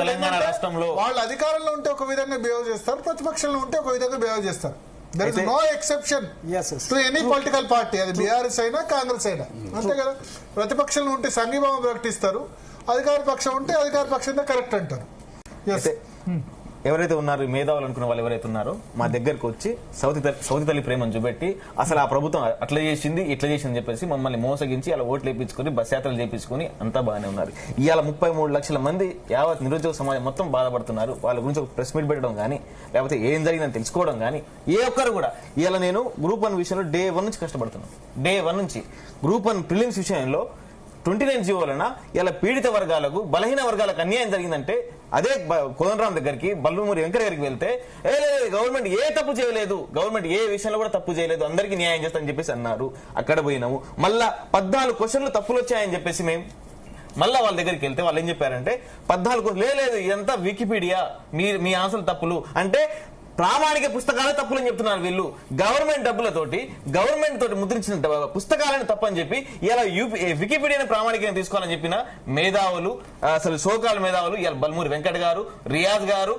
తెలంగాణ రాష్ట్రంలో వాళ్ళు అధికారంలో ఉంటే ఒక విధంగా బిహేవ్ చేస్తారు, ప్రతిపక్షంలో ఉంటే ఒక విధంగా బిహేవ్ చేస్తారు. There is no exception to any political party, అది బీఆర్ఎస్ అయినా కాంగ్రెస్ అయినా అంతే కదా. ప్రతిపక్షంలో ఉంటే సంఘీభావం ప్రకటిస్తారు, అధికార పక్షం ఉంటే అధికార పక్షంతో కరెక్ట్ అంటారు. ఎవరైతే ఉన్నారు మేధావులు అనుకున్న వాళ్ళు ఎవరైతే ఉన్నారో మా దగ్గరకు వచ్చి సౌతి తల్లి ప్రేమను చూపెట్టి అసలు ఆ ప్రభుత్వం అట్లా చేసింది ఇట్లా చేసింది చెప్పేసి మమ్మల్ని మోసగించి అలా ఓట్లు వేయించుకుని బస్ యాత్రలు చేయించుకుని అంతా బాగానే ఉన్నారు. ఇవాళ 33 లక్షల మంది యావత్ నిరుద్యోగ సమాజం మొత్తం బాధపడుతున్నారు. వాళ్ళ గురించి ఒక ప్రెస్ మీట్ పెట్టడం కానీ లేకపోతే ఏం జరిగిందని తెలుసుకోవడం కానీ ఏ ఒక్కరు కూడా. ఇవాళ నేను గ్రూప్ 1 విషయంలో డే 1 నుంచి కష్టపడుతున్నాను. డే 1 నుంచి గ్రూప్ 1 ప్రిలిమ్స్ విషయంలో 29 జీవో వలన ఇలా పీడిత వర్గాలకు బలహీన వర్గాలకు అన్యాయం జరిగిందంటే అదే కోదండరాం దగ్గరికి బల్మూరి వెంకట గారికి వెళ్తే గవర్నమెంట్ ఏ తప్పు చేయలేదు, గవర్నమెంట్ ఏ విషయంలో కూడా తప్పు చేయలేదు, అందరికీ న్యాయం చేస్తామని చెప్పేసి అన్నారు. అక్కడ పోయినాము. మళ్ళా 14 క్వశ్చన్లు తప్పులు వచ్చాయని చెప్పేసి మేము మళ్ళా వాళ్ళ దగ్గరికి వెళ్తే వాళ్ళు ఏం చెప్పారంటే 14 లేదు ఇదంతా వికీపీడియా, మీ ఆన్సర్లు తప్పులు అంటే ప్రామాణిక పుస్తకాలే తప్పులని చెప్తున్నారు వీళ్ళు. గవర్నమెంట్ డబ్బులతోటి గవర్నమెంట్ తోటి ముద్రించిన పుస్తకాలను తప్పని చెప్పి ఇలా వికీపీడియాని ప్రామాణికంగా తీసుకోవాలని చెప్పిన మేధావులు, అసలు సోకాల మేధావులు ఇలా బల్మూరి వెంకట్ గారు, రియాజ్ గారు,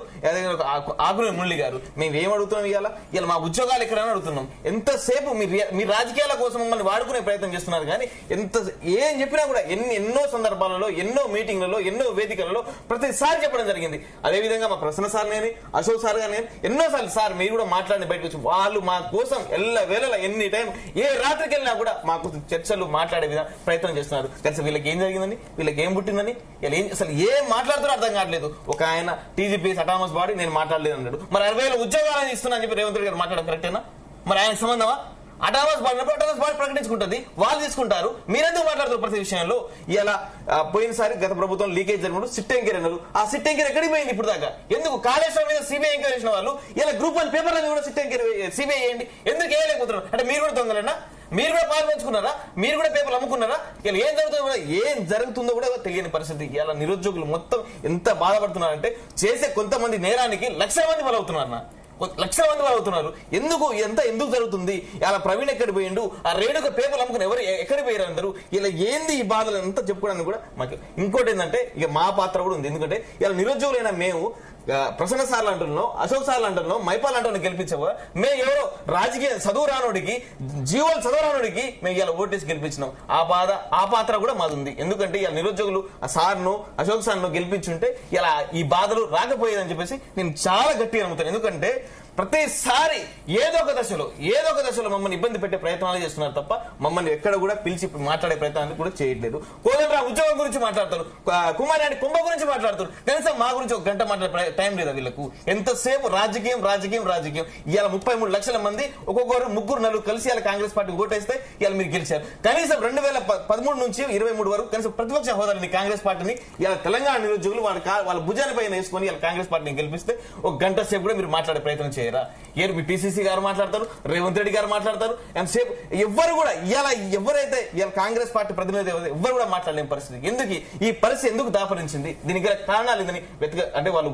ఆకునూరి మురళి గారు. మేము ఏం అడుగుతున్నాం ఇలా మా ఉద్యోగాలు ఎక్కడైనా అడుగుతున్నాం. ఎంతసేపు మీ రాజకీయాల కోసం మమ్మల్ని వాడుకునే ప్రయత్నం చేస్తున్నారు కానీ ఏం చెప్పినా కూడా ఎన్నో సందర్భాలలో ఎన్నో మీటింగ్లలో ఎన్నో వేదికలలో ప్రతిసారి చెప్పడం జరిగింది. అదేవిధంగా మా ప్రసన్న సార్ నేను అశోక్ సార్ గారు ఎన్నో సార్ మీరు కూడా మాట్లాడిన బయటకు వచ్చి వాళ్ళు మా కోసం వేళ ఎన్ని టైం ఏ రాత్రికి వెళ్ళినా కూడా మా కోసం చర్చలు మాట్లాడే ప్రయత్నం చేస్తున్నారు. కలిసి వీళ్ళకి ఏం జరిగిందని, వీళ్ళకి ఏం పుట్టిందని, అసలు ఏం మాట్లాడుతారో అర్థం కావట్లేదు. ఒక ఆయన టీజీపీ అటానమస్ బాడీ నేను మాట్లాడలేదు అన్నాడు. మరి 60,000 ఉద్యోగాలను ఇస్తున్నా అని చెప్పి రేవంత్ రెడ్డి గారు మాట్లాడడం కరెక్టేనా? మరి ఆయన సంబంధమా? అటానమస్ బాడీ ప్రకటించుకుంటుంది, వాళ్ళు తీసుకుంటారు. మీరెందుకు మాట్లాడుతారు ప్రతి విషయంలో? ఇలా పోయినసారి గత ప్రభుత్వం లీకేజ్ జరిగినప్పుడు సిట్ ఎంక్వైరీ అన్నారు. ఆ సిట్ ఎంక్వైరీ ఎక్కడికి పోయింది ఇప్పుడు దాకా? ఎందుకు కాళేశ్వరం మీద సిబిఐ ఎంక్వైరీ చేసిన వాళ్ళు ఇలా గ్రూప్ 1 పేపర్లను కూడా సిట్ ఎంక్వైరీ సిబిఐ చేయండి, ఎందుకు వేయలేకపోతున్నారు? అంటే మీరు కూడా దొంగలన్నా? మీరు కూడా పాలు పంచుకున్నారా? మీరు కూడా పేపర్లు అమ్ముకున్నారా? ఇలా ఏం జరుగుతుందో కూడా తెలియని పరిస్థితి. ఇలా నిరుద్యోగులు మొత్తం ఎంత బాధపడుతున్నారంటే చేసే కొంతమంది నేరానికి లక్షల మంది బలవుతున్నారు. లక్షల మంది అవుతున్నారు. ఎందుకు జరుగుతుంది? ఇలా ప్రవీణ్ ఎక్కడ పోయిండు, ఆ రేణుక పేపర్లు అమ్ముకుని ఎవరు ఎక్కడ పోయారు అందరూ? ఇలా ఏంది ఈ బాధలు అంతా చెప్పుకోవడానికి కూడా మాకు ఇంకోటి ఏంటంటే ఇక మా పాత్ర కూడా ఉంది. ఎందుకంటే ఇలా నిరుద్యోగులైన మేము ప్రసన్న సార్లు అంటున్నాం, అశోక్ సార్లు అంటున్నాం, మైపాల్ అంటున్నాం గెలిపించావా? మేము ఎవరో రాజకీయ చదువు రానోడికి జీవోలు చదువు రానోడికి మేము ఇలా ఓటేసి గెలిపించినాం. ఆ పాత్ర కూడా మాది ఉంది. ఎందుకంటే ఇలా నిరుద్యోగులు ఆ సార్ను అశోక్ సార్ను గెలిపించుంటే ఇలా ఈ బాధలు రాకపోయేదని చెప్పేసి నేను చాలా గట్టిగా నమ్ముతాను. ఎందుకంటే ప్రతిసారి ఏదో ఒక దశలో మమ్మల్ని ఇబ్బంది పెట్టే ప్రయత్నాలు చేస్తున్నారు తప్ప మమ్మల్ని ఎక్కడ కూడా పిలిచి మాట్లాడే ప్రయత్నాలు కూడా చేయట్లేదు. కోదండరాం ఉద్యోగం గురించి మాట్లాడతారు, కుమార్ రెడ్డి కుంభ గురించి మాట్లాడుతారు, కనీసం మా గురించి ఒక గంట మాట్లాడే టైం లేదా వీళ్ళకు? ఎంతసేపు రాజకీయం. ఇవాళ 33 లక్షల మంది ఒక్కొక్కరు 3-4 కలిసి ఇలా కాంగ్రెస్ పార్టీ ఓటేస్తే ఇలా మీరు గెలిచారు. కనీసం 2013 నుంచి 23 వరకు కనీసం ప్రతిపక్ష హోదాని కాంగ్రెస్ పార్టీని ఇలా తెలంగాణ నిరుద్యోగులు వాళ్ళ భుజాల పైన వేసుకొని ఇలా కాంగ్రెస్ పార్టీని గెలిపిస్తే ఒక గంట సేపు కూడా మీరు మాట్లాడే ప్రయత్నం చేయరా? మీ పిసిసి గారు మాట్లాడతారు, రేవంత్ రెడ్డి గారు మాట్లాడతారు, ఎంతసేపు ఎవ్వరు కూడా ఎవరైతే కాంగ్రెస్ పార్టీ ప్రతినిధి ఎవ్వరు కూడా మాట్లాడలేని పరిస్థితి. ఎందుకు ఈ పరిస్థితి ఎందుకు దాపరించింది? దీనికి గల కారణాలు ఏందని అంటే వాళ్ళు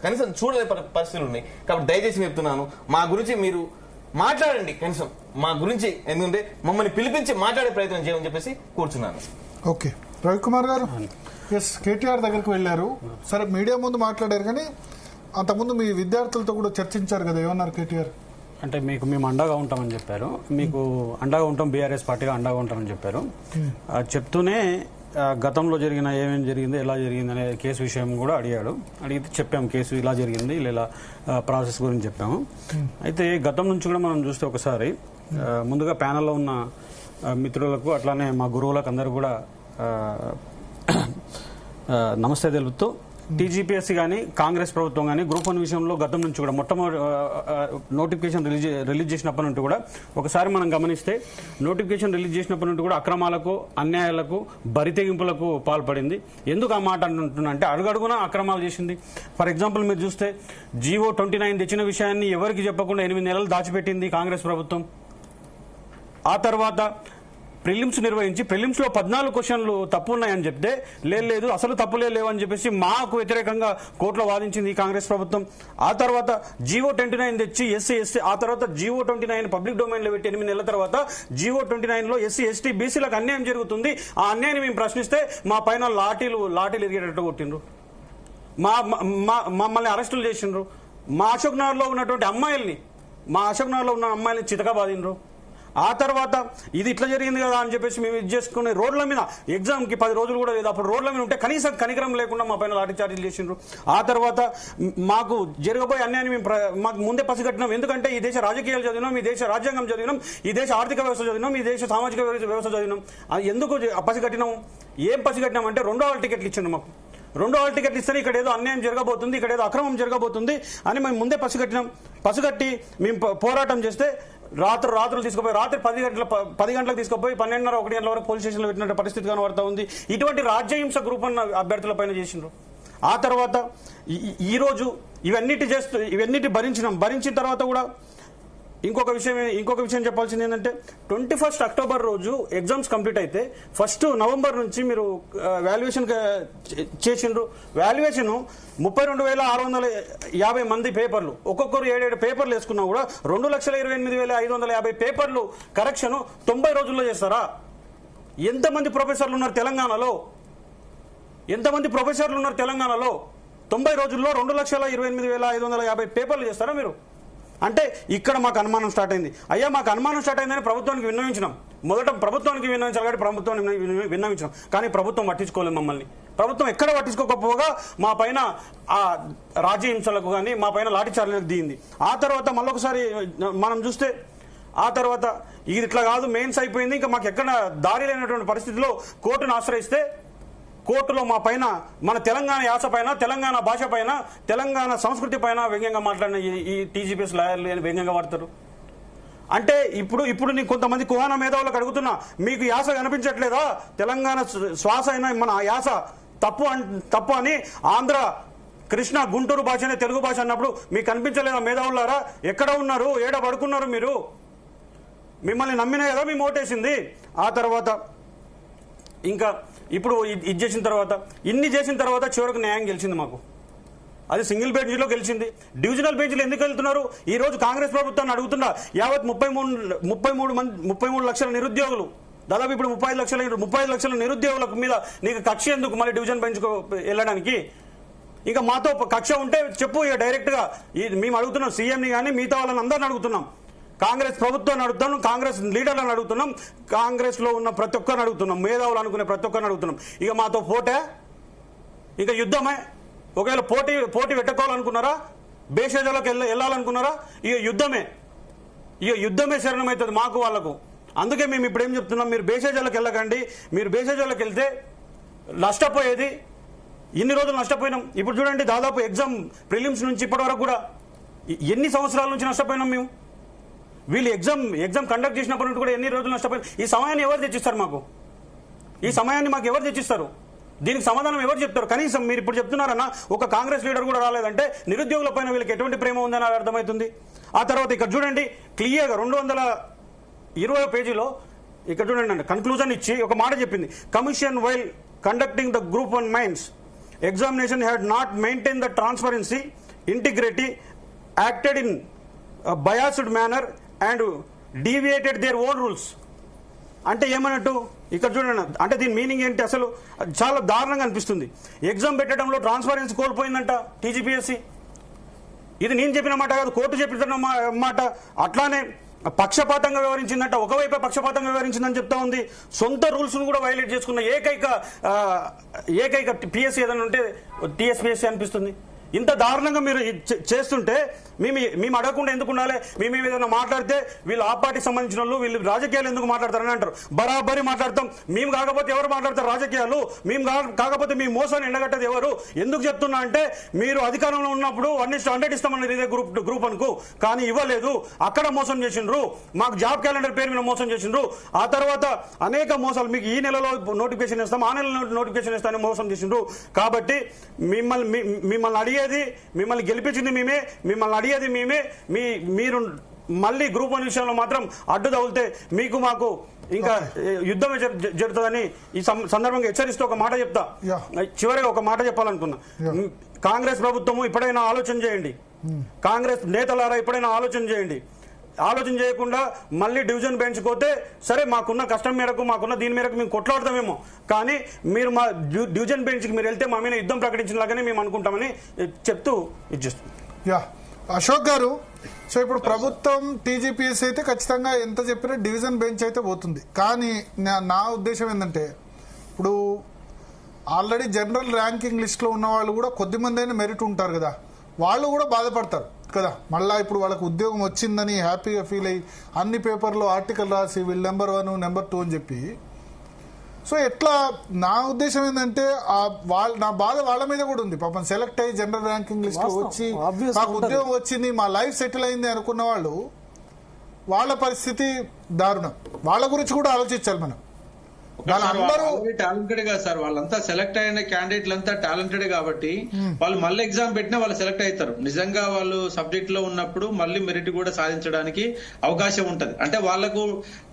కనీసం చూడలే పరిస్థితులు ఉన్నాయి. కాబట్టి దయచేసి చెప్తున్నాను, మా గురించి మీరు మాట్లాడండి. కనీసం మా గురించి ఎందుకంటే మమ్మల్ని పిలిపించి మాట్లాడే ప్రయత్నం చేయమని చెప్పేసి కూర్చున్నాను. ఓకే, రవికుమార్ గారు ఎస్, కేటీఆర్ దగ్గరికి వెళ్ళారు. సరే, మీడియా ముందు మాట్లాడారు, కానీ అంతకుముందు మీ విద్యార్థులతో కూడా చర్చించారు కదా, ఏమన్నారు కేటీఆర్? అంటే మేము అండగా ఉంటామని చెప్పారు. మీకు అండగా ఉంటాం, బీఆర్ఎస్ పార్టీగా అండగా ఉంటామని చెప్పారు. చెప్తూనే గతంలో జరిగిన ఏమేమి జరిగింది, ఎలా జరిగింది అనే కేసు విషయం కూడా అడిగితే చెప్పాము. కేసు ఇలా జరిగింది, ఇలా ప్రాసెస్ గురించి చెప్పాము. అయితే గతం నుంచి కూడా మనం చూస్తే ఒకసారి ముందుగా ప్యానెల్లో ఉన్న మిత్రులకు అట్లానే మా గురువులకు అందరూ కూడా నమస్తే తెలుపుతూ, టీజీపీఎస్సీ కానీ కాంగ్రెస్ ప్రభుత్వం కానీ గ్రూప్ 1 విషయంలో గతం నుంచి కూడా మొట్టమొదటి నోటిఫికేషన్ రిలీజ్ చేసినప్పటి నుండి కూడా ఒకసారి మనం గమనిస్తే, నోటిఫికేషన్ రిలీజ్ చేసినప్పటి నుండి కూడా అక్రమాలకు, అన్యాయాలకు, బరితెగింపులకు పాల్పడింది. ఎందుకు ఆ మాట అంటున్నా అంటే, అడుగడుగునా అక్రమాలు చేసింది. ఫర్ ఎగ్జాంపుల్ మీరు చూస్తే జీవో 29 తెచ్చిన విషయాన్ని ఎవరికి చెప్పకుండా 8 నెలలు దాచిపెట్టింది కాంగ్రెస్ ప్రభుత్వం. ఆ తర్వాత ప్రిలిమ్స్ నిర్వహించి ప్రిలిమ్స్ లో 14 క్వశ్చన్లు తప్పు ఉన్నాయని చెప్తే, లేదు అసలు తప్పులే లేవని చెప్పేసి మాకు వ్యతిరేకంగా కోర్టులో వాదించింది కాంగ్రెస్ ప్రభుత్వం. ఆ తర్వాత జీవో 29 తెచ్చి ఎస్సీ ఎస్టీ, ఆ తర్వాత జీవో 29 పబ్లిక్ డొమైన్ లో పెట్టి 8 నెలల తర్వాత జీవో 29 లో ఎస్సీ ఎస్టీ బీసీలకు అన్యాయం జరుగుతుంది, ఆ అన్యాయాన్ని మేము ప్రశ్నిస్తే మా పైన లాఠీలు ఎరిగేటట్టు కొట్టిండ్రు, మమ్మల్ని అరెస్టులు చేసిండ్రు. మా అశోక్ నగర్ లో ఉన్నటువంటి అమ్మాయిల్ని చితక బాదిండ్రు. ఆ తర్వాత ఇది ఇట్లా జరిగింది కదా అని చెప్పేసి మేము ఇది చేసుకునే రోడ్ల మీద ఎగ్జామ్ కి 10 రోజులు కూడా లేదు, అప్పుడు రోడ్ల మీద ఉంటే కనీసం కనికరం లేకుండా మా పైన లాఠీ చార్జీలు చేసిండ్రు. ఆ తర్వాత మాకు జరగబోయే అన్యాయాన్ని మాకు ముందే పసిగట్టినాం. ఎందుకంటే ఈ దేశ రాజకీయాలు చదివినాం, ఈ దేశ రాజ్యాంగం చదివినాం, ఈ దేశ ఆర్థిక వ్యవస్థ చదివినాం, ఈ దేశ సామాజిక వ్యవస్థ చదివినాం. ఎందుకు పసిగట్టినాం? ఏం పసిగట్టినాం అంటే, 2వ హాల్ టికెట్లు ఇచ్చిండు మాకు. 2వ హాల్ టికెట్లు ఇస్తే ఇక్కడ ఏదో అన్యాయం జరగబోతుంది, ఇక్కడ ఏదో అక్రమం జరగబోతుంది అని మేము ముందే పసిగట్టి మేము పోరాటం చేస్తే రాత్రులు తీసుకుపోయి, రాత్రి 10 గంటలకు తీసుకుపోయి 12:30, 1 గంటల వరకు పోలీస్ స్టేషన్లో పెట్టిన పరిస్థితి కనబడతా ఉంది. ఇటువంటి రాజ్యహింస గ్రూప్ 1 అభ్యర్థుల పైన చేసిండ్రు. ఆ తర్వాత ఈ రోజు ఇవన్నిటి భరించిన తర్వాత కూడా ఇంకొక విషయం చెప్పాల్సింది ఏంటంటే, 21 అక్టోబర్ రోజు ఎగ్జామ్స్ కంప్లీట్ అయితే 1 నవంబర్ నుంచి మీరు వాల్యుయేషన్ చేసిండ్రు. వాల్యుయేషన్ 32,650 మంది పేపర్లు, ఒక్కొక్కరు 7 పేపర్లు వేసుకున్నా కూడా 2,28,550 పేపర్లు కరెక్షన్ 90 రోజుల్లో చేస్తారా? ఎంతమంది ప్రొఫెసర్లు ఉన్నారు తెలంగాణలో? 90 రోజుల్లో 2,28,550 పేపర్లు చేస్తారా మీరు? అంటే ఇక్కడ మాకు అనుమానం స్టార్ట్ అయింది. అయ్యా, మాకు అనుమానం స్టార్ట్ అయిందని ప్రభుత్వానికి విన్నవించినాం. మొదట ప్రభుత్వానికి విన్నవించాలి కాబట్టి ప్రభుత్వాన్ని విన్నవించినాం, కానీ ప్రభుత్వం పట్టించుకోలేదు మమ్మల్ని. ప్రభుత్వం ఎక్కడ పట్టించుకోకపోగా మా పైన ఆ రాజ్యహింసలకు కానీ మా పైన లాఠీచార్జీలకు దిగింది. ఆ తర్వాత మళ్ళొకసారి మనం చూస్తే, ఆ తర్వాత ఇది ఇట్లా కాదు, మెయిన్స్ అయిపోయింది, ఇంకా మాకు ఎక్కడ దారి లేనటువంటి పరిస్థితిలో కోర్టును ఆశ్రయిస్తే, కోర్టులో మా పైన మన తెలంగాణ యాస పైన, తెలంగాణ భాష పైన, తెలంగాణ సంస్కృతి పైన వ్యంగ్యంగా మాట్లాడిన ఈ టీజీపీఎస్ లాయర్లు వ్యంగ్యంగా వాడతారు. అంటే ఇప్పుడు నేను కొంతమంది కుహాన మేధావులకు అడుగుతున్నా, మీకు యాస కనిపించట్లేదా? తెలంగాణ శ్వాస అయినా మన యాస తప్పు అని ఆంధ్ర, కృష్ణ, గుంటూరు భాషనే తెలుగు భాష అన్నప్పుడు మీకు కనిపించలేదా మేధావులారా? ఎక్కడ ఉన్నారు? ఏడ పడుకున్నారు మీరు? మిమ్మల్ని నమ్మినా కదా మేము ఓటేసింది. ఆ తర్వాత ఇంకా ఇప్పుడు ఇది చేసిన తర్వాత, ఇన్ని చేసిన తర్వాత చివరకు న్యాయం గెలిచింది మాకు. అది సింగిల్ బెంచ్లో గెలిచింది. డివిజనల్ బెంచ్లు ఎందుకు వెళ్తున్నారు? ఈ రోజు కాంగ్రెస్ ప్రభుత్వాన్ని అడుగుతున్నా, యావత్ 33 లక్షల నిరుద్యోగులు, దాదాపు ఇప్పుడు 35 లక్షల నిరుద్యోగుల మీద నీకు కక్ష ఎందుకు మళ్ళీ డివిజన్ బెంచ్ వెళ్ళడానికి? ఇంకా మాతో కక్ష ఉంటే చెప్పు ఇక డైరెక్ట్ గా. మేము అడుగుతున్నాం సీఎంని కానీ మిగతా వాళ్ళని అందరిని అడుగుతున్నాం, కాంగ్రెస్ ప్రభుత్వాన్ని అడుగుతున్నాం, కాంగ్రెస్ లీడర్లను అడుగుతున్నాం, కాంగ్రెస్ లో ఉన్న ప్రతి ఒక్కరిని అడుగుతున్నాం, మేధావులు అనుకునే ప్రతి ఒక్కరిని అడుగుతున్నాం. ఇక మాతో పోటే, ఇక యుద్ధమే. ఒకవేళ పోటీ పెట్టుకోవాలనుకున్నారా, భేషజాలకు వెళ్ళాలనుకున్నారా, ఇక యుద్ధమే శరణమవుతుంది మాకు వాళ్ళకు. అందుకే మేము ఇప్పుడు ఏం చెప్తున్నాం, మీరు భేషజాలకు వెళ్ళకండి. మీరు భేషజాలకు వెళ్తే నష్టపోయేది, ఇన్ని రోజులు నష్టపోయినాం. ఇప్పుడు చూడండి, దాదాపు ఎగ్జామ్ ప్రిలిమ్స్ నుంచి ఇప్పటి వరకు కూడా ఎన్ని సంవత్సరాల నుంచి నష్టపోయినాం మేము. వీళ్ళు ఎగ్జామ్ కండక్ట్ చేసినప్పటి నుండి కూడా ఎన్ని రోజులు నష్టపోయినాం. ఈ సమయాన్ని ఎవరు తెచ్చిస్తారు మాకు? ఎవరు తెచ్చిస్తారు? దీనికి సమాధానం ఎవరు చెప్తారు? కనీసం మీరు ఇప్పుడు చెప్తున్నారన్నా, ఒక కాంగ్రెస్ లీడర్ కూడా రాలేదంటే నిరుద్యోగుల పైన వీళ్ళకి ఎటువంటి ప్రేమ ఉందని అర్థమవుతుంది. ఆ తర్వాత ఇక్కడ చూడండి, క్లియర్గా 220 పేజీలో ఇక్కడ చూడండి అండి, కన్క్లూజన్ ఇచ్చి ఒక మాట చెప్పింది. Commission while conducting the group 1 mains examination had not maintain the transparency, integrity, acted in biased manner and deviated their own rules. అంటే ఏమన్నట్టు, ఇక్కడ చూడండి, అంటే దీని మీనింగ్ ఏంటి అసలు చాలా దారుణంగా అనిపిస్తుంది. ఎగ్జామ్ పెట్టడంలో ట్రాన్స్పరెన్సీ కోల్పోయిందంట టీజీపీఎస్సీ. ఇది నేను చెప్పిన మాట కాదు, కోర్టు చెప్పిన మాట. అట్లానే పక్షపాతంగా వ్యవహరించిందంట, ఒకవైపే పక్షపాతంగా వ్యవహరించిందని చెప్తా ఉంది. సొంత రూల్స్ ను కూడా వైలేట్ చేసుకున్న ఏకైక పిఎస్సీ ఏదైనా ఉంటే టీఎస్పీఎస్సీ అనిపిస్తుంది. ఇంత దారుణంగా మీరు చేస్తుంటే మేము అడగకుండా ఎందుకు ఉండాలి? మేము ఏదైనా మాట్లాడితే వీళ్ళు ఆ పార్టీకి సంబంధించిన వాళ్ళు, వీళ్ళు రాజకీయాలు ఎందుకు మాట్లాడతారని అంటారు. బరాబరి మాట్లాడతాం. మేము కాకపోతే ఎవరు మాట్లాడతారు రాజకీయాలు? మేము కాకపోతే మీ మోసాన్ని ఎండగట్టేది ఎవరు? ఎందుకు చెప్తున్నా అంటే, మీరు అధికారంలో ఉన్నప్పుడు 1:100 ఇస్తామన్నారు ఇదే గ్రూప్ అనుకు, కానీ ఇవ్వలేదు. అక్కడ మోసం చేసిండ్రు, మాకు జాబ్ క్యాలెండర్ పేరు మీద మోసం చేసిండ్రు. ఆ తర్వాత అనేక మోసాలు, మీకు ఈ నెలలో నోటిఫికేషన్ ఇస్తాం, ఆ నెలలో నోటిఫికేషన్ ఇస్తామని మోసం చేసిండ్రు. కాబట్టి మిమ్మల్ని గెలిపించింది మేమే, మిమ్మల్ని అడిగేది మేమే. మీరు మళ్ళీ గ్రూప్ 1 విషయంలో మాత్రం అడ్డు తగిలితే మీకు మాకు ఇంకా యుద్ధమే జరుగుతుందని ఈ సందర్భంగా హెచ్చరిస్తూ ఒక మాట చెప్తా. చివరిగా ఒక మాట చెప్పాలనుకున్నా. కాంగ్రెస్ ప్రభుత్వము ఇప్పుడైనా ఆలోచన చేయండి. కాంగ్రెస్ నేతలారా ఇప్పుడైనా ఆలోచన చేయండి. ఆలోచన చేయకుండా మళ్ళీ డివిజన్ బెంచ్ పోతే సరే, మాకున్న కష్టం మేరకు, మాకున్న దీని మేరకు మేము కొట్లాడతామేమో, కానీ మీరు మా డివిజన్ బెంచ్కి మీరు వెళ్తే మా మీద యుద్ధం ప్రకటించినలాగానే మేము అనుకుంటామని చెప్తూ ఇచ్చేస్తాం. అశోక్ గారు, సో ఇప్పుడు ప్రభుత్వం టీజీపీఎస్సీ అయితే ఖచ్చితంగా ఎంత చెప్పినా డివిజన్ బెంచ్ అయితే పోతుంది. కానీ నా ఉద్దేశం ఏంటంటే, ఇప్పుడు ఆల్రెడీ జనరల్ ర్యాంకింగ్ లిస్ట్లో ఉన్న వాళ్ళు కూడా కొద్దిమంది అయినా మెరిట్ ఉంటారు కదా, వాళ్ళు కూడా బాధపడతారు కదా. మళ్ళీ ఇప్పుడు వాళ్ళకి ఉద్యోగం వచ్చిందని హ్యాపీగా ఫీల్ అయ్యి అన్ని పేపర్లో ఆర్టికల్ రాసి వీళ్ళు నెంబర్ 1 నెంబర్ 2 అని చెప్పి, సో ఎట్లా, నా ఉద్దేశం ఏంటంటే నా బాధ వాళ్ళ మీద కూడా ఉంది. పాపం సెలెక్ట్ అయ్యి జనరల్ ర్యాంకింగ్ లిస్ట్ వచ్చి మాకు ఉద్యోగం వచ్చింది, మా లైఫ్ సెటిల్ అయింది అనుకున్న వాళ్ళు, వాళ్ళ పరిస్థితి దారుణం. వాళ్ళ గురించి కూడా ఆలోచించాలి మనం. టాలెంటెడ్ గా సార్, వాళ్ళంతా సెలెక్ట్ అయిన క్యాండిడేట్లంతా టాలెంటెడ్ కాబట్టి వాళ్ళు మళ్ళీ ఎగ్జామ్ పెట్టినా వాళ్ళు సెలెక్ట్ అవుతారు. నిజంగా వాళ్ళు సబ్జెక్ట్ లో ఉన్నప్పుడు మళ్ళీ మెరిట్ కూడా సాధించడానికి అవకాశం ఉంటది. అంటే వాళ్లకు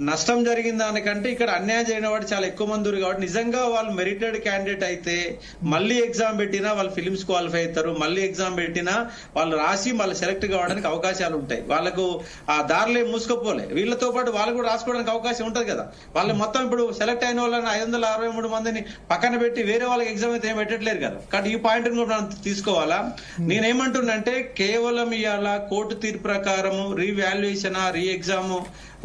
నష్టం జరిగిన దానికంటే ఇక్కడ అన్యాయం చేయని వాడు చాలా ఎక్కువ మంది ఉన్నారు కాబట్టి, నిజంగా వాళ్ళు మెరిటెడ్ క్యాండిడేట్ అయితే మళ్ళీ ఎగ్జామ్ పెట్టినా వాళ్ళు ఫిలిమ్స్ క్వాలిఫై అవుతారు. మళ్ళీ ఎగ్జామ్ పెట్టినా వాళ్ళు రాసి మళ్ళీ సెలెక్ట్ కావడానికి అవకాశాలు ఉంటాయి. వాళ్ళకు ఆ దారిలో మూసుకపోలే, వీళ్ళతో పాటు వాళ్ళు కూడా రాసుకోవడానికి అవకాశం ఉంటది కదా. వాళ్ళు మొత్తం ఇప్పుడు సెలెక్ట్ అయిన వాళ్ళని 563 మందిని పక్కన పెట్టి వేరే వాళ్ళకి ఎగ్జామ్ అయితే ఏం పెట్టట్లేరు కదా. కాబట్టి ఈ పాయింట్ కూడా మనం తీసుకోవాలా. నేనేమంటున్నంటే, కేవలం ఇవాళ కోర్టు తీర్పు ప్రకారము రీవాల్యుయేషన్ రీ ఎగ్జామ్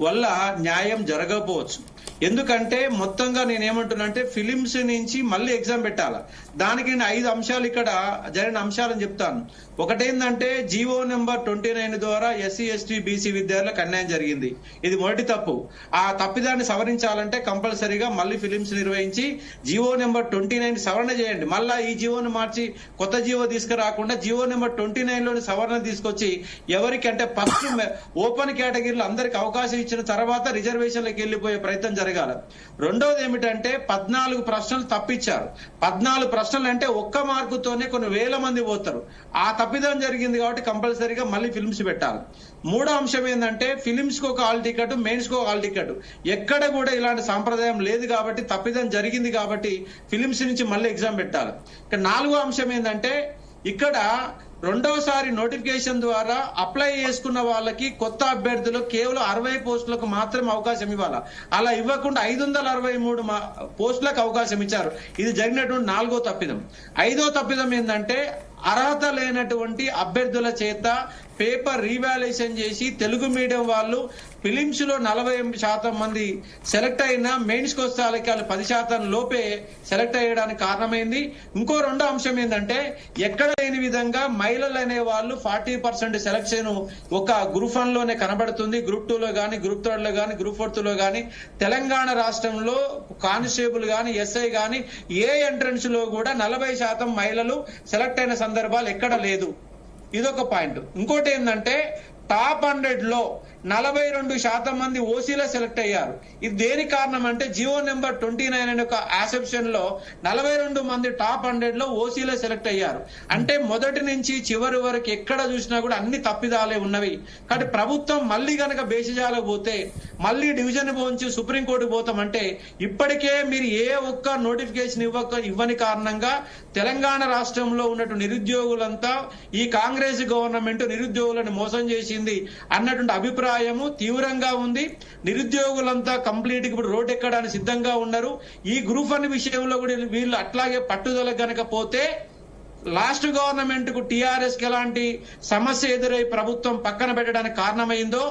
వల్ల న్యాయం జరగకపోవచ్చు. ఎందుకంటే మొత్తంగా నేనేమంటున్నంటే, ఫిలిమ్స్ నుంచి మళ్ళీ ఎగ్జామ్ పెట్టాలా. దానికి నేను 5 అంశాలు ఇక్కడ జరిగిన అంశాలని చెప్తాను. ఒకటేంటంటే, జీవో నెంబర్ 29 ద్వారా ఎస్సీ ఎస్టీ బీసీ విద్యార్థులకు అన్యాయం జరిగింది. ఇది మొదటి తప్పు. ఆ తప్పిదాన్ని సవరించాలంటే కంపల్సరీగా మళ్ళీ ఫిలిమ్స్ నిర్వహించి జీవో నెంబర్ 29 సవరణ చేయండి. మళ్ళా ఈ జీవోను మార్చి కొత్త జీవో తీసుకురాకుండా జీవో నెంబర్ 29లోని సవరణ తీసుకొచ్చి ఎవరికి అంటే ఫస్ట్ ఓపెన్ కేటగిరీలో అందరికి అవకాశం ఇచ్చిన తర్వాత రిజర్వేషన్లకు వెళ్లిపోయే ప్రయత్నం జరగాలి. రెండోది ఏమిటంటే, 14 ప్రశ్నలు తప్పించారు. 14 ప్రశ్నలు అంటే ఒక్క మార్కుతోనే కొన్ని వేల మంది పోతారు. ఆ తప్పిదం జరిగింది కాబట్టి కంపల్సరీగా మళ్ళీ ఫిల్మ్స్ పెట్టాలి. మూడో అంశం ఏంటంటే, ఫిలిమ్స్ కు ఒక హాల్ టికెట్, మెయిన్స్ కు ఒక హాల్ టికెట్. ఎక్కడ కూడా ఇలాంటి సాంప్రదాయం లేదు కాబట్టి, తప్పిదం జరిగింది కాబట్టి ఫిలిమ్స్ నుంచి మళ్ళీ ఎగ్జామ్ పెట్టాలి. ఇక నాలుగో అంశం ఏంటంటే, ఇక్కడ రెండవసారి నోటిఫికేషన్ ద్వారా అప్లై చేసుకున్న వాళ్ళకి కొత్త అభ్యర్థులు కేవలం 60 పోస్టులకు మాత్రమే అవకాశం ఇవ్వాలి. అలా ఇవ్వకుండా 563 పోస్టులకు అవకాశం ఇచ్చారు. ఇది జరిగినటువంటి 4వ తప్పిదం. 5వ తప్పిదం ఏంటంటే, అర్హత లేనటువంటి అభ్యర్థుల చేత పేపర్ రీవాల్యుయేషన్ చేసి తెలుగు మీడియం వాళ్ళు ఫిలిమ్స్ లో 40% మంది సెలెక్ట్ అయినా మెయిన్స్ కు వస్తే వాళ్ళకి 10% లోపే సెలెక్ట్ అయ్యడానికి కారణమైంది. ఇంకో రెండో అంశం ఏంటంటే, ఎక్కడ లేని విధంగా మహిళలు అనే వాళ్ళు 40% సెలెక్షన్ ఒక గ్రూప్ 1 లోనే కనబడుతుంది. గ్రూప్ 2 లో గానీ, గ్రూప్ 3 లో గానీ, గ్రూప్ 4 లో గానీ, తెలంగాణ రాష్ట్రంలో కానిస్టేబుల్ గానీ, ఎస్ఐ గానీ ఏ ఎంట్రన్స్ లో కూడా 40% మహిళలు సెలెక్ట్ అయిన సందర్భాలు ఎక్కడ లేదు. ఇదొక పాయింట్. ఇంకోటి ఏంటంటే, టాప్ 100 లో 42% మంది ఓసీలో సెలెక్ట్ అయ్యారు. ఇది దేని కారణం అంటే, జియో నెంబర్ 29 అనే ఒక యాసెప్షన్ లో 42 మంది టాప్ 100 లో ఓసీలో సెలెక్ట్ అయ్యారు. అంటే మొదటి నుంచి చివరి వరకు ఎక్కడ చూసినా కూడా అన్ని తప్పిదాలే ఉన్నవి. కాబట్టి ప్రభుత్వం మళ్ళీ గనక బేసిజాలకు పోతే, మళ్ళీ డివిజన్ పోంచి సుప్రీంకోర్టు పోతామంటే, ఇప్పటికే మీరు ఏ ఒక్క నోటిఫికేషన్ ఇవ్వని కారణంగా తెలంగాణ రాష్ట్రంలో ఉన్నటువంటి నిరుద్యోగులంతా ఈ కాంగ్రెస్ గవర్నమెంట్ నిరుద్యోగులను మోసం చేసింది అన్నటువంటి అభిప్రాయం అభిప్రాయము తీవ్రంగా ఉంది. నిరుద్యోగులంతా కంప్లీట్ ఇప్పుడు రోడ్ ఎక్కడానికి సిద్ధంగా ఉన్నారు. ఈ గ్రూప్ 1 విషయంలో కూడా వీళ్ళు అట్లాగే పట్టుదల గనక పోతే లాస్ట్ గవర్నమెంట్ కు టీఆర్ఎస్ కి ఎలాంటి సమస్య ఎదురై ప్రభుత్వం పక్కన పెట్టడానికి కారణమైందో,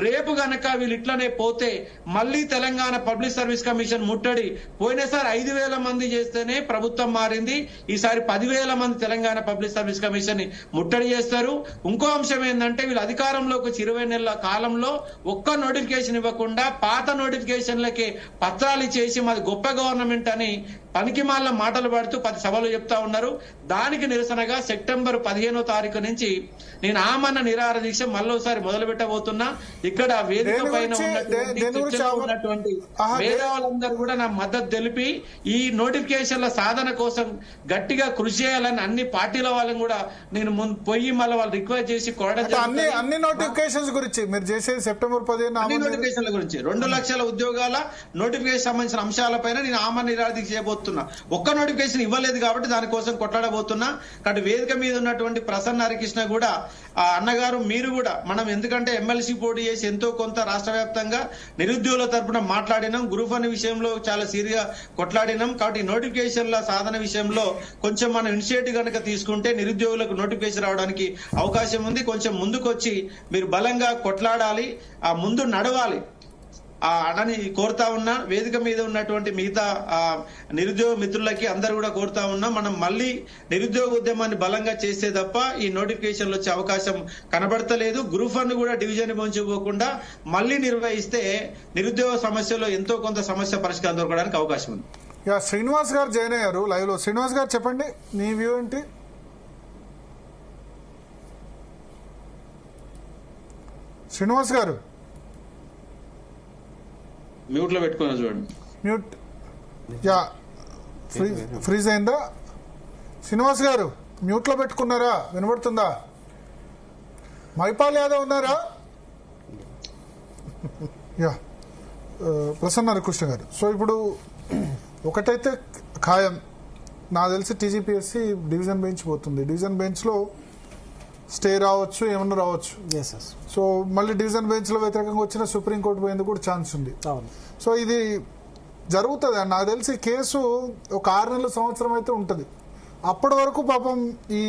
రేపు గనక వీళ్ళు ఇట్లనే పోతే మళ్ళీ తెలంగాణ పబ్లిక్ సర్వీస్ కమిషన్ ముట్టడి. పోయినసారి 5,000 మంది చేస్తేనే ప్రభుత్వం మారింది, ఈసారి 10,000 మంది తెలంగాణ పబ్లిక్ సర్వీస్ కమిషన్ ని ముట్టడి చేస్తారు. ఇంకో అంశం ఏంటంటే వీళ్ళు అధికారంలోకి వచ్చి 20 నెలల కాలంలో ఒక్క నోటిఫికేషన్ ఇవ్వకుండా పాత నోటిఫికేషన్లకి పత్రాలు చేసి మాది గొప్ప గవర్నమెంట్ అని పనికిమాల మాటలు పడుతూ 10 సభలు చెప్తా ఉన్నారు. దానికి నిరసనగా సెప్టెంబర్ 15వ తారీఖు నుంచి నేను ఆమరణ నిరాహార దీక్ష మళ్ళీసారి మొదలు పెట్టబోతున్నా. ఇక్కడ వేదిక పైన ఉన్నటువంటి మేధావులందరూ కూడా నా మద్దతు తెలిపి ఈ నోటిఫికేషన్ల సాధన కోసం గట్టిగా కృషి చేయాలని అన్ని పార్టీల వాళ్ళని కూడా నేను పోయి మళ్ళీ వాళ్ళు రిక్వెస్ట్ చేసి అన్ని నోటిఫికేషన్స్ గురించి మీరు చేసేది సెప్టెంబర్ 15 నోటిఫికేషన్ల గురించి 2 లక్షల ఉద్యోగాల నోటిఫికేషన్ సంబంధించిన అంశాలపైన నేను ఆమరణ నిరాహార దీక్ష చేయబోతున్నా. ఒక్క నోటిఫికేషన్ ఇవ్వలేదు కాబట్టి దానికోసం కొట్లాడబోతున్నా. కాబట్టి వేదిక మీద ఉన్నటువంటి ప్రసన్న హరికృష్ణ కూడా అన్నగారు మీరు కూడా మనం ఎందుకంటే ఎమ్మెల్సీ పోటీ చేసి ఎంతో కొంత రాష్ట్ర వ్యాప్తంగా నిరుద్యోగుల తరపున మాట్లాడినాం. గ్రూప్ 1 విషయంలో చాలా సీరియస్ కొట్లాడినాం. కాబట్టి నోటిఫికేషన్ల సాధన విషయంలో కొంచెం మనం ఇనిషియేటివ్ కనుక తీసుకుంటే నిరుద్యోగులకు నోటిఫికేషన్ రావడానికి అవకాశం ఉంది. కొంచెం ముందుకొచ్చి మీరు బలంగా కొట్లాడాలి, ఆ ముందు నడవాలి అని కోరుతా ఉన్నా. వేదిక మీద ఉన్నటువంటి మిగతా నిరుద్యోగ మిత్రులకి అందరు కూడా కోరుతా ఉన్నా, మనం మళ్ళీ నిరుద్యోగ ఉద్యమాన్ని బలంగా చేస్తే తప్ప ఈ నోటిఫికేషన్లు వచ్చే అవకాశం కనబడతలేదు. గ్రూప్ 1 కూడా డివిజన్ పోకుండా మళ్ళీ నిర్వహిస్తే నిరుద్యోగ సమస్యలో ఎంతో కొంత సమస్య పరిష్కారం దొరకడానికి అవకాశం ఉంది. శ్రీనివాస్ గారు జాయిన్ అయ్యారు లైవ్ లో. శ్రీనివాస్ గారు చెప్పండి, నీ వ్యూ ఏంటి? శ్రీనివాస్ గారు మ్యూట్ లో పెట్టుకున్నా చూడండి. మ్యూట్ ఫ్రీజ్ అయిందా? శ్రీనివాస్ గారు మ్యూట్ లో పెట్టుకున్నారా? వినబడుతుందా? మైపాల్ యాదవ్ ఉన్నారా? ప్రసన్న హరికృష్ణ గారు. సో ఇప్పుడు ఒకటైతే ఖాయం, నాకు తెలిసి టీజీపీఎస్సీ డివిజన్ బెంచ్ పోతుంది. డివిజన్ బెంచ్ లో స్టే రావచ్చు, ఏమన్నా రావచ్చు. సో మళ్ళీ డివిజన్ బెంచ్ లో వ్యతిరేకంగా వచ్చిన సుప్రీంకోర్టు పోయేందుకు కూడా ఛాన్స్ ఉంది. సో ఇది జరుగుతుంది. నాకు తెలిసి కేసు ఒక 6 నెలల సంవత్సరం అయితే ఉంటుంది. అప్పటి వరకు పాపం ఈ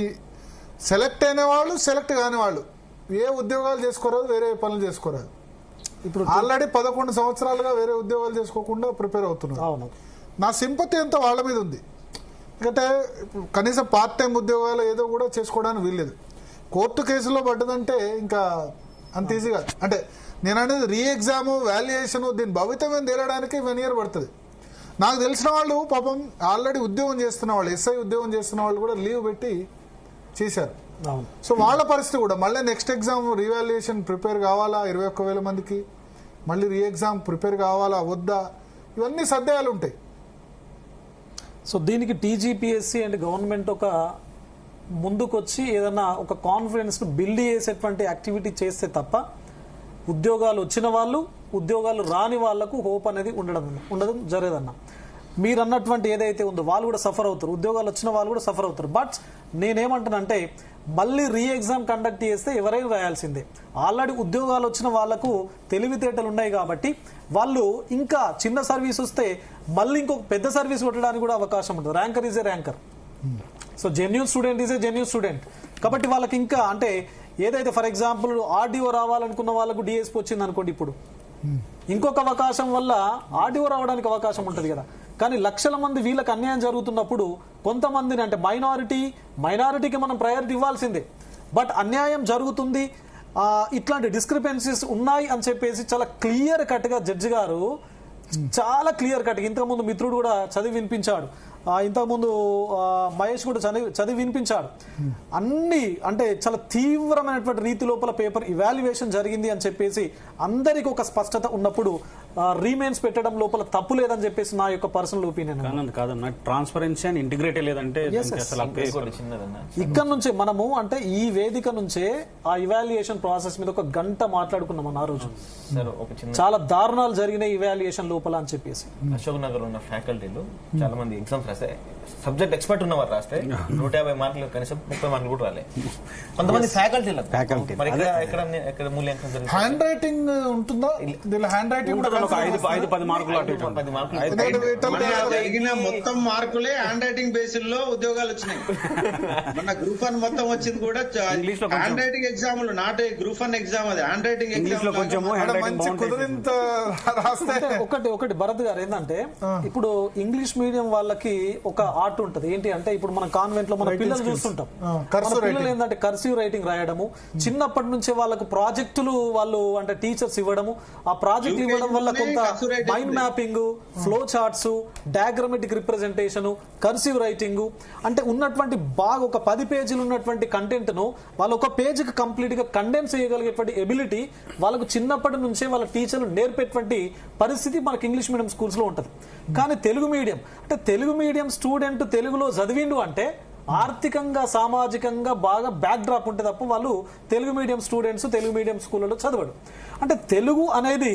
సెలెక్ట్ అయిన వాళ్ళు, సెలెక్ట్ కాని వాళ్ళు ఏ ఉద్యోగాలు చేసుకోరాదు, వేరే పనులు చేసుకోరాదు. ఇప్పుడు ఆల్రెడీ 11 సంవత్సరాలుగా వేరే ఉద్యోగాలు చేసుకోకుండా ప్రిపేర్ అవుతున్నారు. నా సింపతి అంతా వాళ్ళ మీద ఉంది. ఎందుకంటే కనీసం పార్ట్ టైం ఉద్యోగాలు ఏదో కూడా చేసుకోవడానికి వీల్లేదు. కోర్టు కేసులో పడ్డదంటే ఇంకా అంత ఈజీగా, అంటే నేను అనేది రీ ఎగ్జామ్, వాల్యుయేషన్, దీని భవితవ్యం తేలడానికి 1 year పడుతుంది. నాకు తెలిసిన వాళ్ళు పాపం ఆల్రెడీ ఉద్యోగం చేస్తున్న వాళ్ళు, ఎస్ఐ ఉద్యోగం చేస్తున్న వాళ్ళు కూడా లీవ్ పెట్టి చేశారు. సో వాళ్ళ పరిస్థితి కూడా మళ్ళీ నెక్స్ట్ ఎగ్జామ్ రీవాల్యుయేషన్ ప్రిపేర్ కావాలా, 21,000 మందికి మళ్ళీ రీ ఎగ్జామ్ ప్రిపేర్ కావాలా వద్దా, ఇవన్నీ సందేహాలు ఉంటాయి. సో దీనికి టీజీపీఎస్సీ అండ్ గవర్నమెంట్ ఒక ముందుకొచ్చి ఏదన్నా ఒక కాన్ఫిడెన్స్ బిల్డ్ చేసేటువంటి యాక్టివిటీ చేస్తే తప్ప ఉద్యోగాలు వచ్చిన వాళ్ళు, ఉద్యోగాలు రాని వాళ్లకు హోప్ అనేది ఉండడం జరగదన్న. మీరు అన్నటువంటి ఏదైతే ఉందో వాళ్ళు కూడా సఫర్ అవుతారు, ఉద్యోగాలు వచ్చిన వాళ్ళు కూడా సఫర్ అవుతారు. బట్ నేనేమంటానంటే మళ్ళీ రీ ఎగ్జామ్ కండక్ట్ చేస్తే ఎవరైనా రాయాల్సిందే. ఆల్రెడీ ఉద్యోగాలు వచ్చిన వాళ్లకు తెలివితేటలు ఉన్నాయి కాబట్టి వాళ్ళు ఇంకా చిన్న సర్వీస్ వస్తే మళ్ళీ ఇంకొక పెద్ద సర్వీస్ కొట్టడానికి కూడా అవకాశం ఉంటుంది. Ranker is a ranker. So genuine student is a genuine student. కాబట్టి వాళ్ళకి ఇంకా అంటే ఏదైతే ఫర్ ఎగ్జాంపుల్ ఆర్డీఓ రావాలనుకున్న వాళ్ళకు డిఎస్పీ వచ్చింది అనుకోండి, ఇప్పుడు ఇంకొక అవకాశం వల్ల ఆర్డీఓ రావడానికి అవకాశం ఉంటుంది కదా. కానీ లక్షల మంది వీళ్ళకి అన్యాయం జరుగుతున్నప్పుడు కొంతమందిని అంటే మైనారిటీకి మనం ప్రయారిటీ ఇవ్వాల్సిందే. బట్ అన్యాయం జరుగుతుంది, ఇట్లాంటి డిస్క్రిపెన్సీస్ ఉన్నాయి అని చెప్పేసి చాలా క్లియర్ కట్ గా జడ్జి గారు చాలా క్లియర్ కట్, ఇంతకుముందు మిత్రుడు కూడా చదివి వినిపించాడు, ఇంతకుముందు మహేష్ కూడా చదివి వినిపించాడు. అన్ని అంటే చాలా తీవ్రమైనటువంటి రీతి లోపల పేపర్ ఇవాల్యుయేషన్ జరిగింది అని చెప్పేసి అందరికి ఒక స్పష్టత ఉన్నప్పుడు రీమెయిన్స్ పెట్టడం లోపల తప్పు లేదని చెప్పేసి నా యొక్క పర్సనల్ ఒపీనియన్. కాదన్న ట్రాన్స్పరెన్సీ అండ్ ఇంటిగ్రేటెడ్ లేదంటే ఇక్కడ నుంచే మనము అంటే ఈ వేదిక నుంచే ఆ ఇవాల్యుయేషన్ ప్రాసెస్ మీద 1 గంట మాట్లాడుకున్నాం ఆ రోజు. చాలా దారుణాలు జరిగినాయి ఇవాల్యుయేషన్ లోపల అని చెప్పేసి. అశోక్ నగర్ ఉన్న ఫ్యాకల్టీలు చాలా మంది ఎగ్జామ్స్ రాసే సబ్జెక్ట్ ఎక్స్పర్ట్ ఉన్నవారు రాస్తే 150 మార్కులు కనీసం 30 మార్కులు కూడా రాలే. కొంతమంది ఫ్యాకల్టీలకు మరి ఎక్కడ మూల్యాంకనం జరుగుతుంది? హ్యాండ్ రైటింగ్ ఉంటుందా? హ్యాండ్ రైటింగ్ కూడా 5-10 మార్కులు 10 మార్కులు మొత్తం మార్కులే హ్యాండ్ రైటింగ్ బేసిస్ లో ఉద్యోగాలు వచ్చినాయి. మన గ్రూప్ 1 మొత్తం వచ్చింది కూడా హ్యాండ్ రైటింగ్ ఎగ్జామ్ లో, నాట్ గ్రూప్ 1 ఎగ్జామ్, అది హ్యాండ్ రైటింగ్ ఎగ్జామ్ లో కొంచెం ఒకటి భరత్ గారు ఏంటంటే, ఇప్పుడు ఇంగ్లీష్ మీడియం వాళ్ళకి ఒక ఆర్ట్ ఉంటది. ఏంటి అంటే, ఇప్పుడు మన కాన్వెంట్ లో మన పిల్లలు చూస్తుంటాం, మన పిల్లలు ఏంటంటే కర్సివ్ రైటింగ్ రాయడము, చిన్నప్పటి నుంచే వాళ్ళకు ప్రాజెక్టులు వాళ్ళు అంటే టీచర్స్ ఇవ్వడము, ఆ ప్రాజెక్టులు ఇవ్వడం వల్ల కొంత mind mapping, flow charts, diagrammatic representation, cursive writing అంటే ఉన్నటువంటి బాగా ఒక 10 పేజీలు ఉన్నటువంటి కంటెంట్ ను వాళ్ళు ఒక పేజీకి కంప్లీట్ గా కండెన్స్ చేయగలిగేటువంటి ఎబిలిటీ వాళ్ళకు చిన్నప్పటి నుంచే వాళ్ళ టీచర్లు నేర్పేటువంటి పరిస్థితి మనకి ఇంగ్లీష్ మీడియం స్కూల్స్ లో ఉంటది. కానీ తెలుగు మీడియం అంటే తెలుగు మీడియం స్టూడెంట్ తెలుగులో చదివిండు అంటే ఆర్థికంగా సామాజికంగా బాగా బ్యాక్ డ్రాప్ ఉంటే తప్ప వాళ్ళు Telugu medium students Telugu medium స్కూళ్ళలో చదవడు. అంటే తెలుగు అనేది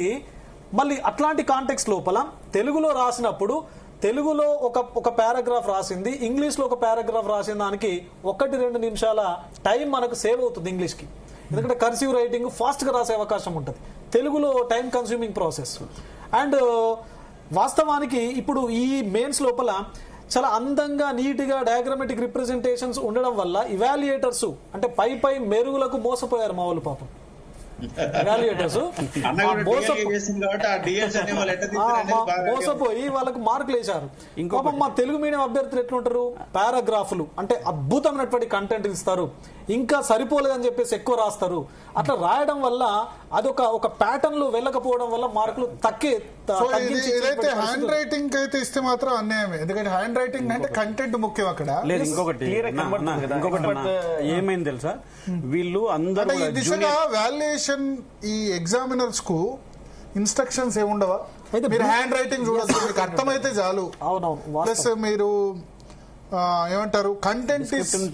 మళ్ళీ అట్లాంటి కాంటెక్స్ట్ లోపల తెలుగులో రాసినప్పుడు తెలుగులో ఒక పారాగ్రాఫ్ రాసింది, ఇంగ్లీష్ లో ఒక పారాగ్రాఫ్ రాసిన దానికి 1-2 నిమిషాల టైం మనకు సేవ్ అవుతుంది ఇంగ్లీష్ కి. ఎందుకంటే కర్సివ్ రైటింగ్ ఫాస్ట్ గా రాసే అవకాశం ఉంటుంది, తెలుగులో టైం కన్స్యూమింగ్ ప్రాసెస్. అండ్ వాస్తవానికి ఇప్పుడు ఈ మెయిన్స్ లోపల చాలా అందంగా నీట్ గా డయాగ్రమెటిక్ రిప్రజెంటేషన్స్ ఉండడం వల్ల ఇవాల్యుయేటర్స్ అంటే పై మెరుగులకు మోసపోయారు మా వాళ్ళు పాపం. మోసపోయి వాళ్ళకు మార్కులు వేశారు. ఇంకొక మా తెలుగు మీడియం అభ్యర్థులు ఎట్లుంటారు, పారాగ్రాఫ్లు అంటే అద్భుతమైనటువంటి కంటెంట్ ఇస్తారు, ఇంకా సరిపోలేదని చెప్పేసి ఎక్కువ రాస్తారు. అట్లా రాయడం వల్ల అదొక ప్యాటర్న్ లో వెళ్ళకపోవడం వల్ల మార్కులు ఇదైతే హ్యాండ్ రైటింగ్ అయితే ఇస్తే మాత్రం అన్యాయమే. ఎందుకంటే హ్యాండ్ రైటింగ్ అంటే కంటెంట్ ముఖ్యం అక్కడ. లేదు, ఇంకొకటి ఏమైంది తెలుసా, వీళ్ళు అందరూ ఈ దిశగా వాల్యుయేషన్ ఈ ఎగ్జామినర్స్ కు ఇన్స్ట్రక్షన్స్ ఏముండవా? మీరు హ్యాండ్ రైటింగ్ చూడొచ్చు, మీకు అర్థమైతే చాలు. ప్లస్ మీరు ఏమంటారు, కంటెంట్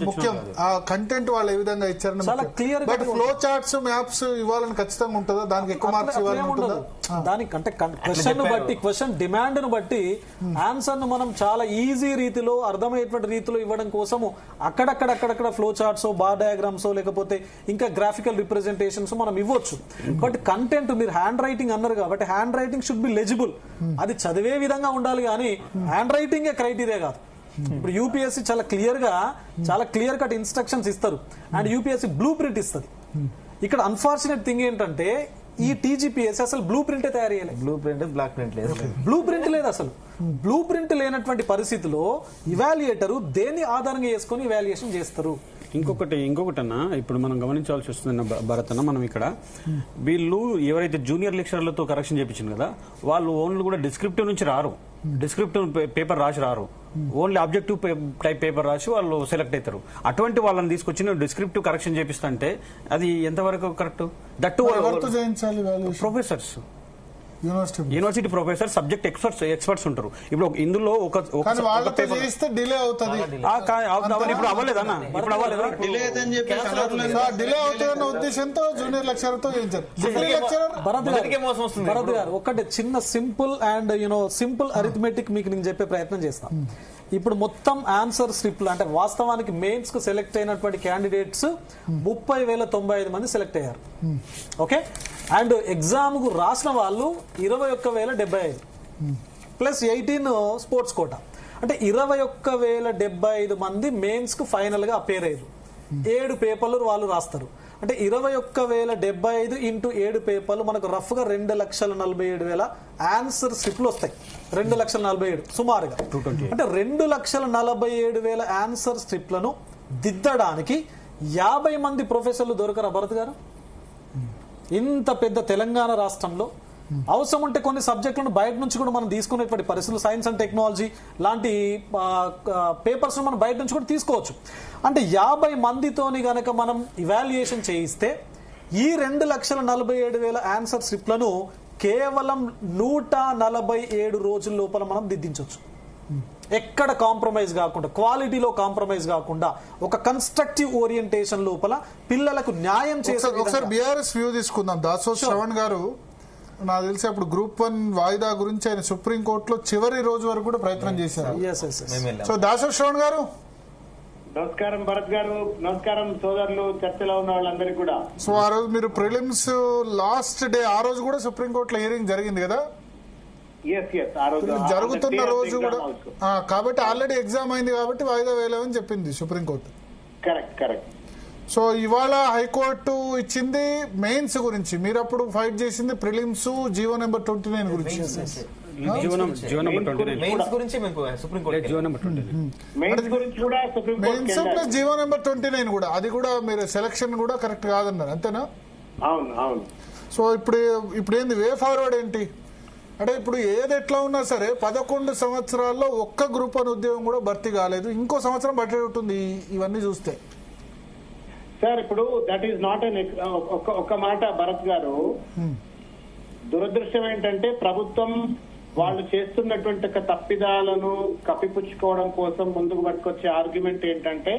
ముఖ్యం. ఆ కంటెంట్ వాళ్ళు ఏ విధంగా ఇచ్చారని బట్ ఫ్లో చార్ట్స్ మ్యాప్స్ ఇవ్వాలని ఖచ్చితంగా ఉంటుందా? దానికి ఎక్కువ మార్క్స్ ఇవ్వాలని ఉంటుందా? దానికంటే క్వశ్చన్ బట్టి, క్వశ్చన్ డిమాండ్ ను బట్టి ఆన్సర్ ను మనం చాలా ఈజీ రీతిలో అర్థమయ్యేటువంటి రీతిలో ఇవ్వడం కోసము అక్కడక్కడ ఫ్లో చార్ట్స్, బార్ డయాగ్రామ్స్, లేకపోతే ఇంకా గ్రాఫికల్ రిప్రజెంటేషన్స్ మనం ఇవ్వచ్చు. బట్ కంటెంట్ మీరు హ్యాండ్ రైటింగ్ అన్నారు కాబట్టి hand writing should be legible. అది చదివే విధంగా ఉండాలి కానీ హ్యాండ్ రైటింగ్ క్రైటీరియా కాదు. ఇప్పుడు యూపీఎస్సీ చాలా క్లియర్ కట్ ఇన్స్ట్రక్షన్స్ ఇస్తారు అండ్ యూపీఎస్సీ బ్లూ ప్రింట్ ఇస్తుంది. ఇక్కడ అన్ఫార్చునేట్ థింగ్ ఏంటంటే ఈ టీజీపీఎస్సీ అసలు బ్లూ ప్రింట్ తయారు చేయలేదు. బ్లూ ప్రింట్ లేదు అసలు. బ్లూ ప్రింట్ లేనటువంటి పరిస్థితిలో ఇవాల్యుయేటర్ దేన్ని ఆధారంగా చేసుకుని ఇవాల్యుయేషన్ చేస్తారు. ఇంకొకటి అన్న, ఇప్పుడు మనం గమనించాల్సి వస్తుంది భరత్ అన్న, మనం ఇక్కడ వీళ్ళు ఎవరైతే జూనియర్ లెక్చరర్లతో కరెక్షన్ చేయించింది కదా, వాళ్ళు ఓన్లీ కూడా డిస్క్రిప్టివ్ నుంచి రారు, డిస్క్రిప్టివ్ పేపర్ రాసి రారు, ఓన్లీ ఆబ్జెక్టివ్ టైప్ పేపర్ రాసి వాళ్ళు సెలెక్ట్ అవుతారు. అటువంటి వాళ్ళని తీసుకొచ్చి డిస్క్రిప్టివ్ కరెక్షన్ చేపిస్తా అది ఎంతవరకు correct? That professors, university professor, subject experts ఉంటారు. ఇప్పుడు ఇందులో డిలే అవుతుంది. ఇప్పుడు అవ్వలేదన్నా, ఇప్పుడు అవ్వలేదా? డిలే అవుతుందన్న ఉద్దేశంతో జూనియర్ లెక్చరర్ తో భరత్ గారు ఒకటి చిన్న సింపుల్ అరిథమెటిక్ మీకు నేను చెప్పే ప్రయత్నం చేస్తాను. ఇప్పుడు మొత్తం ఆన్సర్ స్క్రిప్ట్ అంటే వాస్తవానికి మెయిన్స్ కు సెలెక్ట్ అయినటువంటి క్యాండిడేట్స్ 30,095 మంది సెలెక్ట్ అయ్యారు. ఓకే, అండ్ ఎగ్జామ్ కు రాసిన వాళ్ళు 21,075 ప్లస్ 18 స్పోర్ట్స్ కోటా అంటే 21,075 మంది మెయిన్స్ కు ఫైనల్ గా అపేర్ అయ్యారు. 7 పేపర్లు వాళ్ళు రాస్తారు అంటే 21,075 ఇంటూ 7 పేపర్లు మనకు రఫ్ గా 2,47,000 ఆన్సర్ స్క్రిప్ట్లు వస్తాయి. 2,47,000 సుమారుగా అంటే 2,47,000 ఆన్సర్ స్క్రిప్ట్లను దిద్దడానికి 50 మంది ప్రొఫెసర్లు దొరకరా భరత్ గారు? ఇంత పెద్ద తెలంగాణ రాష్ట్రంలో అవసరం ఉంటే కొన్ని సబ్జెక్టులను బయట నుంచి కూడా మనం తీసుకునేటువంటి పరిస్థితులు, సైన్స్ అండ్ టెక్నాలజీ లాంటి పేపర్స్ మనం బయట నుంచి కూడా తీసుకోవచ్చు. అంటే 50 మందితోని గనక మనం ఇవాల్యుయేషన్ చేయిస్తే ఈ 2,47,000 ఆన్సర్ స్క్రిప్ట్లను కేవలం 147 రోజుల లోపల మనం దిద్దించవచ్చు. ఎక్కడ కాంప్రమైజ్ కాకుండా, క్వాలిటీలో కాంప్రమైజ్ కాకుండా, ఒక కన్స్ట్రక్టివ్ ఓరియంటేషన్ లోపల పిల్లలకు న్యాయం చేసే. ఒకసారి బీఆర్ఎస్ వ్యూ తీసుకుందాం. దాసో శ్రవణ్ గారు నాకు తెలిసి అప్పుడు గ్రూప్ 1 వాయిదా గురించి ఆయన సుప్రీంకోర్టులో చివరి రోజు వరకు కూడా ప్రయత్నం చేశారు. సో దాసరి శ్రవణ్ గారు, నమస్కారం భరత్ గారు, నమస్కారం సోదరులు, చర్చలో ఉన్న వాళ్ళందరికీ కూడా. సో ఆ రోజు మీరు ప్రిలిమ్స్ లాస్ట్ డే ఆ రోజు కూడా సుప్రీంకోర్టులో హియరింగ్ జరిగింది కదా? జరుగుతున్న రోజు కూడా, కాబట్టి ఆల్రెడీ ఎగ్జామ్ అయింది కాబట్టి వాయిదా వేయలేమని చెప్పింది సుప్రీంకోర్టు. కరెక్ట్. సో ఇవాళ హైకోర్టు ఇచ్చింది మెయిన్స్ గురించి, మీరు అప్పుడు ఫైట్ చేసింది ప్రిలిమ్స్ జీవో నెంబర్ 29 గురించి. మెయిన్స్ ప్లస్ జీవో నెంబర్ 29 కూడా, అది కూడా మీరు సెలక్షన్ కూడా కరెక్ట్ కాదన్నారు, అంతేనా? అవును. సో ఇప్పుడు ఏంది వే ఫార్వర్డ్ ఏంటి అంటే, ఇప్పుడు ఏది ఎట్లా ఉన్నా సరే 11 సంవత్సరాల్లో ఒక్క గ్రూప్ 1 ఉద్యోగం కూడా భర్తీ కాలేదు, ఇంకో సంవత్సరం బట్టి ఉంటుంది ఇవన్నీ చూస్తే. సార్ ఇప్పుడు దట్ ఈస్ నాట్ ఒక మాట భరత్ గారు, దురదృష్టం ఏంటంటే ప్రభుత్వం వాళ్ళు చేస్తున్నటువంటి తప్పిదాలను కప్పిపుచ్చుకోవడం కోసం ముందుకు పట్టుకొచ్చే ఆర్గ్యుమెంట్ ఏంటంటే,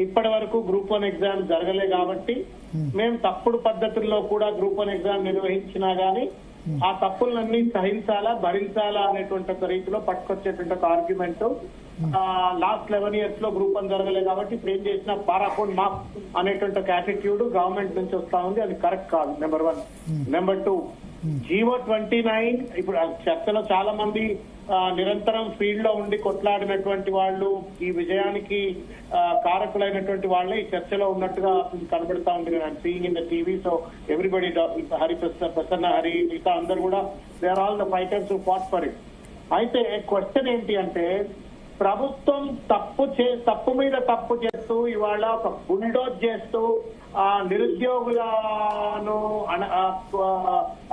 ఇప్పటి వరకు గ్రూప్ 1 ఎగ్జామ్ జరగలే కాబట్టి మేము తప్పుడు పద్ధతుల్లో కూడా గ్రూప్ 1 ఎగ్జామ్ నిర్వహించినా గానీ ఆ తప్పులన్నీ సహించాలా, భరించాలా అనేటువంటి ఒక రీతిలో పట్టుకొచ్చేటువంటి ఒక ఆర్గ్యుమెంట్. లాస్ట్ 11 years లో గ్రూప్ 1 జరగలేదు కాబట్టి ఇప్పుడు ఏం చేసినా పారాఫోన్ మాప్ అనేటువంటి ఒక యాటిట్యూడ్ గవర్నమెంట్ నుంచి వస్తా ఉంది, అది కరెక్ట్ కాదు. నెంబర్ 1. నెంబర్ 2, జీవో 29 ఇప్పుడు చర్చలో చాలా మంది నిరంతరం ఫీల్డ్ లో ఉండి కొట్లాడినటువంటి వాళ్ళు, ఈ విజయానికి కారకులైనటువంటి వాళ్ళే ఈ చర్చలో ఉన్నట్టుగా కనబడతా ఉంది. Seeing in the TV. So everybody, Prasanna, Hari, మిగతా అందరు కూడా they are all the fighters who fought for it. అయితే క్వశ్చన్ ఏంటి అంటే, ప్రభుత్వం తప్పు మీద తప్పు చేస్తూ ఇవాళ ఒక బుల్డోజ్ చేస్తూ నిరుద్యోగులను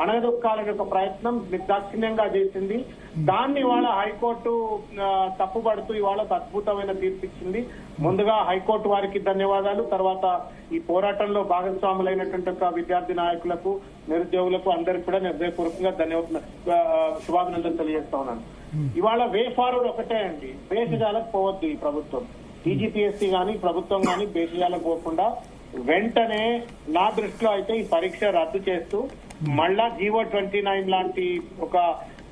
అణగదొక్కాలనే ఒక ప్రయత్నం నిర్దాక్షిణ్యంగా చేసింది. దాన్ని ఇవాళ హైకోర్టు తప్పుపడుతూ ఇవాళ అద్భుతమైన తీర్పిచ్చింది. ముందుగా హైకోర్టు వారికి ధన్యవాదాలు, తర్వాత ఈ పోరాటంలో భాగస్వాములైనటువంటి ఒక విద్యార్థి నాయకులకు, నిరుద్యోగులకు అందరికి కూడా హృదయపూర్వకంగా శుభాభినందనలు తెలియజేస్తా ఉన్నాను. ఇవాళ వే ఫార్వర్డ్ ఒకటే అండి, భేషజాలకు పోవద్దు ఈ ప్రభుత్వం. టీజీపీఎస్సీ గానీ ప్రభుత్వం గానీ భేషజాలకు పోకుండా వెంటనే నా దృష్టిలో అయితే ఈ పరీక్ష రద్దు చేస్తూ మళ్ళా జీవో 29 లాంటి ఒక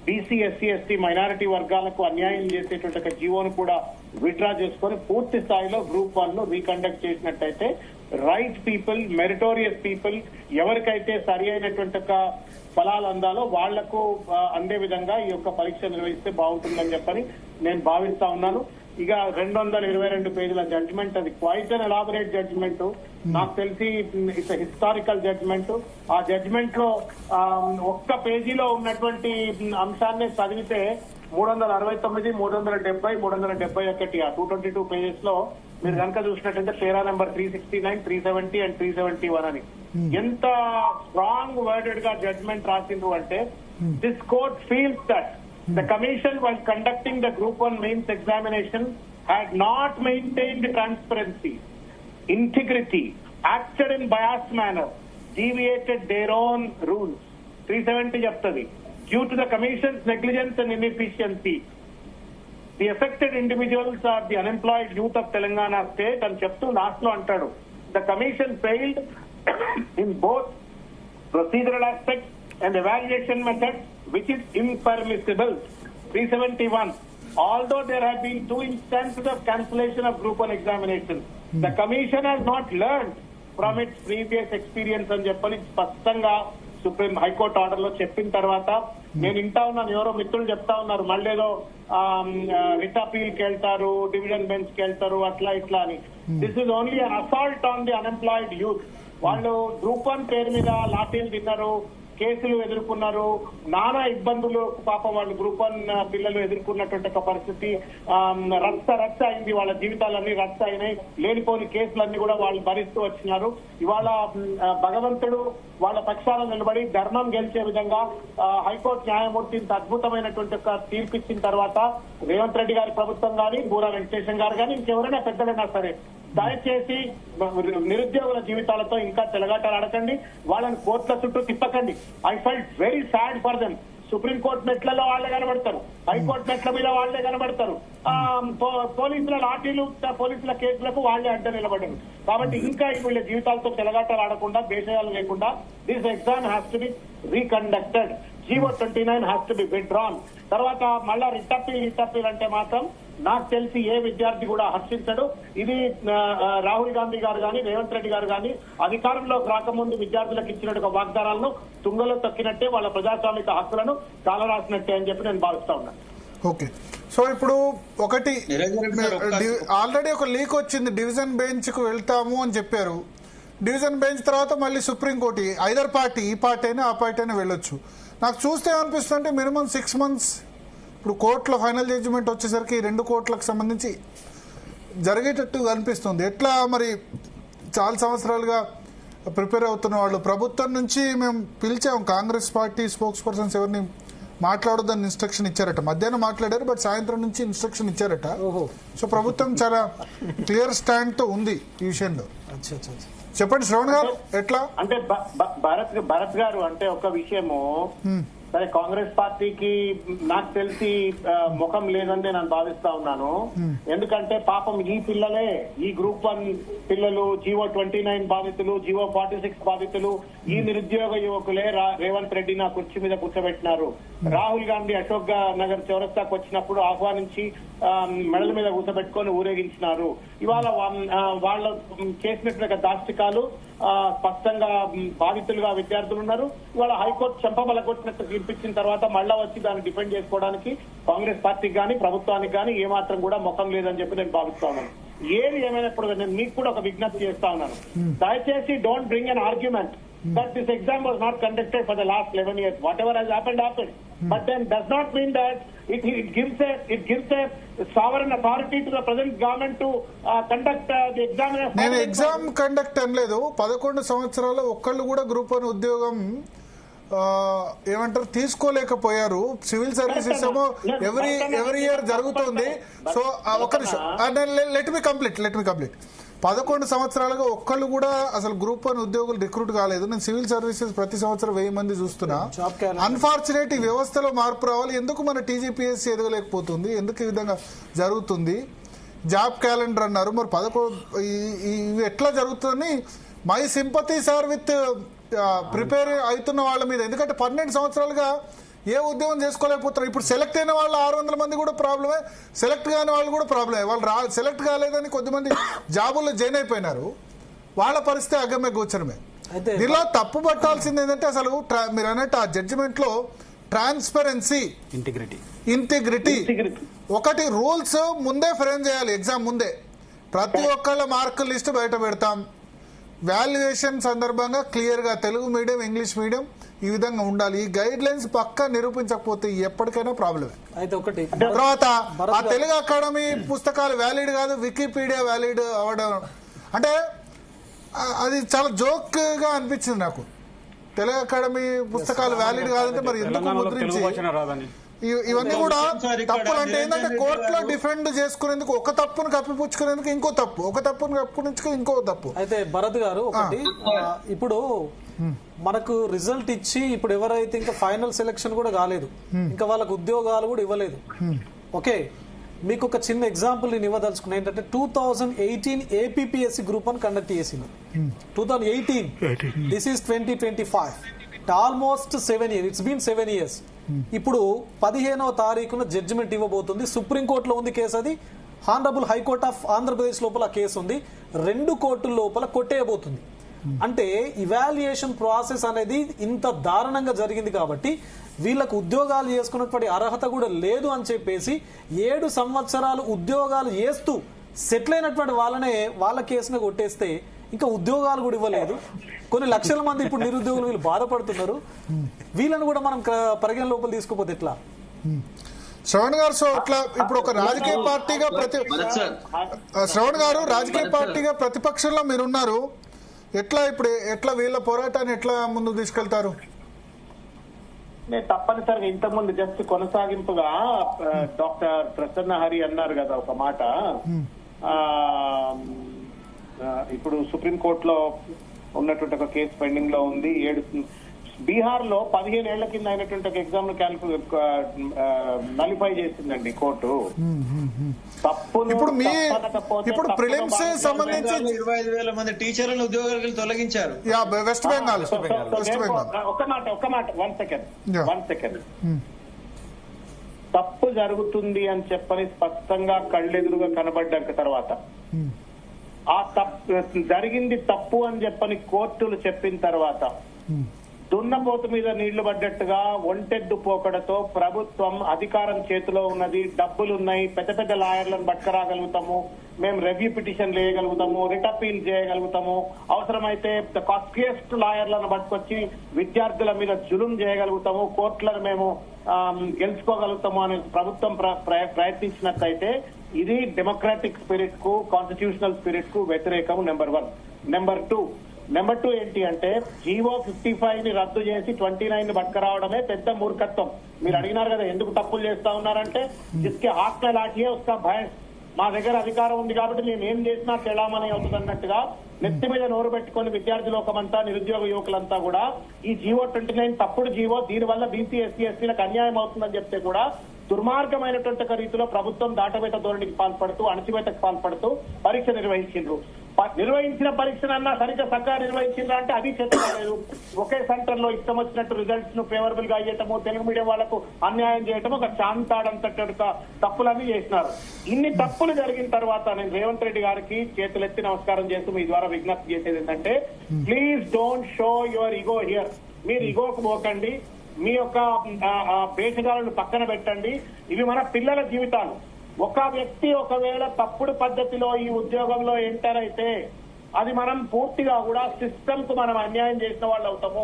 బీసీ, ఎస్సీ, ఎస్టీ, మైనారిటీ వర్గాలకు అన్యాయం చేసేటువంటి ఒక జీవోను కూడా విత్డ్రా చేసుకొని పూర్తి స్థాయిలో గ్రూప్ 1 ను రీకండక్ట్ చేసినట్టయితే రైట్ పీపుల్, మెరిటోరియస్ పీపుల్, ఎవరికైతే సరి అయినటువంటి ఒక ఫలాలు అందాలో వాళ్లకు అందే విధంగా ఈ యొక్క పరీక్ష నిర్వహిస్తే బాగుంటుందని చెప్పని నేను భావిస్తా ఉన్నాను. ఇక 222 పేజీల జడ్జిమెంట్, అది క్వైట్ అన్ ఎలాబరేట్ జడ్జిమెంట్. నాకు తెలిసి ఇట్స్ హిస్టారికల్ జడ్జిమెంట్. ఆ జడ్జిమెంట్ లో ఒక్క పేజీలో ఉన్నటువంటి అంశాన్ని చదివితే 369, 370, 371 ఆ 222 పేజెస్ లో మీరు కనుక చూసినట్టయితే పేరా నెంబర్ 369, 370 అండ్ 371 అని ఎంత స్ట్రాంగ్ వర్డెడ్ గా జడ్జిమెంట్ రాసిండ్రు అంటే, this court feels that the commission while conducting the group 1 mains examination had not maintained transparency, integrity, acted in biased manner, deviated their own rules. 370 చెప్తది. Due to the commission's negligence and inefficiency, the affected individuals are the unemployed youth of Telangana state అని చెప్తూ లాస్ట్ లో అంటాడు, the commission failed in both procedural aspects and evaluation methods, which is impermissible. 371. Although there have been 2 instances of cancellation of group 1 examinations, the commission has not learned from its previous experience అని చెప్పని స్పష్టంగా సుప్రీం హైకోర్టు ఆర్డర్ లో చెప్పిన తర్వాత నేను ఇంటా ఉన్నాను, ఎవరో మిత్రులు చెప్తా ఉన్నారు మళ్ళీ ఏదో రిట్ అపీల్ కి వెళ్తారు, డివిజన్ బెంచ్ కి వెళ్తారు, అట్లా ఇట్లా అని. This is only an assault on the unemployed youth. వాళ్ళు గ్రూప్ 1 పేరు మీద లాఠీలు తిన్నారు, కేసులు ఎదుర్కొన్నారు, నానా ఇబ్బందులు పాపం వాళ్ళు గ్రూప్ 1 పిల్లలు ఎదుర్కొన్నటువంటి ఒక పరిస్థితి. రచ్చ అయింది, వాళ్ళ జీవితాలన్నీ రచ్చ అయినాయి, లేనిపోని కేసులన్నీ కూడా వాళ్ళు భరిస్తూ వచ్చినారు. ఇవాళ భగవంతుడు వాళ్ళ పక్షాన నిలబడి ధర్మం గెలిచే విధంగా హైకోర్టు న్యాయమూర్తి ఇంత అద్భుతమైనటువంటి ఒక తీర్పిచ్చిన తర్వాత రేవంత్ రెడ్డి గారి ప్రభుత్వం కానీ, బూరా వెంకటేశం గారు కానీ, ఇంకెవరైనా పెద్దలైనా సరే దయచేసి నిరుద్యోగుల జీవితాలతో ఇంకా చెలగాటలు ఆడకండి, వాళ్ళని కోర్టుల చుట్టూ తిప్పకండి. I felt very sad for them. Supreme court మెట్లలో వాళ్ళే కనబడతారు, హైకోర్టు మెట్ల మీద వాళ్ళే కనబడతారు, పోలీసుల లాఠీలు పోలీసుల కేసులకు వాళ్ళే అడ్డ నిలబడ్డారు. కాబట్టి ఇంకా వీళ్ళ జీవితాలతో చెలగాటలు ఆడకుండా దేశాలు లేకుండా this exam has to be reconducted. G O 29 has to be withdrawn. తర్వాత మళ్ళా రిటప్పీల్ అంటే మాత్రం నాకు తెలిసి ఏ విద్యార్థి కూడా హర్షించడు. ఇది రాహుల్ గాంధీ గారు కానీ రేవంత్ రెడ్డి గారు కానీ అధికారంలోకి రాకముందు విద్యార్థులకు ఇచ్చిన వాగ్దానాలను తుంగలో తొక్కినట్టే, వాళ్ళ ప్రజాస్వామిక హక్కులను కాలరాసినట్టే అని చెప్పి నేను భావిస్తా ఉన్నాను. ఓకే, సో ఇప్పుడు ఒకటి ఆల్రెడీ ఒక లీక్ వచ్చింది, డివిజన్ బెంచ్ కు వెళ్తాము అని చెప్పారు. డివిజన్ బెంచ్ తర్వాత మళ్ళీ సుప్రీంకోర్టు, ఐదర్ పార్టీ, ఈ పార్టీ అయినా ఆ పార్టీ అయినా వెళ్ళొచ్చు. నాకు చూస్తే అనిపిస్తుంటే మినిమం 6 months ఇప్పుడు కోర్టులో ఫైనల్ జడ్జిమెంట్ వచ్చేసరికి ఈ 2 కోర్టులకు సంబంధించి జరిగేటట్టు అనిపిస్తుంది. ఎట్లా మరి చాలా సంవత్సరాలుగా ప్రిపేర్ అవుతున్న వాళ్ళు, ప్రభుత్వం నుంచి మేము పిలిచాం, కాంగ్రెస్ పార్టీ స్పోక్స్ పర్సన్స్ ఎవరిని మాట్లాడొద్దని ఇన్స్ట్రక్షన్ ఇచ్చారట. మధ్యాహ్నం మాట్లాడారు, బట్ సాయంత్రం నుంచి ఇన్స్ట్రక్షన్ ఇచ్చారట. సో ప్రభుత్వం చాలా క్లియర్ స్టాండ్ తో ఉంది ఈ విషయంలో. చెప్పండి శ్రవణ్ గారు, ఎట్లా అంటే భరత్ గారు అంటే ఒక విషయము, సరే కాంగ్రెస్ పార్టీకి నాకు తెలిసి ముఖం లేదని నేను భావిస్తా ఉన్నాను. ఎందుకంటే పాపం ఈ పిల్లలే, ఈ గ్రూప్ 1 పిల్లలు, జీవో 29 బాధితులు, జీవో 46 బాధితులు, ఈ నిరుద్యోగ యువకులే రేవంత్ రెడ్డి నా కుర్చీ మీద కూర్చోబెట్టినారు. రాహుల్ గాంధీ అశోక్ నగర్ చౌరస్తాకు వచ్చినప్పుడు ఆహ్వానించి మెడల మీద కూర్చోబెట్టుకొని ఊరేగించినారు. ఇవాళ వాళ్ళు చేసినట్టు దాష్టికాలు స్పష్టంగా బాధితులుగా విద్యార్థులు ఉన్నారు. ఇవాళ హైకోర్టు చెంపబలగొట్టినట్టు తీర్పిచ్చిన తర్వాత మళ్ళా వచ్చి దాన్ని డిఫెండ్ చేసుకోవడానికి కాంగ్రెస్ పార్టీకి గానీ ప్రభుత్వానికి గానీ ఏమాత్రం కూడా ముఖం లేదని చెప్పి నేను భావిస్తా ఉన్నాను. ఏది ఏమైనప్పుడు నేను మీకు కూడా ఒక విజ్ఞప్తి చేస్తా ఉన్నాను, దయచేసి don't bring an argument that this exam was not conducted for the last 11 years. Whatever has happened. But then does not mean that it gives a sovereign authority to the present government to conduct the exam. నేను ఎగ్జామ్ కండక్ట్ అనలేదు. 11 సంవత్సరాలు ఒక్కళ్ళు కూడా గ్రూప్ 1 ఉద్యోగం ఏమంటారు తీసుకోలేకపోయారు. సివిల్ సర్వీసెస్ ఏమో ఎవ్రీ ఇయర్ జరుగుతుంది. సో ఒక్క నిమిషం, లెట్ మీ కంప్లీట్ 11 సంవత్సరాలుగా ఒక్కళ్ళు కూడా అసలు గ్రూప్ 1 ఉద్యోగులు రిక్రూట్ కాలేదు. నేను సివిల్ సర్వీసెస్ ప్రతి సంవత్సరం 1000 మంది చూస్తున్నా. అన్ఫార్చునేట్ ఈ వ్యవస్థలో మార్పు రావాలి. ఎందుకు మన టీజీపీఎస్సీ ఎదగలేకపోతుంది, ఎందుకు ఈ విధంగా జరుగుతుంది? జాబ్ క్యాలెండర్ అన్నారు, మరి 11 ఇవి ఎట్లా జరుగుతుందని my sympathies are with prepare అవుతున్న వాళ్ళ మీద. ఎందుకంటే 12 సంవత్సరాలుగా ఏ ఉద్యోగం చేసుకోలేకపోతున్నారు. ఇప్పుడు సెలెక్ట్ అయిన వాళ్ళు 600 మంది కూడా ప్రాబ్లమే, సెలెక్ట్ కాని వాళ్ళు కూడా ప్రాబ్లమే. వాళ్ళు సెలెక్ట్ కాలేదని కొద్దిమంది జాబుల్లో జాయిన్ అయిపోయినారు, వాళ్ళ పరిస్థితి అగమ్య గోచరమే. దీనిలో తప్పు పట్టాల్సింది ఏంటంటే అసలు మీరు అన్నట్టు ఆ జడ్జిమెంట్ లో ట్రాన్స్పరెన్సీ, ఇంటిగ్రిటీ, ఒకటి రూల్స్ ముందే ఫ్రేమ్ చేయాలి. ఎగ్జామ్ ముందే ప్రతి ఒక్కళ్ళ మార్కుల లిస్ట్ బయట పెడతాం. వాల్యుయేషన్ సందర్భంగా క్లియర్ గా తెలుగు మీడియం, ఇంగ్లీష్ మీడియం ఈ విధంగా ఉండాలి. ఈ గైడ్ లైన్స్ పక్కా నిరూపించకపోతే ఎప్పటికైనా ప్రాబ్లమే. తర్వాత ఆ తెలుగు అకాడమీ పుస్తకాలు వ్యాలిడ్ కాదు, వికీపీడియా వ్యాలిడ్ అవడం అంటే అది చాలా జోక్ గా అనిపించింది నాకు. తెలుగు అకాడమీ పుస్తకాలు వ్యాలిడ్ కాదంటే మరి ఎందుకు ముద్రించి? ఇవన్నీ కూడా తప్పులు. అంటే ఏంటంటే కోర్టులో డిఫెండ్ చేసుకునేందుకు ఒక తప్పును కప్పిపుచ్చుకునేందుకు ఇంకో తప్పు, ఒక తప్పును కప్పుకునేందుకు ఇంకో తప్పు. అయితే భరత్ గారు ఒకటి, ఇప్పుడు మనకు రిజల్ట్ ఇచ్చి ఇప్పుడు ఎవరైతే ఇంకా ఫైనల్ సెలెక్షన్ కూడా కాలేదు, ఇంకా వాళ్ళకు ఉద్యోగాలు కూడా ఇవ్వలేదు. ఓకే, మీకు ఒక చిన్న ఎగ్జాంపుల్ నేను ఇవ్వదలుచుకున్నా. ఏంటంటే 2018 ఏపీపీఎస్సీ గ్రూప్ 1 కండక్ట్ చేసింది. 2018, this is 2025, almost 7 years. It's been 7 years. ఇప్పుడు 15వ తారీఖున జడ్జిమెంట్ ఇవ్వబోతుంది. సుప్రీంకోర్టులో ఉంది కేసు, అది హానరబుల్ హైకోర్ట్ ఆఫ్ ఆంధ్రప్రదేశ్ లోపల కేసు ఉంది. 2 కోర్టుల లోపల కొట్టేయబోతుంది. అంటే ఇవాల్యుయేషన్ ప్రాసెస్ అనేది ఇంత దారుణంగా జరిగింది కాబట్టి వీళ్ళకు ఉద్యోగాలు చేసుకున్నటువంటి అర్హత కూడా లేదు అని చెప్పేసి 7 సంవత్సరాలు ఉద్యోగాలు చేస్తూ సెటిల్ అయినటువంటి వాళ్ళ కేసును కొట్టేస్తే ఇంకా ఉద్యోగాలు కూడా ఇవ్వలేదు. కొన్ని లక్షల మంది ఇప్పుడు నిరుద్యోగులు వీళ్ళు బాధపడుతున్నారు. వీళ్ళని కూడా మనం పరిగణ లోపల తీసుకోపోతే ఎట్లా? శ్రవణ్ గారు, సో అట్లా ఇప్పుడు ఒక రాజకీయ పార్టీగా శ్రవణ్ గారు రాజకీయ పార్టీగా ప్రతిపక్షంలో మీరున్నారు, ఎట్లా వీళ్ళ పోరాటాన్ని ఎట్లా ముందుకు తీసుకెళ్తారు? నేను తప్పనిసరిగా ఇంతకుముందు జస్ట్ కొనసాగింపుగా డాక్టర్ ప్రసన్న హరి అన్నారు కదా ఒక మాట. ఇప్పుడు సుప్రీంకోర్టులో ఉన్నటువంటి ఒక కేసు పెండింగ్ లో ఉంది. బీహార్ లో 15 ఏళ్ల కింద అయినటువంటి ఒక ఎగ్జామ్ నలిఫై చేసిందండి కోర్టు. ఇప్పుడు ప్రిలిమ్స్ సంబంధించి 25,000 మంది టీచర్లను ఉద్యోగాలకు తొలగించారు. వెస్ట్ బెంగాల్. ఒక్క మాట 1 సెకండ్. తప్పు జరుగుతుంది అని చెప్పని స్పష్టంగా కళ్ళెదురుగా కనబడ్డాక తర్వాత ఆ జరిగింది తప్పు అని చెప్పని కోర్టులు చెప్పిన తర్వాత దున్నపోతు మీద నీళ్లు పడ్డట్టుగా ఒంటెద్దు పోకడతో ప్రభుత్వం అధికారం చేతిలో ఉన్నది, డబ్బులున్నాయి, పెద్ద పెద్ద లాయర్లను పట్టుకురాగలుగుతాము, మేము రివ్యూ పిటిషన్ వేయగలుగుతాము, రిట్ అపీల్ చేయగలుగుతాము, అవసరమైతే కాస్ట్లియస్ట్ లాయర్లను పట్టుకొచ్చి విద్యార్థుల మీద జులుం చేయగలుగుతాము, కోర్టులను మేము గెలుచుకోగలుగుతాము అని ప్రభుత్వం ప్రయత్నించినట్లయితే ఇది డెమోక్రాటిక్ స్పిరిట్ కు, కాన్స్టిట్యూషనల్ స్పిరిట్ కు వ్యతిరేకం. నెంబర్ 1. నెంబర్ 2 ఏంటి అంటే జీవో 55 ని రద్దు చేసి 29 పట్టుకురావడమే పెద్ద మూర్ఖత్వం. మీరు అడిగినారు కదా ఎందుకు తప్పులు చేస్తా ఉన్నారంటే జిస్కే హాత్ మే లాఠీ ఉస్కా భయం. మా దగ్గర అధికారం ఉంది కాబట్టి మేము ఏం చేసినా చెలామణి అవుతుంది అన్నట్టుగా నెత్తి మీద నోరు పెట్టుకుని విద్యార్థి లోకమంతా, నిరుద్యోగ యువకులంతా కూడా ఈ జీవో 29 తప్పుడు జీవో, దీనివల్ల బీసీ ఎస్సీ ఎస్టీలకు అన్యాయం అవుతుందని చెప్తే కూడా దుర్మార్గమైనటువంటి రీతిలో ప్రభుత్వం దాటవేత ధోరణికి పాల్పడుతూ, అణచివేతకు పాల్పడుతూ పరీక్ష నిర్వహించిండ్రు. నిర్వహించిన పరీక్షనన్నా సరిగ్గా చక్కగా నిర్వహించిండ్రా అంటే అది చెప్పలేదు. ఒకే సెంటర్ లో ఇష్టం వచ్చినట్టు రిజల్ట్స్ ను ఫేవరబుల్ గా అయ్యటము, తెలుగు మీడియం వాళ్లకు అన్యాయం చేయటం, ఒక చాంతాడంతటి తప్పులన్నీ చేసినారు. ఇన్ని తప్పులు జరిగిన తర్వాత నేను రేవంత్ రెడ్డి గారికి చేతులెత్తి నమస్కారం చేస్తూ మీ ద్వారా విజ్ఞప్తి చేసేది ఏంటంటే please don't show your ego here. మీరు ఇగోకు పోకండి, మీ యొక్క బేషగాలను పక్కన పెట్టండి. ఇవి మన పిల్లల జీవితాలు. ఒక వ్యక్తి ఒకవేళ తప్పుడు పద్ధతిలో ఈ ఉద్యోగంలో ఎంటర్ అయితే అది మనం పూర్తిగా కూడా సిస్టమ్ కు మనం అన్యాయం చేసిన వాళ్ళు అవుతాము.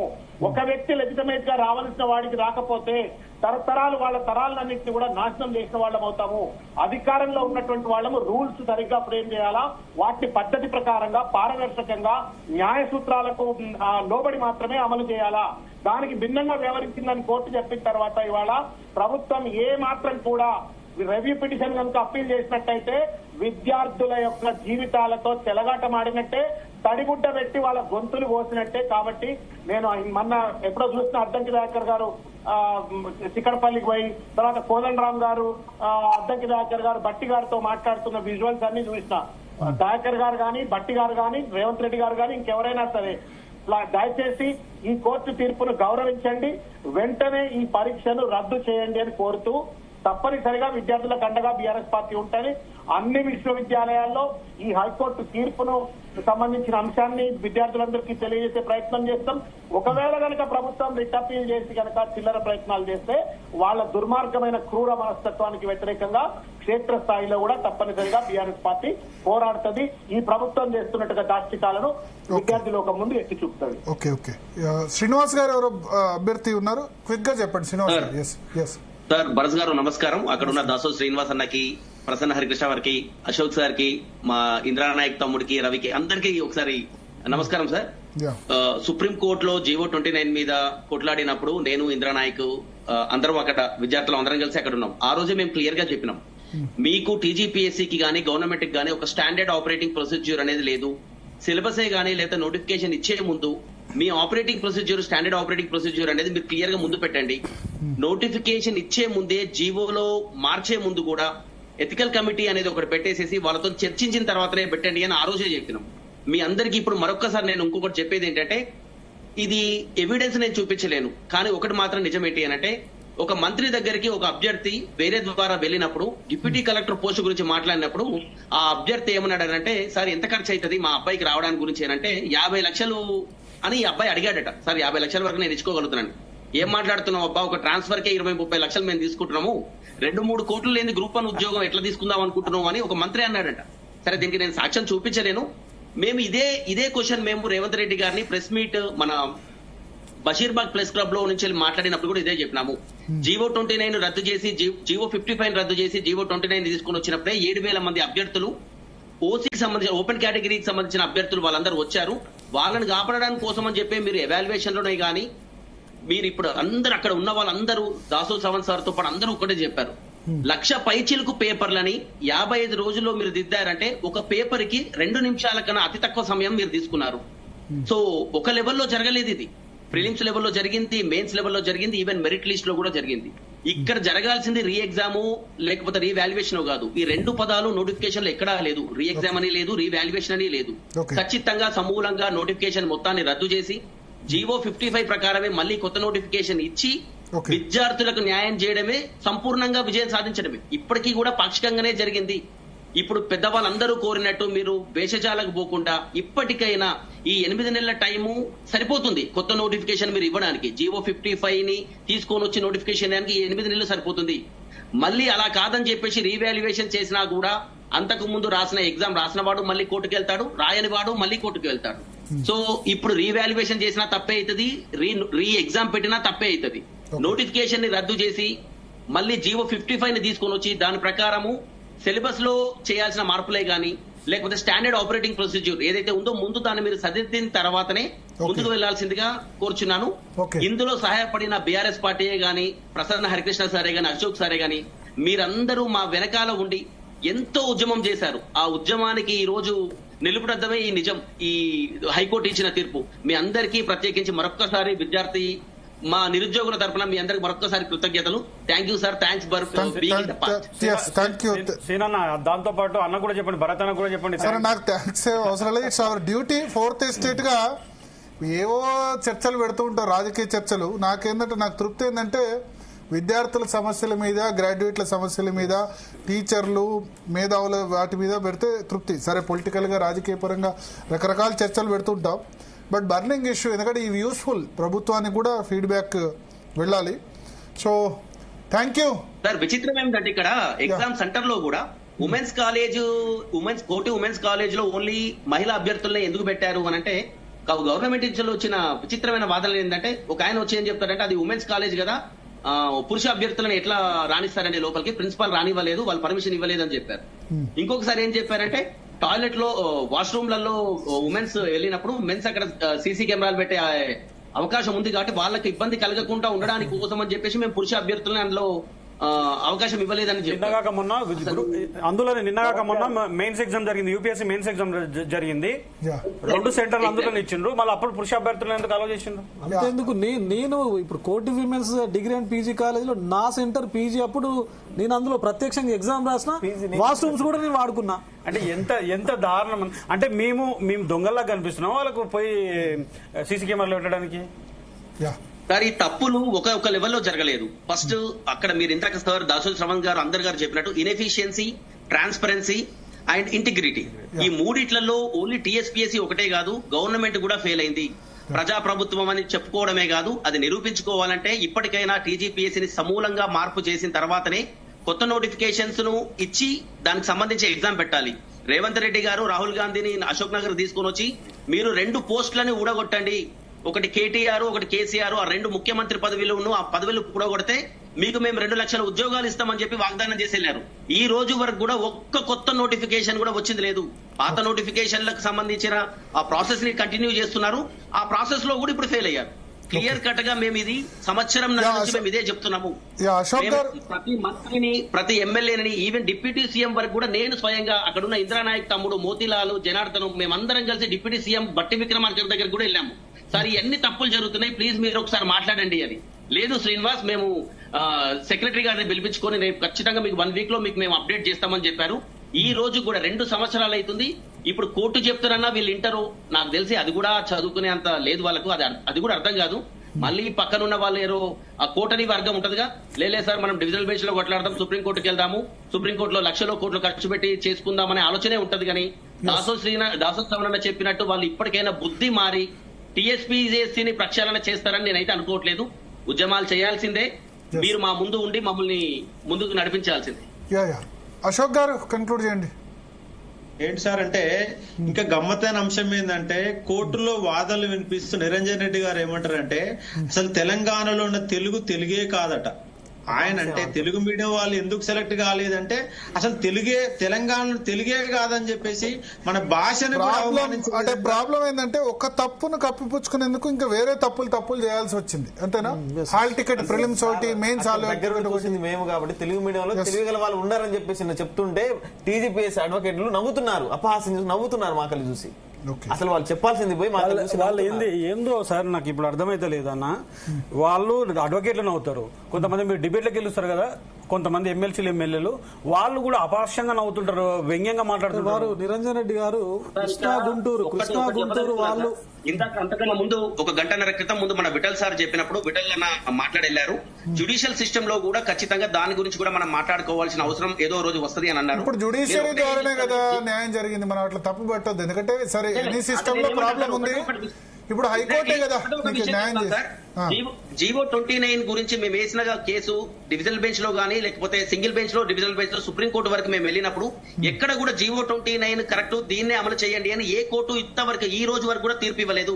ఒక వ్యక్తి లెజిటిమేట్ గా రావాల్సిన వాడికి రాకపోతే తరతరాలు వాళ్ళ తరాలన్నింటినీ కూడా నాశనం చేసిన వాళ్ళం అవుతాము. అధికారంలో ఉన్నటువంటి వాళ్ళము రూల్స్ సరిగ్గా ఫ్రేమ్ చేయాలా, వాటి పద్ధతి ప్రకారంగా పారదర్శకంగా న్యాయ సూత్రాలకు లోబడి మాత్రమే అమలు చేయాలా. దానికి భిన్నంగా వ్యవహరించిందని కోర్టు చెప్పిన తర్వాత ఇవాళ ప్రభుత్వం ఏ మాత్రం కూడా రివ్యూ పిటిషన్ కనుక అప్పీల్ చేసినట్టయితే విద్యార్థుల యొక్క జీవితాలతో చెలగాటమాడినట్టే, తడిగుడ్డ పెట్టి వాళ్ళ గొంతులు కోసినట్టే. కాబట్టి నేను మొన్న ఎప్పుడో చూసిన అద్దంకి దయాకర్ గారు చిక్కడపల్లికి పోయి, తర్వాత కోదండరామ్ గారు, అద్దంకి దయాకర్ గారు బట్టి గారితో మాట్లాడుతున్న విజువల్స్ అన్ని చూసిన. దయాకర్ గారు కానీ, బట్టి గారు కానీ, రేవంత్ రెడ్డి గారు కానీ ఇంకెవరైనా సరే దయచేసి ఈ కోర్టు తీర్పును గౌరవించండి, వెంటనే ఈ పరీక్షను రద్దు చేయండి అని కోరుతూ తప్పనిసరిగా విద్యార్థులకు అండగా బీఆర్ఎస్ పార్టీ ఉంటుంది. అన్ని విశ్వవిద్యాలయాల్లో ఈ హైకోర్టు తీర్పును సంబంధించిన అంశాన్ని విద్యార్థులందరికీ తెలియజేసే ప్రయత్నం చేస్తాం. ఒకవేళ కనుక ప్రభుత్వం రిట్ అపీల్ చేసి కనుక చిల్లర ప్రయత్నాలు చేస్తే వాళ్ళ దుర్మార్గమైన క్రూర మనస్తత్వానికి వ్యతిరేకంగా క్షేత్రస్థాయిలో కూడా తప్పనిసరిగా బీఆర్ఎస్ పార్టీ పోరాడుతుంది. ఈ ప్రభుత్వం చేస్తున్నట్టుగా దాష్టికాలను విద్యార్థి లోకం ముందు ఎత్తి చూపుతుంది. ఓకే ఓకే శ్రీనివాస్ గారు ఎవరో అభ్యర్థి ఉన్నారు, క్విక్ గా చెప్పండి శ్రీనివాస్ గారు. ఎస్ సార్, భరత్ గారు నమస్కారం. అక్కడ ఉన్న దాసో శ్రీనివాస్ అన్నకి, ప్రసన్న హరికృష్ణ వారికి, అశోక్ సార్ కి, మా ఇంద్రానాయక్ తమ్ముడికి, రవికి, అందరికీ ఒకసారి నమస్కారం సార్. సుప్రీం కోర్టులో జీవో 29 మీద కొట్లాడినప్పుడు నేను, ఇంద్రానాయక్ అందరం అక్కడ విద్యార్థులు అందరం కలిసి అక్కడ ఉన్నాం. ఆ రోజే మేము క్లియర్ గా చెప్పినాం, మీకు టీజీపీఎస్సీకి గానీ గవర్నమెంట్ కి గానీ ఒక స్టాండర్డ్ ఆపరేటింగ్ ప్రొసీజ్యూర్ అనేది లేదు. సిలబసే గానీ లేదా నోటిఫికేషన్ ఇచ్చే ముందు మీ operating procedure, standard operating procedure అనేది మీరు క్లియర్ గా ముందు పెట్టండి. నోటిఫికేషన్ ఇచ్చే ముందే జీవోలో మార్చే ముందు కూడా ఎథికల్ కమిటీ అనేది ఒకటి పెట్టేసేసి వాళ్ళతో చర్చించిన తర్వాతనే పెట్టండి అని ఆ రోజే చెప్పినాం. మీ అందరికీ ఇప్పుడు మరొక్కసారి నేను ఇంకొకటి చెప్పేది ఏంటంటే, ఇది ఎవిడెన్స్ నేను చూపించలేను, కానీ ఒకటి మాత్రం నిజం ఏంటి అనంటే, ఒక మంత్రి దగ్గరికి ఒక అభ్యర్థి వేరే ద్వారా వెళ్ళినప్పుడు డిప్యూటీ కలెక్టర్ పోస్ట్ గురించి మాట్లాడినప్పుడు ఆ అభ్యర్థి ఏమన్నాడంటే, సార్ ఎంత ఖర్చు అవుతుంది మా అబ్బాయికి రావడానికి గురించి అంటే 50 లక్షలు అని ఈ అబ్బాయి అడిగాడట. సార్ 50 లక్షల వరకు నేను ఇచ్చుకోగలుగుతున్నాను. ఏం మాట్లాడుతున్నావు అబ్బా, ఒక ట్రాన్స్ఫర్ కే 20-30 లక్షలు మేము తీసుకుంటున్నాము, 2-3 కోట్లు లేని గ్రూప్ 1 ఉద్యోగం ఎట్లా తీసుకుందాం అనుకుంటున్నాం అని ఒక మంత్రి అన్నాడట. సరే, దీనికి నేను సాక్ష్యం చూపించలేను. మేము ఇదే క్వశ్చన్ మేము రేవంత్ రెడ్డి గారిని ప్రెస్ మీట్ మన బషీర్బాగ్ ప్రెస్ క్లబ్ లో నుంచి మాట్లాడినప్పుడు కూడా ఇదే చెప్పినాము. జీవో 29 రద్దు చేసి, జీవో 55 రద్దు చేసి జీవో 29 తీసుకుని వచ్చినప్పుడే 7,000 మంది అభ్యర్థులు, ఓసీకి సంబంధించిన ఓపెన్ కేటగిరీకి సంబంధించిన అభ్యర్థులు వాళ్ళందరూ వచ్చారు. వాళ్ళని కాపాడడానికి కోసం అని చెప్పి మీరు ఎవాల్యుయేషన్ లోనే కానీ మీరు ఇప్పుడు అందరు అక్కడ ఉన్న వాళ్ళందరూ దాసో శ్రవణ్ సార్ తో పాటు అందరూ ఒకటే చెప్పారు, 1,00,000 పైచిలుకు పేపర్లని 55 రోజుల్లో మీరు దిద్దారంటే ఒక పేపర్ కి 2 నిమిషాల కన్నా అతి తక్కువ సమయం మీరు తీసుకున్నారు. సో ఒక లెవెల్లో జరగలేదు ఇది. ప్రిలిమ్స్ లెవెల్లో జరిగింది, మెయిన్స్ లెవెల్లో జరిగింది, ఈవెన్ మెరిట్ లిస్ట్ లో కూడా జరిగింది. ఇక్కడ జరగాల్సింది రీ ఎగ్జామ్ లేకపోతే రీవాల్యుయేషన్ కాదు. ఈ రెండు పదాలు నోటిఫికేషన్ లో ఎక్కడా లేదు. రీ ఎగ్జామ్ అని లేదు, రీవాల్యుయేషన్ అని లేదు. ఖచ్చితంగా సమూలంగా నోటిఫికేషన్ మొత్తాన్ని రద్దు చేసి జీవో 55 ప్రకారమే మళ్ళీ కొత్త నోటిఫికేషన్ ఇచ్చి విద్యార్థులకు న్యాయం చేయడమే, సంపూర్ణంగా విజయం సాధించడమే. ఇప్పటికీ కూడా పాక్షికంగానే జరిగింది. ఇప్పుడు పెద్దవాళ్ళందరూ కోరినట్టు మీరు వేషజాలకు పోకుండా ఇప్పటికైనా ఈ 8 నెలల టైము సరిపోతుంది కొత్త నోటిఫికేషన్ మీరు ఇవ్వడానికి. జీవో 55 ని తీసుకొని వచ్చి నోటిఫికేషన్ ఈ 8 నెలలు సరిపోతుంది. మళ్ళీ అలా కాదని చెప్పేసి రీవాల్యుయేషన్ చేసినా కూడా అంతకు ముందు రాసిన ఎగ్జామ్ రాసిన వాడు మళ్ళీ కోర్టుకు వెళ్తాడు, రాయని వాడు మళ్ళీ కోర్టుకు వెళ్తాడు. సో ఇప్పుడు రీవాల్యుయేషన్ చేసినా తప్పే అవుతుంది, రీ ఎగ్జామ్ పెట్టినా తప్పే అవుతుంది. నోటిఫికేషన్ ని రద్దు చేసి మళ్ళీ జీవో 55 ని తీసుకొని వచ్చి దాని ప్రకారము సిలబస్ లో చేయాల్సిన మార్పులే గానీ లేకపోతే స్టాండర్డ్ ఆపరేటింగ్ ప్రొసీజ్యూర్ ఏదైతే ఉందో ముందు దాన్ని మీరు సరిదిద్దిన తర్వాతనే ముందుకు వెళ్లాల్సిందిగా కోరుచున్నాను. ఇందులో సహాయపడిన బీఆర్ఎస్ పార్టీయే గాని, ప్రసన్న హరికృష్ణ సారే గాని, అశోక్ సారే గాని మీరందరూ మా వెనకాల ఉండి ఎంతో ఉద్యమం చేశారు. ఆ ఉద్యమానికి ఈ రోజు నిలుపుడద్దమే ఈ నిజం, ఈ హైకోర్టు ఇచ్చిన తీర్పు. మీ అందరికీ ప్రత్యేకించి మరొక్కసారి విద్యార్థి మా నిరుద్యోగుల తరఫున మీ అందరికి మరొకసారి కృతజ్ఞతలు. Thank you sir, thanks for being in the part. సీనన్న దాంతో పాటు అన్న కూడా చెప్పండి, భరత్ అన్న కూడా చెప్పండి. సరే, నాకు థ్యాంక్స్ అవసరం లేదు. It's our duty. 4th estate గా ఏవో చర్చలు పెడుతూ ఉంటారు, రాజకీయ చర్చలు. నాకేంటంటే నాకు తృప్తి ఏంటంటే విద్యార్థుల సమస్యల మీద, గ్రాడ్యుయేట్ల సమస్యల మీద, టీచర్లు, మేధావుల వాటి మీద పెడితే తృప్తి. సరే, పొలిటికల్ గా రాజకీయ పరంగా రకరకాల చర్చలు పెడుతుంటాం. బట్ బర్నింగ్ ఇష్యూ, ఎందుకంటే ఇవి యూస్ఫుల్, ప్రభుత్వానికి కూడా ఫీడ్బ్యాక్ వెళ్ళాలి. So thank you sir. విచిత్రం ఏంటంటే ఇక్కడ ఎగ్జామ్ సెంటర్ లో కూడా కోటి ఉమెన్స్ కాలేజ్ లో ఓన్లీ మహిళా అభ్యర్థులనే ఎందుకు పెట్టారు అని అంటే, గవర్నమెంట్ నుంచి వచ్చిన విచిత్రమైన వాదనలు ఏంటంటే, ఒక ఆయన వచ్చి ఏం చెప్తారంటే అది ఉమెన్స్ కాలేజ్ కదా, పురుష అభ్యర్థులను ఎట్లా రాణిస్తారండి లోపలికి, ప్రిన్సిపాల్ రానివ్వలేదు, వాళ్ళు పర్మిషన్ ఇవ్వలేదు అని చెప్పారు. ఇంకొకసారి ఏం చెప్పారంటే టాయిలెట్ లో వాష్రూమ్ లలో ఉమెన్స్ వెళ్ళినప్పుడు మెన్స్ అక్కడ సీసీ కెమెరాలు పెట్టే అవకాశం ఉంది కాబట్టి వాళ్ళకి ఇబ్బంది కలగకుండా ఉండడానికి కోసం అని చెప్పేసి మేము పురుష అభ్యర్థులను అందులో అవకాశం ఇవ్వలేదని నిన్నగాక మొన్న అందులోనే నిన్నగాక మొన్న మెయిన్స్ ఎగ్జామ్ జరిగింది, యూపీఎస్సీ మెయిన్స్ ఎగ్జామ్ జరిగింది. 2 సెంటర్లు అందులో ఇచ్చిండ్రు, మళ్ళీ అప్పుడు పురుష అభ్యర్థులను ఎందుకు అలౌ చేసిండ్రు? అంతేందుకు నేను ఇప్పుడు కోటి women's degree and PG college లో నా సెంటర్ పీజీ అప్పుడు నేను అందులో ప్రత్యక్షంగా ఎగ్జామ్ రాసిన, వాష్రూమ్స్ కూడా నేను వాడుకున్నా. అంటే ఎంత దారుణం అంటే మేము దొంగల్లా కనిపిస్తున్నాం వాళ్ళకు పోయి సీసీ కెమెరాలు పెట్టడానికి. సార్, ఈ తప్పులు ఒక లెవెల్లో జరగలేదు. ఫస్ట్ అక్కడ మీరు ఇంతక సార్ దాసోల్ శ్రవణ్ గారు అందరు గారు చెప్పినట్టు ఇన్ఎఫిషియన్సీ, ట్రాన్స్పరెన్సీ అండ్ ఇంటిగ్రిటీ, ఈ మూడిట్లలో ఓన్లీ టీఎస్పీఎస్సీ ఒకటే కాదు, గవర్నమెంట్ కూడా ఫెయిల్ అయింది. ప్రజాప్రభుత్వం అని చెప్పుకోవడమే కాదు, అది నిరూపించుకోవాలంటే ఇప్పటికైనా టీజీపీఎస్సీని సమూలంగా మార్పు చేసిన తర్వాతనే కొత్త నోటిఫికేషన్స్ ను ఇచ్చి దానికి సంబంధించి ఎగ్జామ్ పెట్టాలి. రేవంత్ రెడ్డి గారు రాహుల్ గాంధీని అశోక్ నగర్ తీసుకొని వచ్చి మీరు 2 పోస్టులని ఊడగొట్టండి, ఒకటి కేటీఆర్, ఒకటి కేసీఆర్, ఆ 2 ముఖ్యమంత్రి పదవిలను ఆ పదవులు కూడగొడితే మీకు మేము 2 లక్షల ఉద్యోగాలు ఇస్తామని చెప్పి వాగ్దానం చేసి వెళ్లారు. ఈ రోజు వరకు కూడా ఒక్క కొత్త నోటిఫికేషన్ కూడా వచ్చింది లేదు. పాత నోటిఫికేషన్లకు సంబంధించిన ఆ ప్రాసెస్ ని కంటిన్యూ చేస్తున్నారు. ఆ ప్రాసెస్ లో కూడా ఇప్పుడు ఫెయిల్ అయ్యారు. క్లియర్ కట్ గా మేము ఇది సంవత్సరం నుంచి మేము ఇదే చెప్తున్నాము. ప్రతి మంత్రిని, ప్రతి ఎమ్మెల్యేని, ఈవెన్ డిప్యూటీ సీఎం వరకు కూడా నేను స్వయంగా అక్కడున్న ఇంద్రానాయక్ తమ్ముడు, మోతీలాల్, జనార్దన్, మేమందరం కలిసి డిప్యూటీ సీఎం బట్టి విక్రమార్క దగ్గర కూడా వెళ్ళాము. సార్, ఎన్ని తప్పులు జరుగుతున్నాయి, ప్లీజ్ మీరు ఒకసారి మాట్లాడండి అని. లేదు శ్రీనివాస్, మేము సెక్రటరీ గారిని పిలిపించుకొని రేపు ఖచ్చితంగా మీకు 1 వీక్ లో మీకు మేము అప్డేట్ చేస్తామని చెప్పారు. ఈ రోజు కూడా 2 సంవత్సరాలు అవుతుంది. ఇప్పుడు కోర్టు చెప్తారన్నా వీళ్ళు ఇంటరు, నాకు తెలిసి అది కూడా చదువుకునే అంత లేదు వాళ్ళకు, అది కూడా అర్థం కాదు. మళ్ళీ పక్కనున్న వాళ్ళు ఏరో ఆ కోటరీ వర్గం ఉంటదిగా, లేలే సార్ మనం డివిజనల్ బెంచ్ లో కొట్లాడదాం, సుప్రీంకోర్టుకి వెళ్దాము, సుప్రీంకోర్టులో లక్షలో కోట్లు ఖర్చు పెట్టి చేసుకుందామనే ఆలోచనే ఉంటది. కానీ దాసో శ్రవణ చెప్పినట్టు వాళ్ళు ఇప్పటికైనా బుద్ధి మారి టీఎస్పీఎస్సీని ప్రక్షాళన చేస్తారని నేనైతే అనుకోవట్లేదు. ఉద్యమాలు చేయాల్సిందే, మీరు మా ముందు ఉండి మమ్మల్ని ముందుకు నడిపించాల్సిందే. అశోక్ గారు కంక్లూడ్ చేయండి. ఏంటి సార్ అంటే ఇంకా గమ్మత్తైన అంశం ఏంటంటే, కోర్టులో వాదనలు వినిపిస్తూ నిరంజన్ రెడ్డి గారు ఏమంటారంటే అసలు తెలంగాణలో ఉన్న తెలుగే కాదట. ఆయన అంటే తెలుగు మీడియం వాళ్ళు ఎందుకు సెలెక్ట్ కాలేదంటే అసలు తెలంగాణ తెలుగే కాదని చెప్పేసి మన భాషను అంటే ప్రాబ్లం ఏంటంటే ఒక తప్పును కప్పిపుచ్చుకునేందుకు ఇంకా వేరే తప్పులు చేయాల్సి వచ్చింది, అంతేనా? హాల్ టికెట్, ప్రిలిమ్స్ ఒకటి, మెయిన్స్ వచ్చింది మేము కాబట్టి తెలుగు మీడియంలో తెలియగల వాళ్ళు ఉన్నారని చెప్పేసి చెప్తుంటే టీజీపీఎస్ అడ్వకేట్లు నవ్వుతున్నారు, అపహాస్యం నవ్వుతున్నారు మాకలి చూసి. అసలు వాళ్ళు చెప్పాల్సింది పోయి వాళ్ళు ఏందో సార్ నాకు ఇప్పుడు అర్థమైతే లేదన్న. వాళ్ళు అడ్వకేట్లను అవుతారు, కొంతమంది మీరు డిబేట్లకు గెలుస్తారు కదా, కొంతమంది ఎమ్మెల్సీలు ఎమ్మెల్యేలు వాళ్ళు కూడా అపార్షంగా నవ్వుతుంటారు, వ్యంగ్యంగా మాట్లాడుతుంటారు. నిరంజన్ రెడ్డి గారు కృష్ణా గుంటూరు వాళ్ళు ఇందాక అంతకన్నా ముందు ఒక గంటన్నర క్రితం ముందు మన విఠల్ సార్ చెప్పినప్పుడు విఠల్ అన్న మాట్లాడెళ్లారు. జ్యుడిషియల్ సిస్టమ్ లో కూడా ఖచ్చితంగా దాని గురించి కూడా మనం మాట్లాడుకోవాల్సిన అవసరం ఏదో రోజు వస్తుంది అని అన్నారు. ఇప్పుడు జ్యుడిషియరీ ద్వారానే కదా న్యాయం జరిగింది, మనం అట్లా తప్పు పెట్టొద్దు. ఎందుకంటే సరే ఎన్ని సిస్టమ్ లో ప్రాబ్లం ఉంది, ఇప్పుడు హైకోర్టే కదా న్యాయం జీవో 29 గురించి మేము వేసిన కేసు డివిజనల్ బెంచ్ లో గానీ లేకపోతే సింగిల్ బెంచ్ లో డివిజనల్ బెంచ్ లో సుప్రీంకోర్టు వరకు మేము వెళ్ళినప్పుడు ఎక్కడ కూడా జీవో 29 కరెక్ట్ దీన్నే అమలు చేయండి అని ఏ కోర్టు ఇంతవరకు ఈ రోజు వరకు కూడా తీర్పు ఇవ్వలేదు.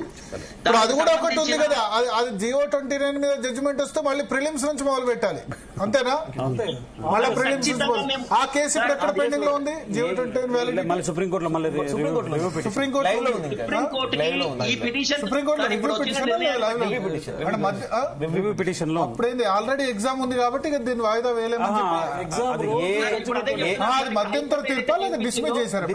అది కూడా ఒకటి ఉంది కదా, అది జీవో 29 మీద జడ్జిమెంట్ వస్తే మళ్ళీ ప్రిలిమ్స్ నుంచి మొదలు పెట్టాలి అంతేనా? మళ్ళీ ప్రిలిమ్స్ ఆ కేసు ఇప్పుడు ఎక్కడ పెండింగ్ లో ఉంది? జీవో 29 మళ్ళీ సుప్రీంకోర్టులో పిటిషన్ లో అప్పుడేంది ఆల్రెడీ ఎగ్జామ్ ఉంది కాబట్టి దీన్ని వాయిదా వేయలేము. మధ్యంతర తీర్పా లేదా డిస్మిస్ చేశారు?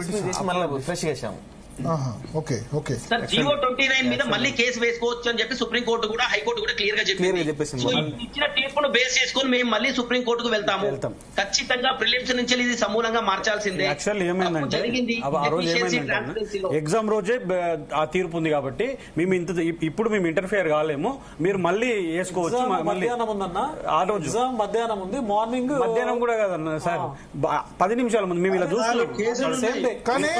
ఓకే ఓకే సార్ జీవో 29 మీద మళ్ళీ కేసు వేసుకోవచ్చు అని చెప్పి సుప్రీంకోర్టు కూడా హైకోర్టు కూడా క్లియర్ గా చెప్పేసి ఇచ్చిన తీర్పును బేస్ చేసుకుని మేము మళ్ళీ సుప్రీంకోర్టుకు వెళ్తాము. ఖచ్చితంగా ప్రిలిమ్స్ నుంచి ఇది సమూలంగా మార్చాల్సిందే. యాక్చువల్లీ ఏమైందంటే ఆ రోజు ఏమైందంటే ఎగ్జామ్ రోజే ఆ తీర్పు ఉంది కాబట్టి మేము ఇప్పుడు మేము ఇంటర్ఫియర్ కాలేము, మీరు మళ్ళీ వేసుకోవచ్చు. మధ్యాహ్నం ఉందన్న, ఆ రోజు మధ్యాహ్నం ఉంది, మార్నింగ్ మధ్యాహ్నం కూడా కాదన్న సార్ 10 నిమిషాల ముందు మేము ఇలా చూస్తున్నాం. కానీ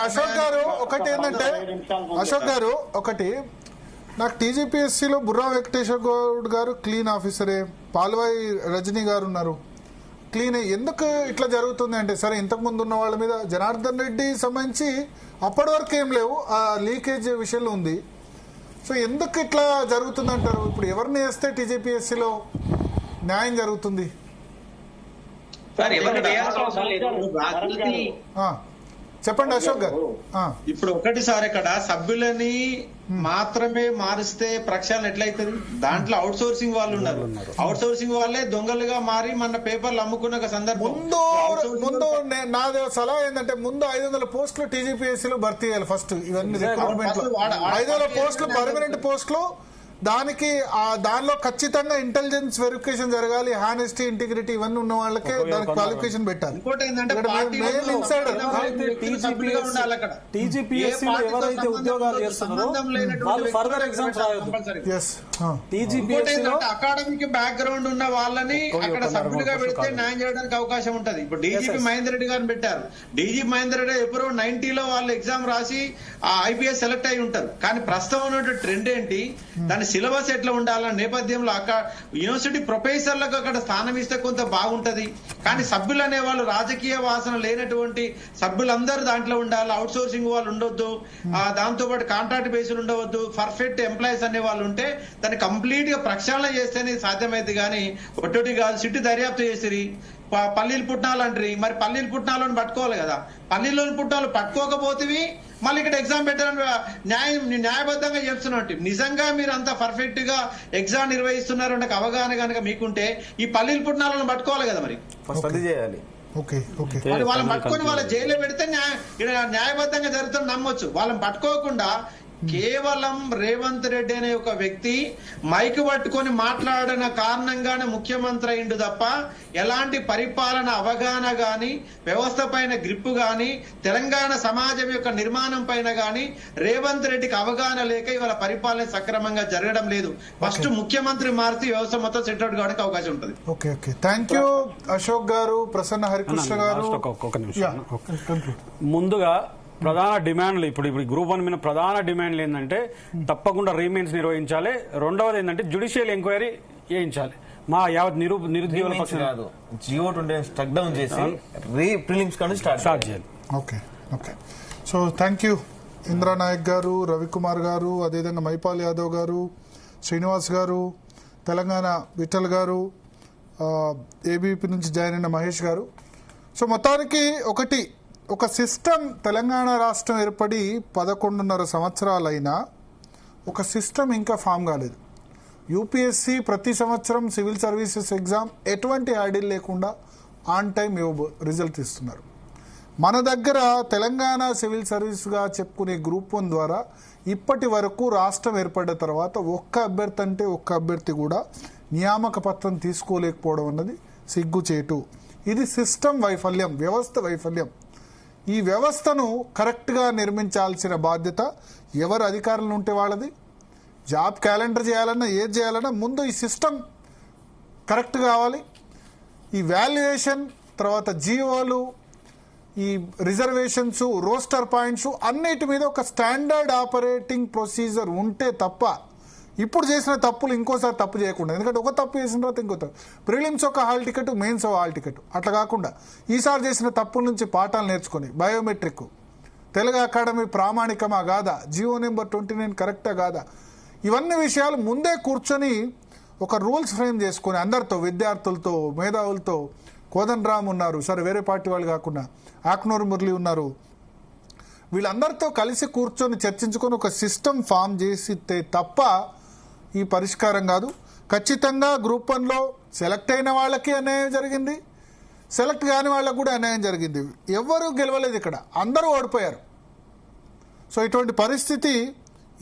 అశోక్ గారు ఒకటి నాకు టీజీపీఎస్సీలో బుర్రా వెంకటేశ్వర గౌడ్ గారు క్లీన్ ఆఫీసరే, పాల్వాయి రజనీ గారు ఉన్నారు క్లీన్. ఎందుకు ఇట్లా జరుగుతుంది అంటే సరే ఇంతకు ముందు ఉన్న వాళ్ళ మీద జనార్దన్ రెడ్డి సంబంధించి అప్పటి వరకు ఏం లేవు, ఆ లీకేజ్ విషయంలో ఉంది. సో ఎందుకు ఇట్లా జరుగుతుంది అంటారు? ఇప్పుడు ఎవరిని వేస్తే టీజీపీఎస్సీలో న్యాయం జరుగుతుంది? చెప్పండి అశోక్ గారు. ఇప్పుడు ఒకటి సార్, ఇక్కడ సభ్యులని మాత్రమే మారిస్తే ప్రక్షాళన ఎట్లయితుంది? దాంట్లో అవుట్ సోర్సింగ్ వాళ్ళు ఉన్నారు, అవుట్ సోర్సింగ్ వాళ్ళే దొంగలుగా మారి మన పేపర్లు అమ్ముకున్న సందర్భం. ముందు నాది సలహా ఏంటంటే ముందు 500 పోస్టులు టీజీపీఎస్సీలో భర్తీ చేయాలి ఫస్ట్. ఇవన్నీ రిక్రూట్మెంట్ 500 పోస్టులు పర్మనెంట్ పోస్టులు, దానికి దానిలో ఖచ్చితంగా ఇంటెలిజెన్స్ వెరిఫికేషన్ జరగాలి, హానెస్టీ ఇంటిగ్రిటీ ఇవన్నీ ఉన్న వాళ్ళకే దానికి క్వాలిఫికేషన్ పెట్టాలి. ఎవరైతే ఉద్యోగాలు చేస్తున్నారో వాళ్ళు ఫర్దర్ ఎగ్జామ్స్ అకాడమిక్ బ్యాక్గ్రౌండ్ ఉన్న వాళ్ళని అక్కడ సభ్యులుగా పెడితే న్యాయం చేయడానికి అవకాశం ఉంటది. ఇప్పుడు డీజీపీ మహేందర్ రెడ్డి గారిని పెట్టారు. డీజీపీ మహేందర్ రెడ్డి ఎప్పుడో 90లో వాళ్ళు ఎగ్జామ్ రాసి ఐపీఎస్ సెలెక్ట్ అయి ఉంటారు. కానీ ప్రస్తుతం ఉన్న ట్రెండ్ ఏంటి, దాని సిలబస్ ఎట్లా ఉండాలన్న నేపథ్యంలో అక్కడ యూనివర్సిటీ ప్రొఫెసర్లకు అక్కడ స్థానం ఇస్తే కొంత బాగుంటది. కానీ సభ్యులు అనే వాళ్ళు రాజకీయ వాసన లేనటువంటి సభ్యులందరూ దాంట్లో ఉండాలి, అవుట్ సోర్సింగ్ వాళ్ళు ఉండొద్దు, దాంతో పాటు కాంట్రాక్ట్ బేస్డ్ ఉండవద్దు, పర్ఫెక్ట్ ఎంప్లాయీస్ అనే వాళ్ళు ఉంటే దాన్ని కంప్లీట్ గా ప్రక్షాళన చేస్తేనే సాధ్యమైంది. కానీ ఒట్టొటి కాదు, సిట్టు దర్యాప్తు చేసిరి పల్లీలు పుట్నాలు అంటారు. మరి పల్లీలు పుట్నాలను పట్టుకోవాలి కదా, పల్లీలోని పుట్నాలు పట్టుకోకపోతే మళ్ళీ ఇక్కడ ఎగ్జామ్ పెట్టాలని న్యాయబద్ధంగా చెప్తున్నట్టు. నిజంగా మీరు అంత పర్ఫెక్ట్ గా ఎగ్జామ్ నిర్వహిస్తున్నారు అంటే అవగాహన కనుక మీకుంటే ఈ పల్లీలు పుట్నాలను పట్టుకోవాలి కదా, మరి చేయాలి. వాళ్ళని పట్టుకొని వాళ్ళ జైల్లో పెడితే న్యాయబద్ధంగా జరుగుతుంది నమ్మొచ్చు. వాళ్ళని పట్టుకోకుండా కేవలం రేవంత్ రెడ్డి అనే ఒక వ్యక్తి మైక్ పట్టుకొని మాట్లాడిన కారణంగానే ముఖ్యమంత్రి అయిండు తప్ప ఎలాంటి పరిపాలన అవగాహన గాని, వ్యవస్థ పైన గ్రిప్ గాని, తెలంగాణ సమాజం యొక్క నిర్మాణం పైన గాని రేవంత్ రెడ్డికి అవగాహన లేక ఇవాళ పరిపాలన సక్రమంగా జరగడం లేదు. ఫస్ట్ ముఖ్యమంత్రి మారితే వ్యవస్థ మొత్తం సెట్ అవుట్ కావడానికి అవకాశం ఉంటుంది. Okay okay, thank you Ashok garu, Prasanna Harikrishna గారు. ముందుగా ప్రధాన డిమాండ్లు ఇప్పుడు గ్రూప్ 1 మీద ప్రధాన డిమాండ్లు ఏంటంటే తప్పకుండా రీమెయిన్స్ నిర్వహించాలి. రెండవది ఏంటంటే జ్యుడిషియల్ ఎంక్వైరీ చేయించాలి. మా యావత్ నిరుద్యోగుల పక్షం కాదు, జీవో 29 స్ట్రక్ డౌన్ చేసి ప్రిలిమ్స్ కానీ స్టార్ట్ చేయాలి. Okay okay, so thank you Indra Naik గారు, రవికుమార్ గారు, అదేవిధంగా మైపాల్ యాదవ్ గారు, శ్రీనివాస్ గారు, తెలంగాణ విఠల్ గారు, ఏబీపీ నుంచి జాయిన్ అయిన మహేష్ గారు. సో మొత్తానికి ఒక సిస్టమ్, తెలంగాణ రాష్ట్రం ఏర్పడి 11.5 సంవత్సరాలైనా ఒక సిస్టమ్ ఇంకా ఫామ్ కాలేదు. యూపీఎస్సీ ప్రతి సంవత్సరం సివిల్ సర్వీసెస్ ఎగ్జామ్ ఎటువంటి హ్యాడిల్ లేకుండా ఆన్ టైం రిజల్ట్ ఇస్తున్నారు. మన దగ్గర తెలంగాణ సివిల్ సర్వీస్గా చెప్పుకునే గ్రూప్ 1 ద్వారా ఇప్పటి వరకు రాష్ట్రం ఏర్పడిన తర్వాత ఒక్క అభ్యర్థి కూడా నియామక పత్రం తీసుకోలేకపోవడం అన్నది సిగ్గుచేటు. ఇది సిస్టమ్ వైఫల్యం, వ్యవస్థ వైఫల్యం. ఈ వ్యవస్థను కరెక్ట్గా నిర్మించాల్సిన బాధ్యత ఎవరు అధికారులు ఉంటే వాళ్ళది. జాబ్ క్యాలెండర్ చేయాలన్నా ఏది చేయాలన్నా ముందు ఈ సిస్టమ్ కరెక్ట్ కావాలి. ఈ వాల్యుయేషన్ తర్వాత జీవోలు, ఈ రిజర్వేషన్స్, రోస్టర్ పాయింట్స్ అన్నిటి మీద ఒక స్టాండర్డ్ ఆపరేటింగ్ ప్రొసీజర్ ఉంటే తప్ప ఇప్పుడు చేసిన తప్పులు ఇంకోసారి తప్పు చేయకుండా, ఎందుకంటే ఒక తప్పు చేసిన తర్వాత ఇంకో తప్పు, ప్రిలిమ్స్ ఒక హాల్ టికెట్, మెయిన్స్ ఒక హాల్ టికెట్, అట్లా కాకుండా ఈసారి చేసిన తప్పుల నుంచి పాఠాలు నేర్చుకొని బయోమెట్రిక్, తెలుగు అకాడమీ ప్రామాణికమా కాదా, జియో నెంబర్ 29 కరెక్టా కాదా, ఇవన్నీ విషయాలు ముందే కూర్చొని ఒక రూల్స్ ఫ్రేమ్ చేసుకొని అందరితో, విద్యార్థులతో, మేధావులతో, కోదండరామ్ ఉన్నారు, సరే వేరే పార్టీ వాళ్ళు కాకుండా ఆక్నూరు మురళి ఉన్నారు, వీళ్ళందరితో కలిసి కూర్చొని చర్చించుకొని ఒక సిస్టమ్ ఫామ్ చేసితే తప్ప ఈ పరిష్కారం కాదు. ఖచ్చితంగా గ్రూప్ 1లో సెలెక్ట్ అయిన వాళ్ళకి అన్యాయం జరిగింది, సెలెక్ట్ కాని వాళ్ళకు కూడా అన్యాయం జరిగింది. ఎవరు గెలవలేదు, ఇక్కడ అందరూ ఓడిపోయారు. సో ఇటువంటి పరిస్థితి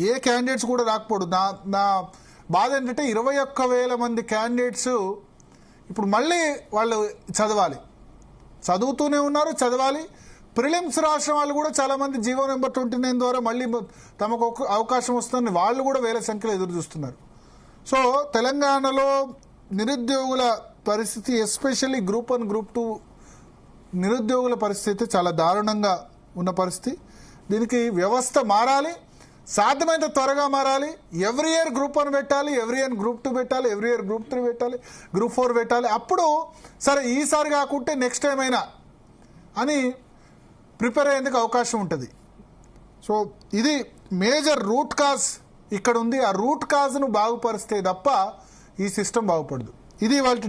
ఏ క్యాండిడేట్స్ కూడా రాకపోడు. నా బాధ ఏంటంటే 21,000 మంది క్యాండిడేట్స్ ఇప్పుడు మళ్ళీ వాళ్ళు చదువుతూనే ఉన్నారు, చదవాలి. ప్రిలిమ్స్ రాసిన వాళ్ళు కూడా చాలామంది జియో నెంబర్ 29 ద్వారా మళ్ళీ తమకు అవకాశం వస్తుందని వాళ్ళు కూడా వేల సంఖ్యలో ఎదురు చూస్తున్నారు. సో తెలంగాణలో నిరుద్యోగుల పరిస్థితి, ఎస్పెషల్లీ గ్రూప్ 1, గ్రూప్ 2 నిరుద్యోగుల పరిస్థితి చాలా దారుణంగా ఉన్న పరిస్థితి. దీనికి వ్యవస్థ మారాలి, సాధ్యమైనంత త్వరగా మారాలి. ఎవ్రీ ఇయర్ గ్రూప్ 1 పెట్టాలి, ఎవ్రీ ఇయర్ గ్రూప్ 2 పెట్టాలి, ఎవ్రీ ఇయర్ గ్రూప్ 3 పెట్టాలి, గ్రూప్ 4 పెట్టాలి. అప్పుడు సరే ఈసారి కాకుంటే నెక్స్ట్ టైం అయినా అని ప్రిపేర్ అయ్యేందుకు అవకాశం ఉంటుంది. సో ఇది మేజర్ రూట్ కాజ్ ఇక్కడ ఉంది. ఆ రూట్ కాజ్ను బాగుపరిస్తే తప్ప ఈ సిస్టమ్ బాగుపడదు. ఇది వాళ్ళ